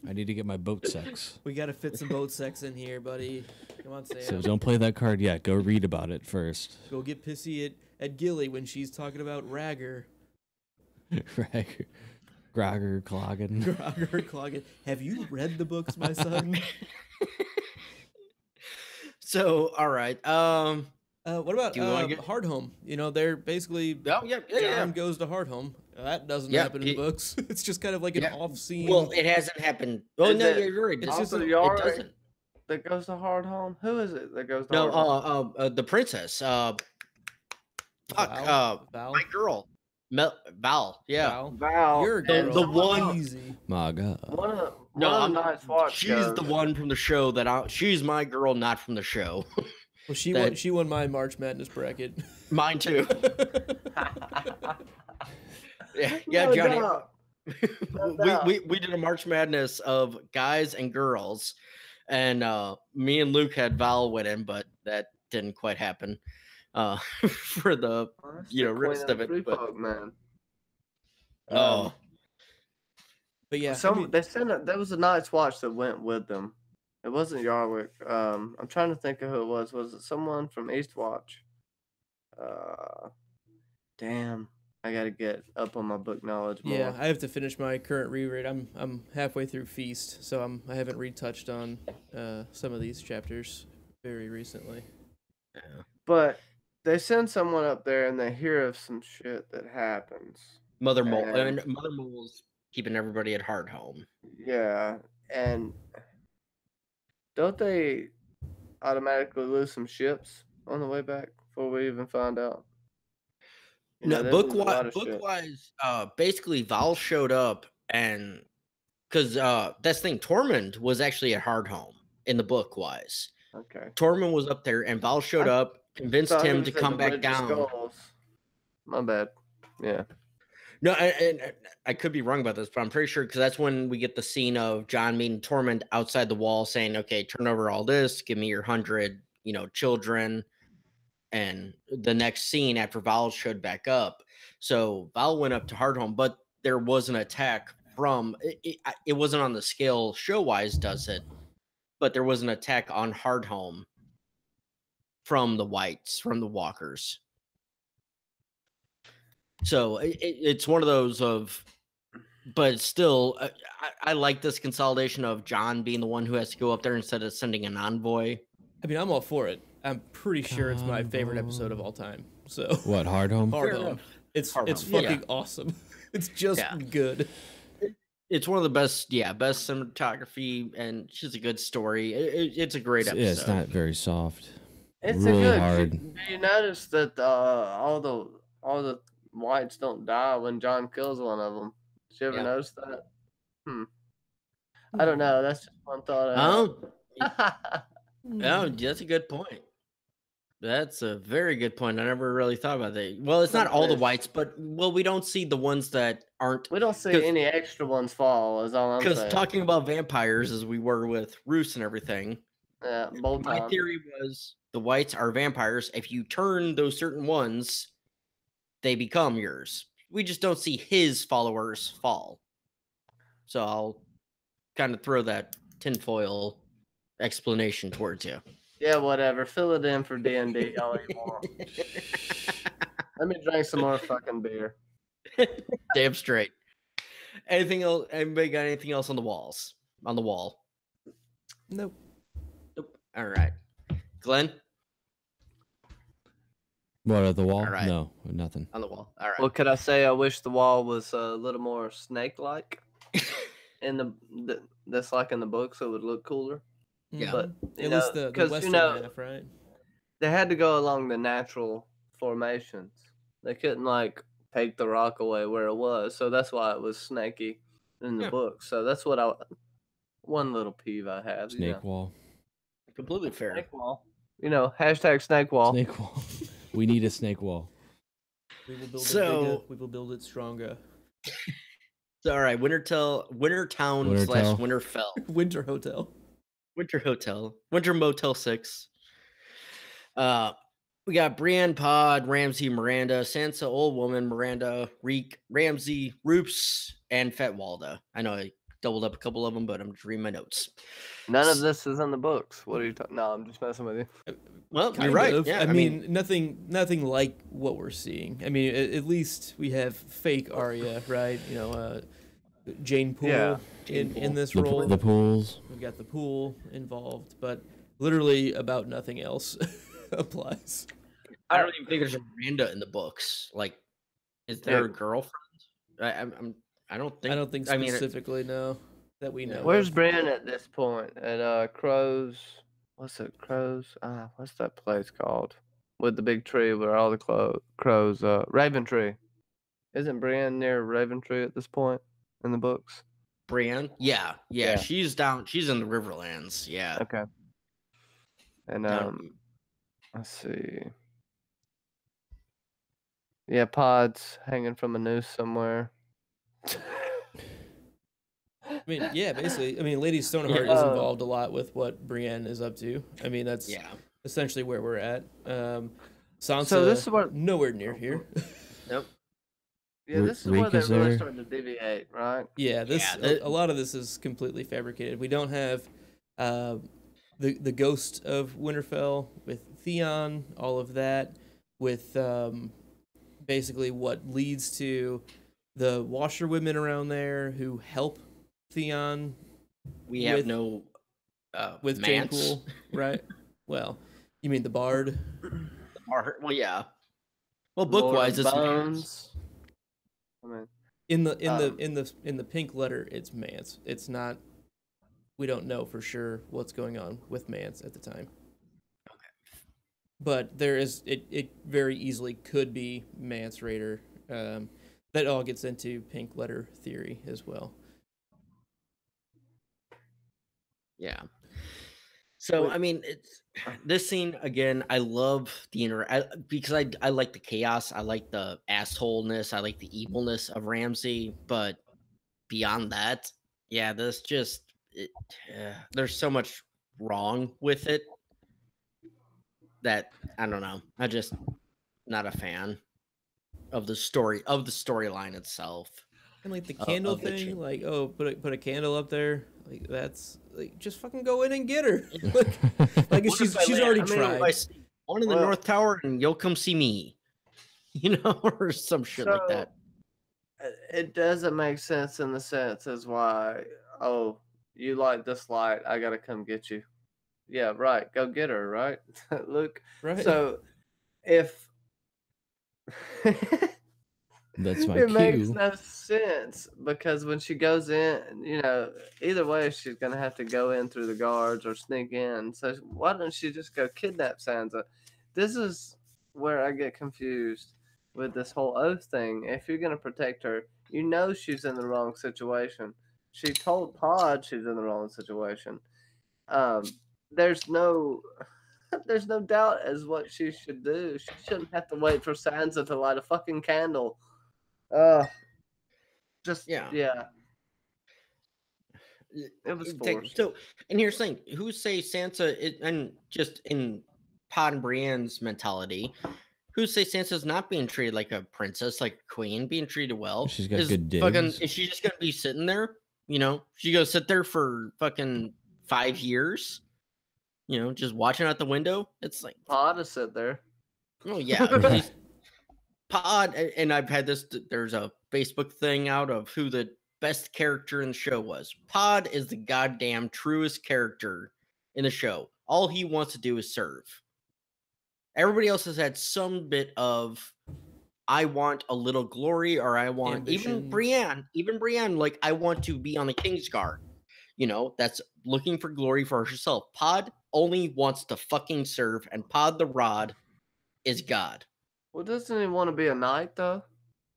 I need to get my boat sex. We gotta fit some boat sex in here, buddy. Come on, Sam. So don't play that card yet. Go read about it first. Go get pissy at Gilly when she's talking about Ragger. Grogger, clogging. Ragger clogging. Have you read the books, my son? so. All right. What about Do you wanna get- Hardhome? They're basically Oh yeah, yeah. John goes to Hardhome. That doesn't Yeah, happen in the books. It's just kind of like an Yeah. off scene. Well, it hasn't happened. Oh Is no, it- yeah, you're right. it's It's just Also, a- it Yara doesn't. that goes to Hardhome. Who is it that goes to No, Hardhome? the princess. Fuck. Val? Val? My girl, Val. Yeah. Val? Val. You're a and girl. the one- Easy. My God. One of the, No, one of I'm the Night's Watch She's goes. the one from the show she's my girl, not from the show. Well, she That- won. She won my March Madness bracket. Mine too. Yeah, No Johnny. doubt. No doubt. we did a March Madness of guys and girls, and me and Luke had Val winning, but that didn't quite happen for the Well, that's you the know, queen rest of of the it, free but- folk, man. oh But yeah, They sent there was a Night's Watch that went with them. It wasn't Yarwick. I'm trying to think of who it was. Was it someone from Eastwatch? Damn, I gotta get up on my book knowledge more. yeah, I have to finish my current reread. I'm halfway through Feast, so I haven't retouched on some of these chapters very recently. But they send someone up there and they hear of some shit that happens. Mother Mole And- and Mother Mole's keeping everybody at Hardhome. Yeah, and don't they automatically lose some ships on the way back before we even find out? You know, No, they lose a lot of shit. book-wise, basically Val showed up and because that's the thing, Tormund was actually at Hardhome in the book-wise. Okay. Tormund was up there and Val showed up, convinced Thought he him was to at come the back Bridge of down. Skulls. My bad. Yeah. No, and I could be wrong about this, but I'm pretty sure because that's when we get the scene of John meeting Tormund outside the wall saying, okay, turn over all this, give me your 100 children. And the next scene after Val showed back up, so Val went up to Hardhome, but there was an attack from it wasn't on the scale show wise does it, but there was an attack on Hardhome from the Whites, from the Walkers. So it's one of those of, but still, I like this consolidation of John being the one who has to go up there instead of sending an envoy. I mean, I'm all for it. I'm pretty sure it's my favorite episode of all time. So What, Hard Home? Hard Fair Home. enough. It's Hard it's Home, fucking yeah. awesome. It's just good. It's one of the best cinematography, and it's just a good story. It's a great episode. Yeah, it's not very soft. It's really a good. hard. Do you notice that all the whites don't die when John kills one of them? Did you ever Yeah. notice that? I don't know. That's just one thought. I Oh, that's a good point. That's a very good point. I never really thought about that. Well, it's not all the whites, but we don't see the ones that aren't. We don't see 'Cause- any extra ones fall. Is all I'm Because saying. talking about vampires, as we were with Roos and everything, Yeah, both my times. theory was the whites are vampires. If you turn those certain ones, they become yours. We just don't see his followers fall. So I'll kind of throw that tinfoil explanation towards you. Yeah, whatever. Fill it in for D&D all you want. Let me drink some more fucking beer. Damn straight. Anything else? Anybody got anything else on the walls? On the wall? Nope. Nope. All right. Glenn? What, at the wall? All right. No, nothing. On the wall. All right. Well, could I say I wish the wall was a little more snake-like in that's like in the book, so it would look cooler. Yeah. But At least the 'cause, western half, right? they had to go along the natural formations. They couldn't like take the rock away where it was, so that's why it was snaky in the Yeah. book. So that's what one little peeve I have. Snake wall. Completely fair. Snake wall. Hashtag snake wall. Snake wall. We need a snake wall. We will build it So- bigger. We will build it stronger. So, all right. Wintertown / Winterfell. Winter Hotel. Winter Hotel. Winter Motel 6. We got Brienne, Pod, Ramsey, Miranda, Sansa, Old Woman, Miranda, Reek, Ramsey, Roops, and Fetwalda. I know I doubled up a couple of them, but I'm just reading my notes. None of this is in the books. What are you talking? No, I'm just messing with you. Well, Kind you're right. of. Yeah, I mean, nothing like what we're seeing. I mean, at least we have fake Arya, right? Jane Poole Yeah. in this The, role. the pools. We've got the pool involved, but literally about nothing else applies. I don't even think there's a Miranda in the books. Like, is there a Yeah. girlfriend? I don't think. I don't think I mean, specifically, no, that we know. Where's of. Brienne at this point? At Crows. What's it? Crows. What's that place called? With the big tree where all the crows. Raven Tree. Isn't Brienne near Raven Tree at this point in the books? Brienne? Yeah. Yeah. She's down. She's in the Riverlands. Yeah. Okay. And Down- let's see. Yeah, Pod's hanging from a noose somewhere. I mean, yeah, basically. I mean, Lady Stoneheart is involved a lot with what Brienne is up to. I mean, that's Yeah. essentially where we're at. Sansa, So this is what- nowhere near here. Nope. Yeah, this is where Reek they're is really there. starting to deviate, right? Yeah, Yeah, a lot of this is completely fabricated. We don't have the ghost of Winterfell with Theon, all of that, with basically what leads to the washerwomen around there who help Theon We have with- no with Jane Mance. Poole, right? Well, you mean the Bard? Well, yeah. Well, book wise, it's Mance. Bones. I mean, In the pink letter, it's Mance. It's not. We don't know for sure what's going on with Mance at the time. But there is it very easily could be Mance Raider. That all gets into pink letter theory as well. Yeah. So I mean, it's this scene again. I love the because I like the chaos. I like the assholeness. I like the evilness of Ramsey. But beyond that, yeah, there's so much wrong with it. that I don't know. I just not a fan of the storyline itself. And like the Of candle the thing, change. like put a candle up there, like that's like just fucking go in and get her. like What if she's I land- already I mean, if I tried. see one in the Well- North Tower, and you'll come see me, or some shit like that. It doesn't make sense in the sense as why, oh, you like this light, I gotta come get you. Yeah, right. Go get her, right? Look. Right. So if That's my it makes cue. no sense because when she goes in, either way she's gonna have to go in through the guards or sneak in. So why don't she just go kidnap Sansa? This is where I get confused with this whole oath thing. If you're gonna protect her, she's in the wrong situation. She told Pod she's in the wrong situation. There's no there's no doubt as what she should do. She shouldn't have to wait for Sansa to light a fucking candle. Yeah. It was Take- forced. So, and here's the thing: who say Sansa? And just in Pod and Brienne's mentality, who say Sansa's not being treated like a princess, like a queen, being treated well? She's got is good fucking, digs. is she just gonna be sitting there? She gonna sit there for fucking 5 years? Just watching out the window. It's like, Pod to sit there. oh yeah, he's- Pod, and I've had this. There's a Facebook thing out of who the best character in the show was. Pod is the goddamn truest character in the show. All he wants to do is serve. Everybody else has had some bit of, I want a little glory, or I want Ambition. even Brienne, like I want to be on the King's Guard. That's looking for glory for herself. Pod only wants to fucking serve, and Pod the Rod is God. Well, doesn't he want to be a knight though?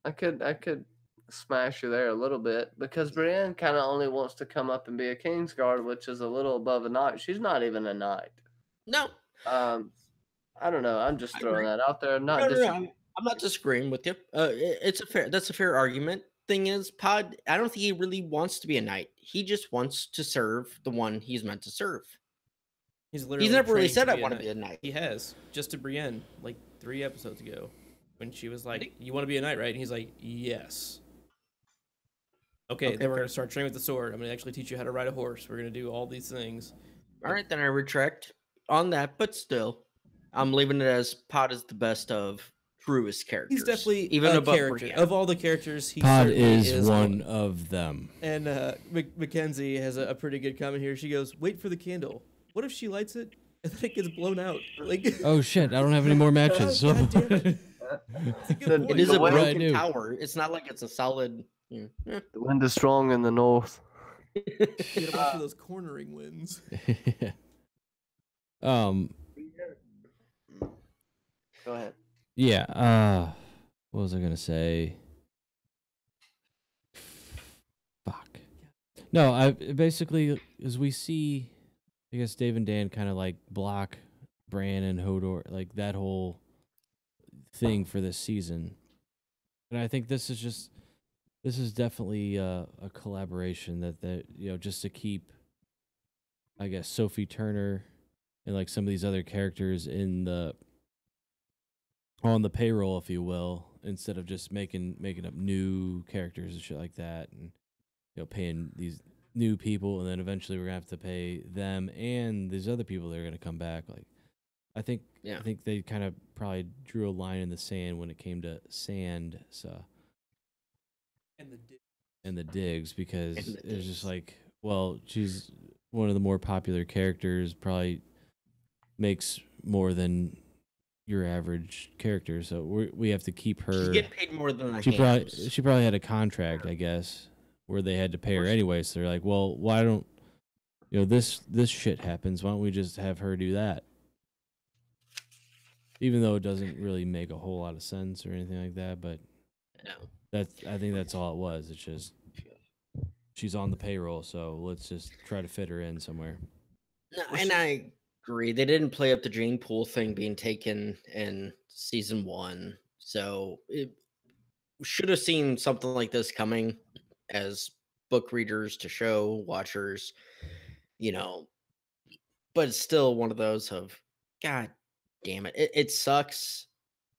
I could smash you there a little bit because Brienne kind of only wants to come up and be a Kingsguard, which is a little above a knight. She's not even a knight. No, I don't know. I'm just I throwing agree. that out there. no, I'm not disagreeing with you. That's a fair argument. Thing is, Pod, I don't think he really wants to be a knight. He just wants to serve the one he's meant to serve. He's literally never really trained said, to "I be want to be a knight." He has, just to Brienne, like 3 episodes ago, when she was like, "You want to be a knight, right?" And he's like, "Yes." Okay, then we're gonna start training with the sword. I'm gonna actually teach you how to ride a horse. We're gonna do all these things. All right, then I retract on that, but still, I'm leaving it as Pod is the best of truest characters. He's definitely even a above character. Brienne. Of all the characters, he Pod certainly is one of them. And Mackenzie has a pretty good comment here. She goes, "Wait for the candle. What if she lights it and then it gets blown out?" Like, Oh shit! I don't have any more matches. So God damn it. It's a good The- point. It is The a way- broken knew. tower. It's not like it's a solid. The wind is strong in the north. Get a bunch of those cornering wins. um. Go ahead. Yeah. What was I gonna say? Fuck. No, I basically, as we see, I guess Dave and Dan kind of like block Bran and Hodor, like that whole thing for this season. And I think this is definitely a collaboration that just to keep, I guess, Sophie Turner and like some of these other characters on the payroll, if you will, instead of just making up new characters and shit like that, and paying these new people, and then eventually we're gonna have to pay them and these other people that are gonna come back. Like, I think they kind of probably drew a line in the sand when it came to Sansa and the digs, because it was just like, well, she's one of the more popular characters, probably makes more than your average character, so we have to keep her. She's getting paid more than She probably had a contract, I guess, where they had to pay her anyway. So they're like, well, why don't this shit happens? Why don't we just have her do that? Even though it doesn't really make a whole lot of sense or anything like that, but I think that's all it was. It's just she's on the payroll, so let's just try to fit her in somewhere. No, and I agree. They didn't play up the Jane Poole thing being taken in season 1, so it should have seen something like this coming as book readers to show watchers, but it's still one of those of, God, damn it. It sucks,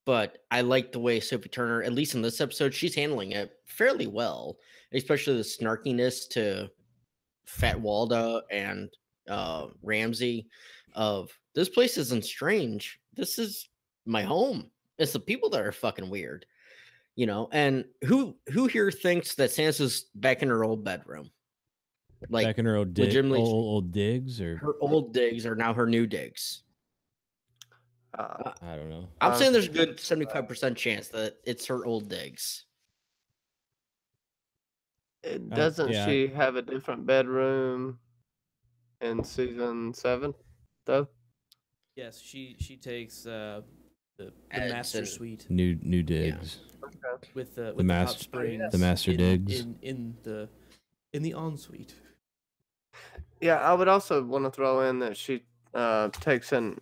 but I like the way Sophie Turner, at least in this episode, she's handling it fairly well, especially the snarkiness to Fat Walda and Ramsey of this place isn't strange. This is my home. It's the people that are fucking weird, you know. And who here thinks that Sansa's back in her old bedroom? Like Back in her old, legitimately, old digs, or her old digs are now her new digs. I don't know. I'm saying there's a good 75% chance that it's her old digs. Doesn't yeah. she have a different bedroom in season 7, though? Yes, she takes the Ed's master and- suite New digs. with the master- hot springs. the master digs. in the ensuite. Yeah, I would also want to throw in that she takes in,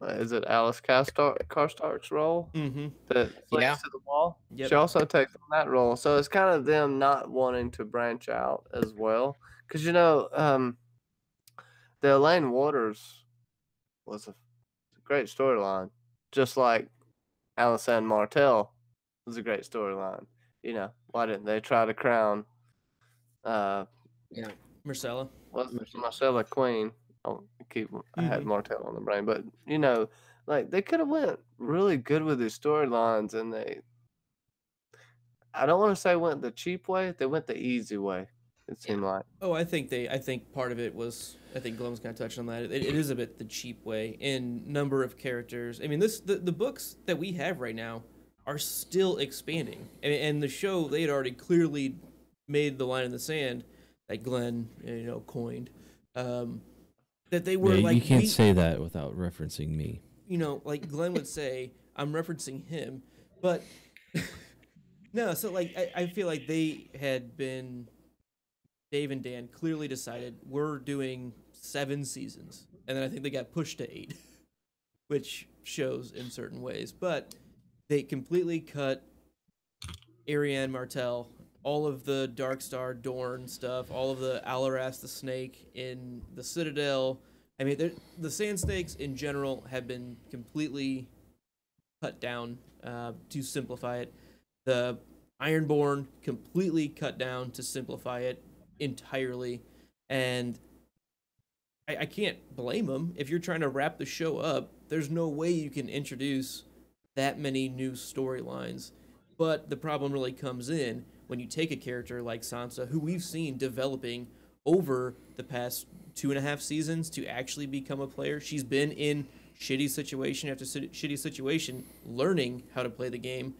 is it Alice Karstark's role? Mm-hmm. That flicks Yeah. to the wall. Yep. She also takes on that role, so it's kind of them not wanting to branch out as well. Because the Elaine Waters was a great storyline, just like Alysanne Martell was a great storyline. Why didn't they try to crown Yeah. Marcella. Marcella Queen? I had Martell on the brain, but like they could have went really good with these storylines, and I don't want to say went the cheap way. They went the easy way. It seemed like. Oh, I think part of it was, I think Glenn's kind of touched on that. It is a bit the cheap way in number of characters. I mean, the books that we have right now are still expanding, and the show, they had already clearly made the line in the sand that Glenn coined. That they were like, you can't say that without referencing me. Like Glenn would say, I'm referencing him, but no. So like, I feel like they had been. Dave and Dan clearly decided we're doing 7 seasons, and then I think they got pushed to 8, which shows in certain ways. But they completely cut Ariane Martell, all of the Darkstar Dorne stuff, all of the Alaras the Snake in the Citadel. I mean, the Sand Snakes in general have been completely cut down to simplify it. The Ironborn completely cut down to simplify it entirely, and I can't blame them. If you're trying to wrap the show up, there's no way you can introduce that many new storylines. But the problem really comes in when you take a character like Sansa, who we've seen developing over the past 2.5 seasons to actually become a player. She's been in shitty situation after shitty situation, learning how to play the game,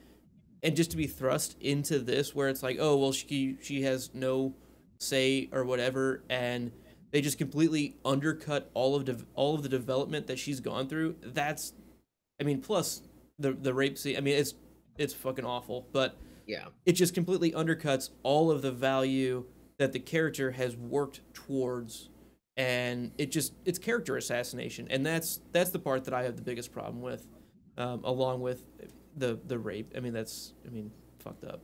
and just to be thrust into this where it's like, oh well, she has no say or whatever, and they just completely undercut all of the development that she's gone through. That's, I mean, plus the rape scene. I mean, it's fucking awful, but Yeah. it just completely undercuts all of the value that the character has worked towards, and it's character assassination, and that's the part that I have the biggest problem with, along with the rape. I mean, fucked up.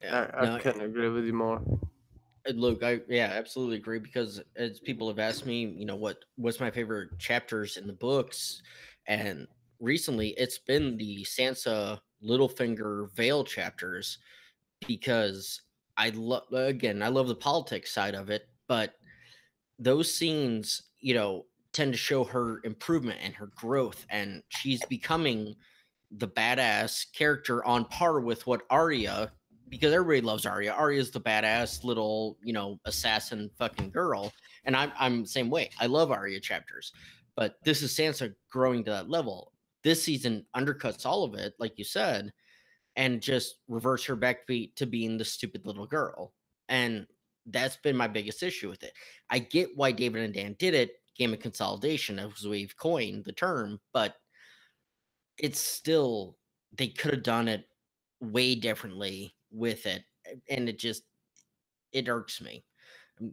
Yeah. I couldn't agree with you more. Look, I absolutely agree, because as people have asked me, what's my favorite chapters in the books, and recently it's been the Sansa Littlefinger Vale chapters, because I love the politics side of it, but those scenes, tend to show her improvement and her growth, and she's becoming the badass character on par with what Arya, because everybody loves Arya. Arya's the badass little, assassin fucking girl. And I'm the same way. I love Arya chapters. But this is Sansa growing to that level. This season undercuts all of it, like you said, and just reverts her back to being the stupid little girl. And that's been my biggest issue with it. I get why David and Dan did it, game of consolidation, as we've coined the term, but it's still, they could have done it way differently with it, and it irks me.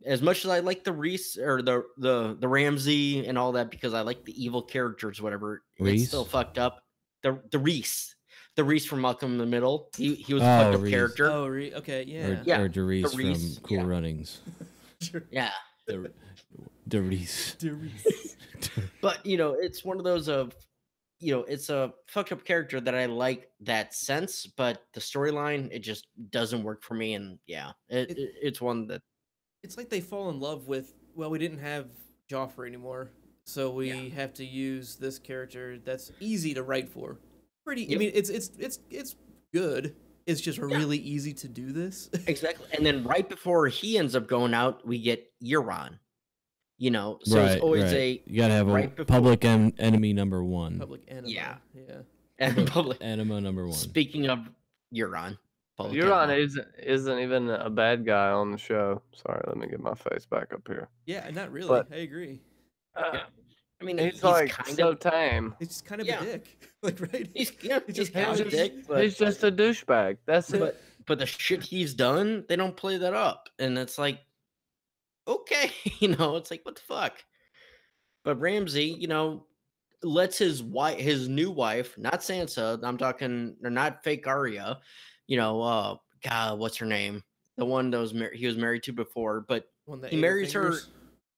As much as I like the Reese or the Ramsey and all that, because I like the evil characters, whatever, Reese? it's still fucked up. The Reese from Malcolm in the Middle, he was a fucked up Reese. character. Oh, okay, yeah. Yeah, Or Derice the Reese, from Cool yeah. Runnings. Yeah, Derice. Derice. but it's one of those of, it's a fucked up character that I like that sense, but the storyline, it just doesn't work for me. And yeah, it's one that It's like they fall in love with. Well, we didn't have Joffrey anymore, so we have to use this character that's easy to write for. Pretty. I Yep. mean, it's good. It's just really easy to do this. exactly. And then right before he ends up going out, we get Euron. So right, it's always right. You gotta have right a before- public enemy number one. Public enema. Yeah. Yeah. and public. Enema number one. Speaking of Euron, public Euron enema. isn't even a bad guy on the show. Sorry, let me get my face back up here. Yeah, not really. But- I agree. I mean, He's like kind so of tame. It's just kind of Yeah. a dick. Like, right? he's just kind of a casual. dick, but He's just a douchebag. That's it. but the shit he's done, they don't play that up, and it's like, okay, it's like, what the fuck. But Ramsay, lets his new wife, not Sansa, I'm talking, or not fake Arya, God, what's her name? The one that he was married to before, but One that he ate marries her, fingers.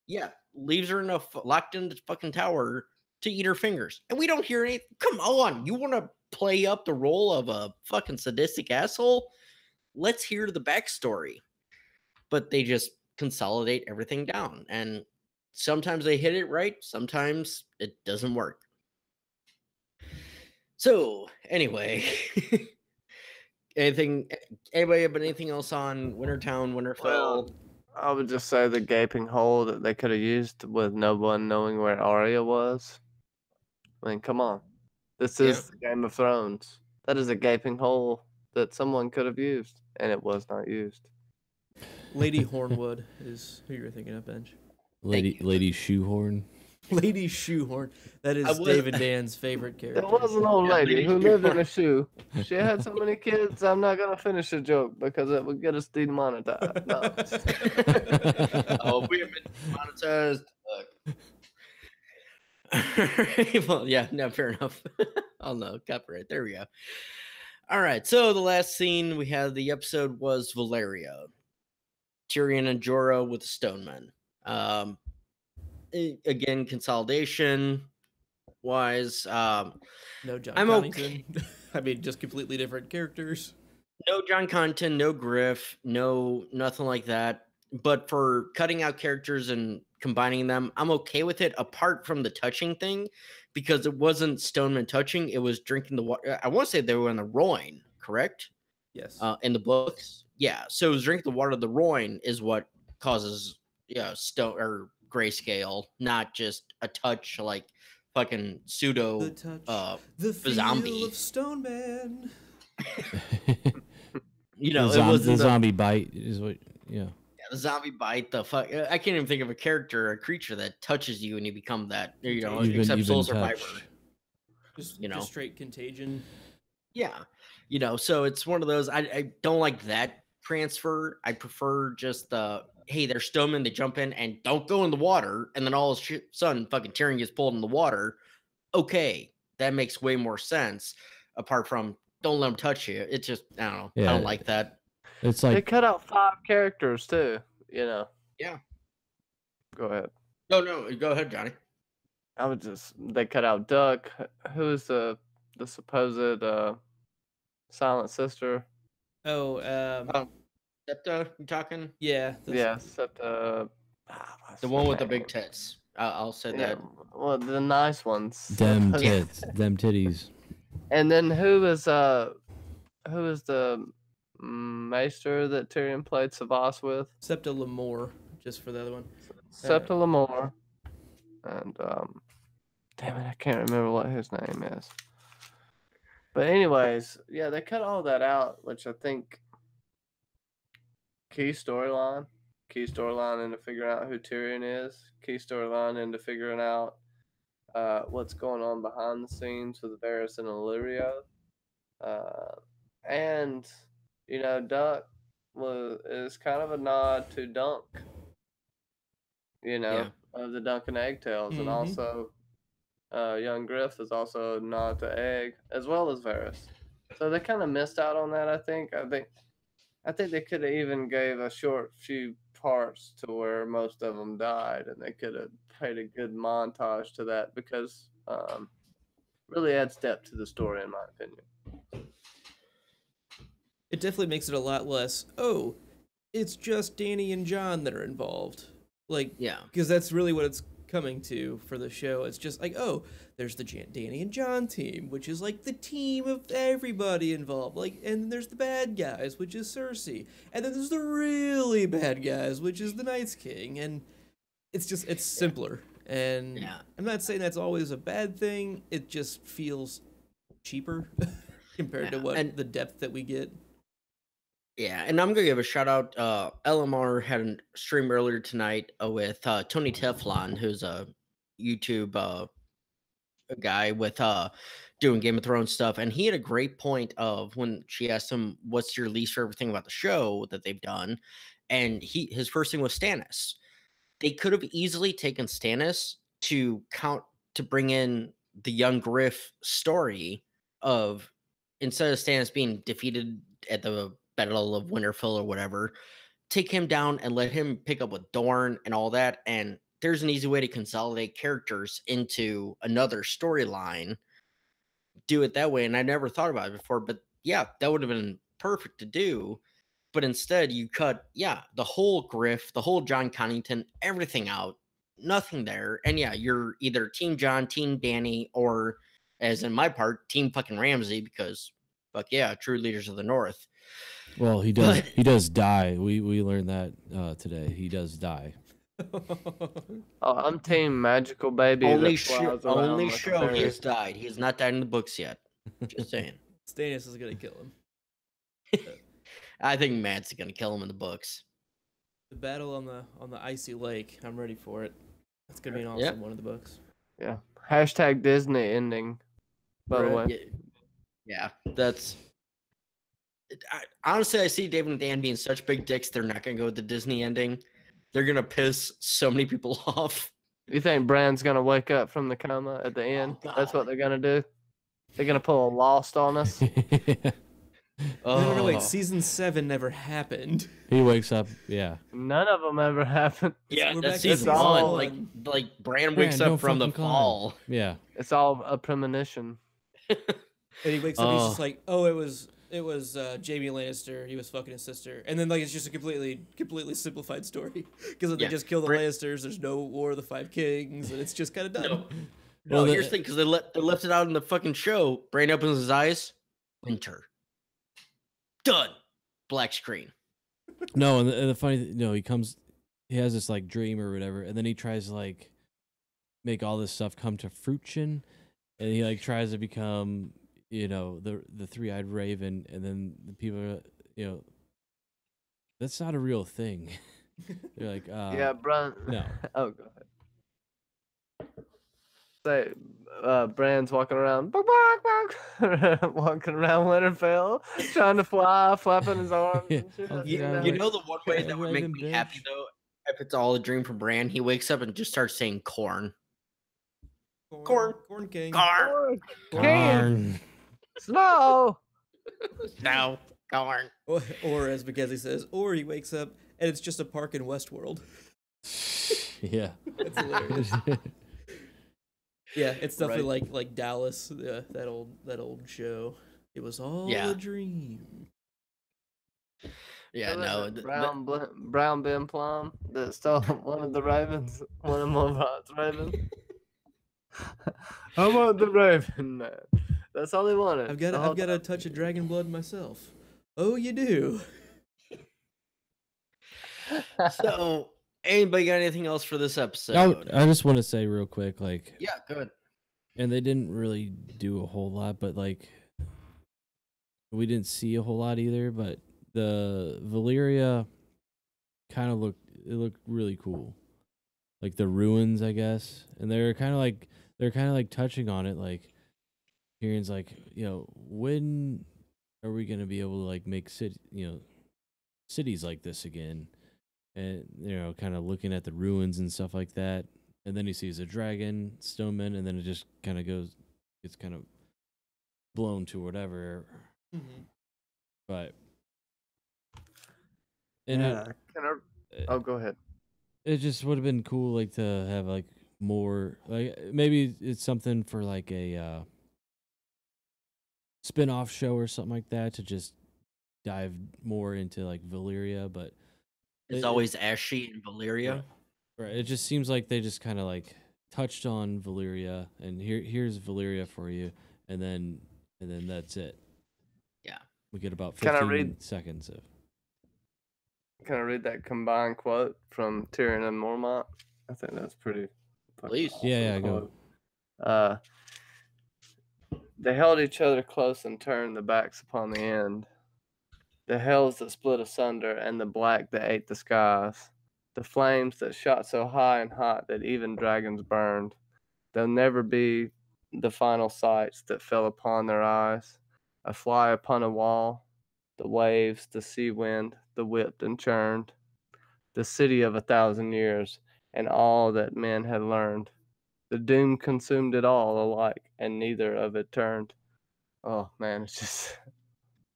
yeah, leaves her locked in the fucking tower to eat her fingers, and we don't hear anything. Come on, you want to play up the role of a fucking sadistic asshole? Let's hear the backstory. But they just consolidate everything down, and sometimes they hit it right, sometimes it doesn't work. So anyway, anybody have anything else on Wintertown, Winterfell? Well, I would just say the gaping hole that they could have used with no one knowing where Arya was. I mean, come on. This is Game of Thrones. That is a gaping hole that someone could have used, and it was not used. Lady Hornwood is who you're thinking of, Benj. Lady Shoehorn. Lady Shoehorn. That is David Dan's favorite character. There was an old lady who lived in a shoe. She had so many kids, I'm not going to finish the joke because it would get us demonetized. No. Oh, we have been demonetized. Fuck. Well, yeah, no, fair enough. Oh no, copyright. There we go. All right, so the last scene we had the episode was Valeria, Tyrion and Jorah with the Stonemen. Again, consolidation wise, No John I'm Connington. okay. I mean, just completely different characters. No John Connington, no Griff, no nothing like that. But for cutting out characters and combining them, I'm okay with it. Apart from the touching thing, because it wasn't Stoneman touching; it was drinking the water. I want to say they were in the Royne, correct? Yes. In the books, yeah. So it was drinking the water of the Royne is what causes stone or grayscale, not just a touch like fucking pseudo the touch. The feel zombie. of Stone Man. It the wasn't the zombie bite is what. Yeah. the zombie bite. The fuck, I can't even think of a character, a creature that touches you and you become that. Except Soul Survivor. Just Just straight contagion. Yeah, so it's one of those. I don't like that transfer. I prefer just the hey, they're stonemen. They jump in and don't go in the water, and then all of a sudden, fucking Tyrion gets pulled in the water. Okay, that makes way more sense. Apart from don't let them touch you. It's just I don't know. I don't like that. It's They like cut out 5 characters too, Yeah. Go ahead. No, go ahead, Johnny. They cut out Duck, who is the supposed silent sister. Septa, you talking? Yeah. Yeah, The one with the big tits. I'll say that. Well, the nice ones. them tits, them titties. And then who is the maester that Tyrion played Savas with? Septa Lemore, just for the other one. Septa Lemore. And damn it, I can't remember what his name is. But anyways, yeah, they cut all that out, which I think key storyline into figuring out who Tyrion is, key storyline into figuring out what's going on behind the scenes with Varys and Illyrio. And Duck is kind of a nod to Dunk, of the Dunk and Egg Tales, and also young Griff is also a nod to Egg as well as Varys. So they kind of missed out on that. I think they could have even gave a short few parts to where most of them died, and they could have paid a good montage to that because Really adds depth to the story, in my opinion. It definitely makes it a lot less, oh, it's just Danny and John that are involved. Like, Yeah. because that's really what it's coming to for the show. It's just like, oh, there's the Danny and John team, which is like the team of everybody involved. Like, and there's the bad guys, which is Cersei. And then there's the really bad guys, which is the Night's King. And it's simpler. And Yeah. I'm not saying that's always a bad thing. It just feels cheaper compared to the depth that we get. Yeah, and I'm gonna give a shout out. LMR had a stream earlier tonight with Tony Teflon, who's a YouTube guy with doing Game of Thrones stuff, and he had a great point of when she asked him, "What's your least favorite thing about the show that they've done?" And his first thing was Stannis. They could have easily taken Stannis to bring in the young Griff story of, instead of Stannis being defeated at the Battle of Winterfell or whatever, take him down and let him pick up with Dorne and all that. And there's an easy way to consolidate characters into another storyline. Do it that way. And I never thought about it before, but yeah, that would have been perfect to do. But instead, you cut, the whole Griff, the whole John Connington, everything out, nothing there. And yeah, you're either Team John, Team Danny, or, as in my part, Team fucking Ramsay, because fuck yeah, true leaders of the North. Well, he does. He does die. We learned that today. He does die. Oh, I'm Team Magical Baby. Only that flies around only like a show he bird. has died. He has not died in the books yet. Just saying. Stannis is gonna kill him. I think Matt's gonna kill him in the books. The battle on the icy lake. I'm ready for it. That's gonna be an awesome one of the books. Yeah. Hashtag Disney ending. By the way. Yeah, that's. Honestly, I see David and Dan being such big dicks. They're not gonna go with the Disney ending. They're gonna piss so many people off. You think Bran's gonna wake up from the coma at the end? That's what they're gonna do. They're gonna pull a Lost on us. No, wait. Season 7 never happened. He wakes up. Yeah. None of them ever happened. Yeah, We're that's back to season season one. one. Like Bran wakes up from the fall. Yeah. It's all a premonition. And he wakes up. He's just like, oh, it was Jaime Lannister. He was fucking his sister. And then like it's just a completely simplified story because they just kill the Lannisters. There's no War of the Five Kings, and it's just kind of done. No, here's the thing, because they left it out in the fucking show. Bran opens his eyes. Winter. Done. Black screen. No, and the funny, he has this like dream or whatever, and then he tries to like make all this stuff come to fruition, and he like tries to become, the three-eyed raven, and then the people are, that's not a real thing. They're like, yeah, Bran. No. Oh, go ahead. Say, Bran's walking around, walking around Winterfell, trying to fly, flapping his arms. Yeah. And shit. You know the one way that would make me happy though, if it's all a dream for Bran, he wakes up and just starts saying corn. Corn King. Corn. Snow. No, corn. Or as Mackenzie says, or he wakes up and it's just a park in Westworld. Yeah. That's hilarious. Yeah, it's definitely like Dallas, that old show. It was all a dream. Yeah, no. Brown Ben Plum that stole one of the ravens, one of Morgoth's ravens. I want the raven, man. That's all he wanted. I've got a touch of dragon blood myself. Oh, you do. So, anybody got anything else for this episode? I just want to say real quick, yeah, good. And they didn't really do a whole lot, but we didn't see a whole lot either. But the Valyria kind of looked really cool, like the ruins, I guess. And they're kind of like touching on it, like Tyrion's like, when are we gonna be able to like make cities like this again? And kind of looking at the ruins and stuff like that. And then he sees a dragon, stoneman, and then it just kind of gets kind of blown to whatever. Mm-hmm. But go ahead. It just would have been cool, like to have like more, like maybe it's something for like a spin-off show or something like that to just dive more into like Valyria, but It's always Ashy and Valyria. right, it just seems like they just kind of like touched on Valyria and here's Valyria for you, and then that's it. Yeah. We get about Can I 15 read- seconds of. Can I read that combined quote from Tyrion and Mormont? I think that's pretty. fucking Please. awesome Yeah, go. quote. They held each other close and turned their backs upon the end. The hells that split asunder, and the black that ate the skies. The flames that shot so high and hot that even dragons burned. They'll never be the final sights that fell upon their eyes. A fly upon a wall, the waves, the sea wind, the whipped and churned. The city of 1,000 years, and all that men had learned. The doom consumed it all alike, and neither of it turned. Oh man, it's just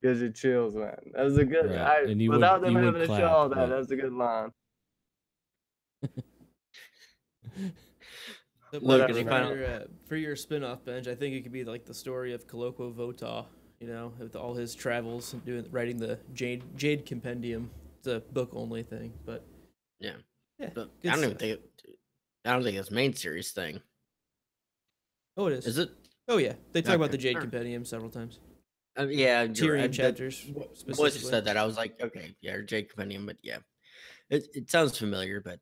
gives you chills, man. That was a good. Right, and you would- without them you would having to show clap, all that, but- that was a good line. So, Look, for any final- for your spin-off, Benj, I think it could be like the story of Colloquo Votaw, you know, with all his travels and writing the Jade Compendium. It's a book-only thing, but Yeah. yeah, But good I don't even stuff. think it's a main series thing. Oh, it is. Is it? Oh yeah, they talk about Okay. the Jade Sure. Compendium several times. Yeah, you're Tyrion right. chapters Once you specifically. said that, I was like, okay, yeah, Jake Compendium, but yeah, it sounds familiar, but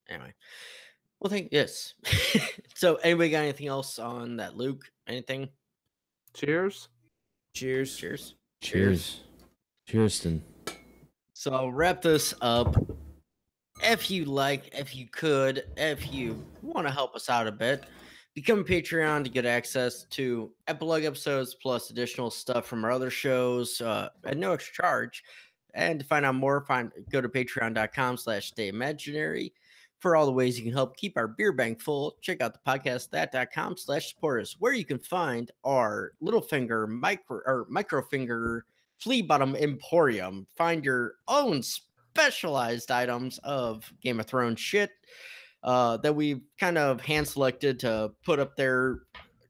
anyway. Well, yes. So, anybody got anything else on that, Luke? Anything? Cheers. Cheers. Cheers. Cheers. Cheerston. So I'll wrap this up. If you like, if you could, if you want to help us out a bit, become a Patreon to get access to epilogue episodes plus additional stuff from our other shows at no extra charge. And to find out more, go to patreon.com/stayimaginary for all the ways you can help keep our beer bank full. Check out the podcastthat.com/support us, where you can find our Littlefinger microfinger flea bottom emporium. Find your own specialized items of Game of Thrones shit that we've kind of hand selected to put up there.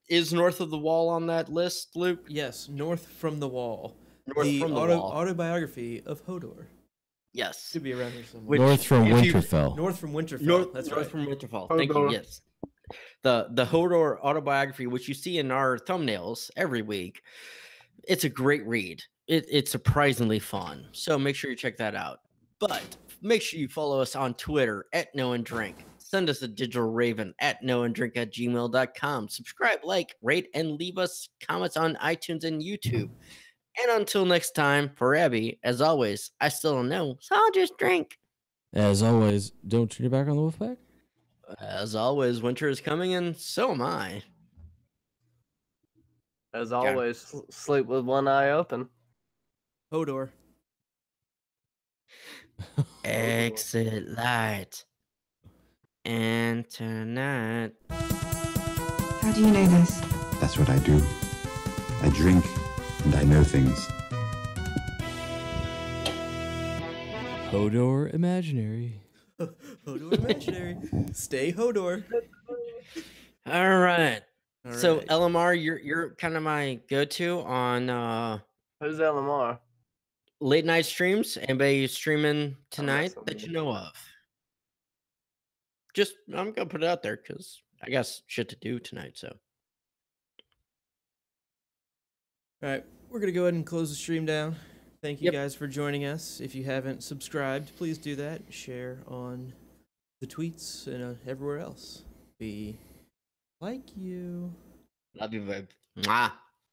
Is North of the Wall on that list, Luke? Yes, North from the Wall. North the from the Wall. autobiography of Hodor. Yes. Should be around here somewhere. Which- North from if you- Winterfell. North from Winterfell. North, That's North right. from Winterfell. Thank you. Hodor. Yes. The Hodor autobiography, which you see in our thumbnails every week, it's a great read. It's surprisingly fun. So make sure you check that out. But make sure you follow us on Twitter at Know and Drink. Send us a digital raven at knowandrink@gmail.com. Subscribe, like, rate, and leave us comments on iTunes and YouTube. And until next time, for Abby, as always, I still don't know, so I'll just drink. As always, don't turn your back on the Wolfpack. As always, winter is coming, and so am I. As always, sleep with one eye open. Hodor. Exit light. Internet. How do you know this? That's what I do. I drink and I know things. Hodor Imaginary. Hodor imaginary. Stay Hodor. All right. All So right. LMR, you're kind of my go-to on Who's LMR? late night streams. Anybody streaming tonight messing that with you you. know of? Just I'm gonna put it out there because I got shit to do tonight. So All right, we're gonna go ahead and close the stream down. Thank you Yep. guys for joining us. If you haven't subscribed, please do that. Share on the tweets and everywhere else. We like you. love you, babe. Mwah.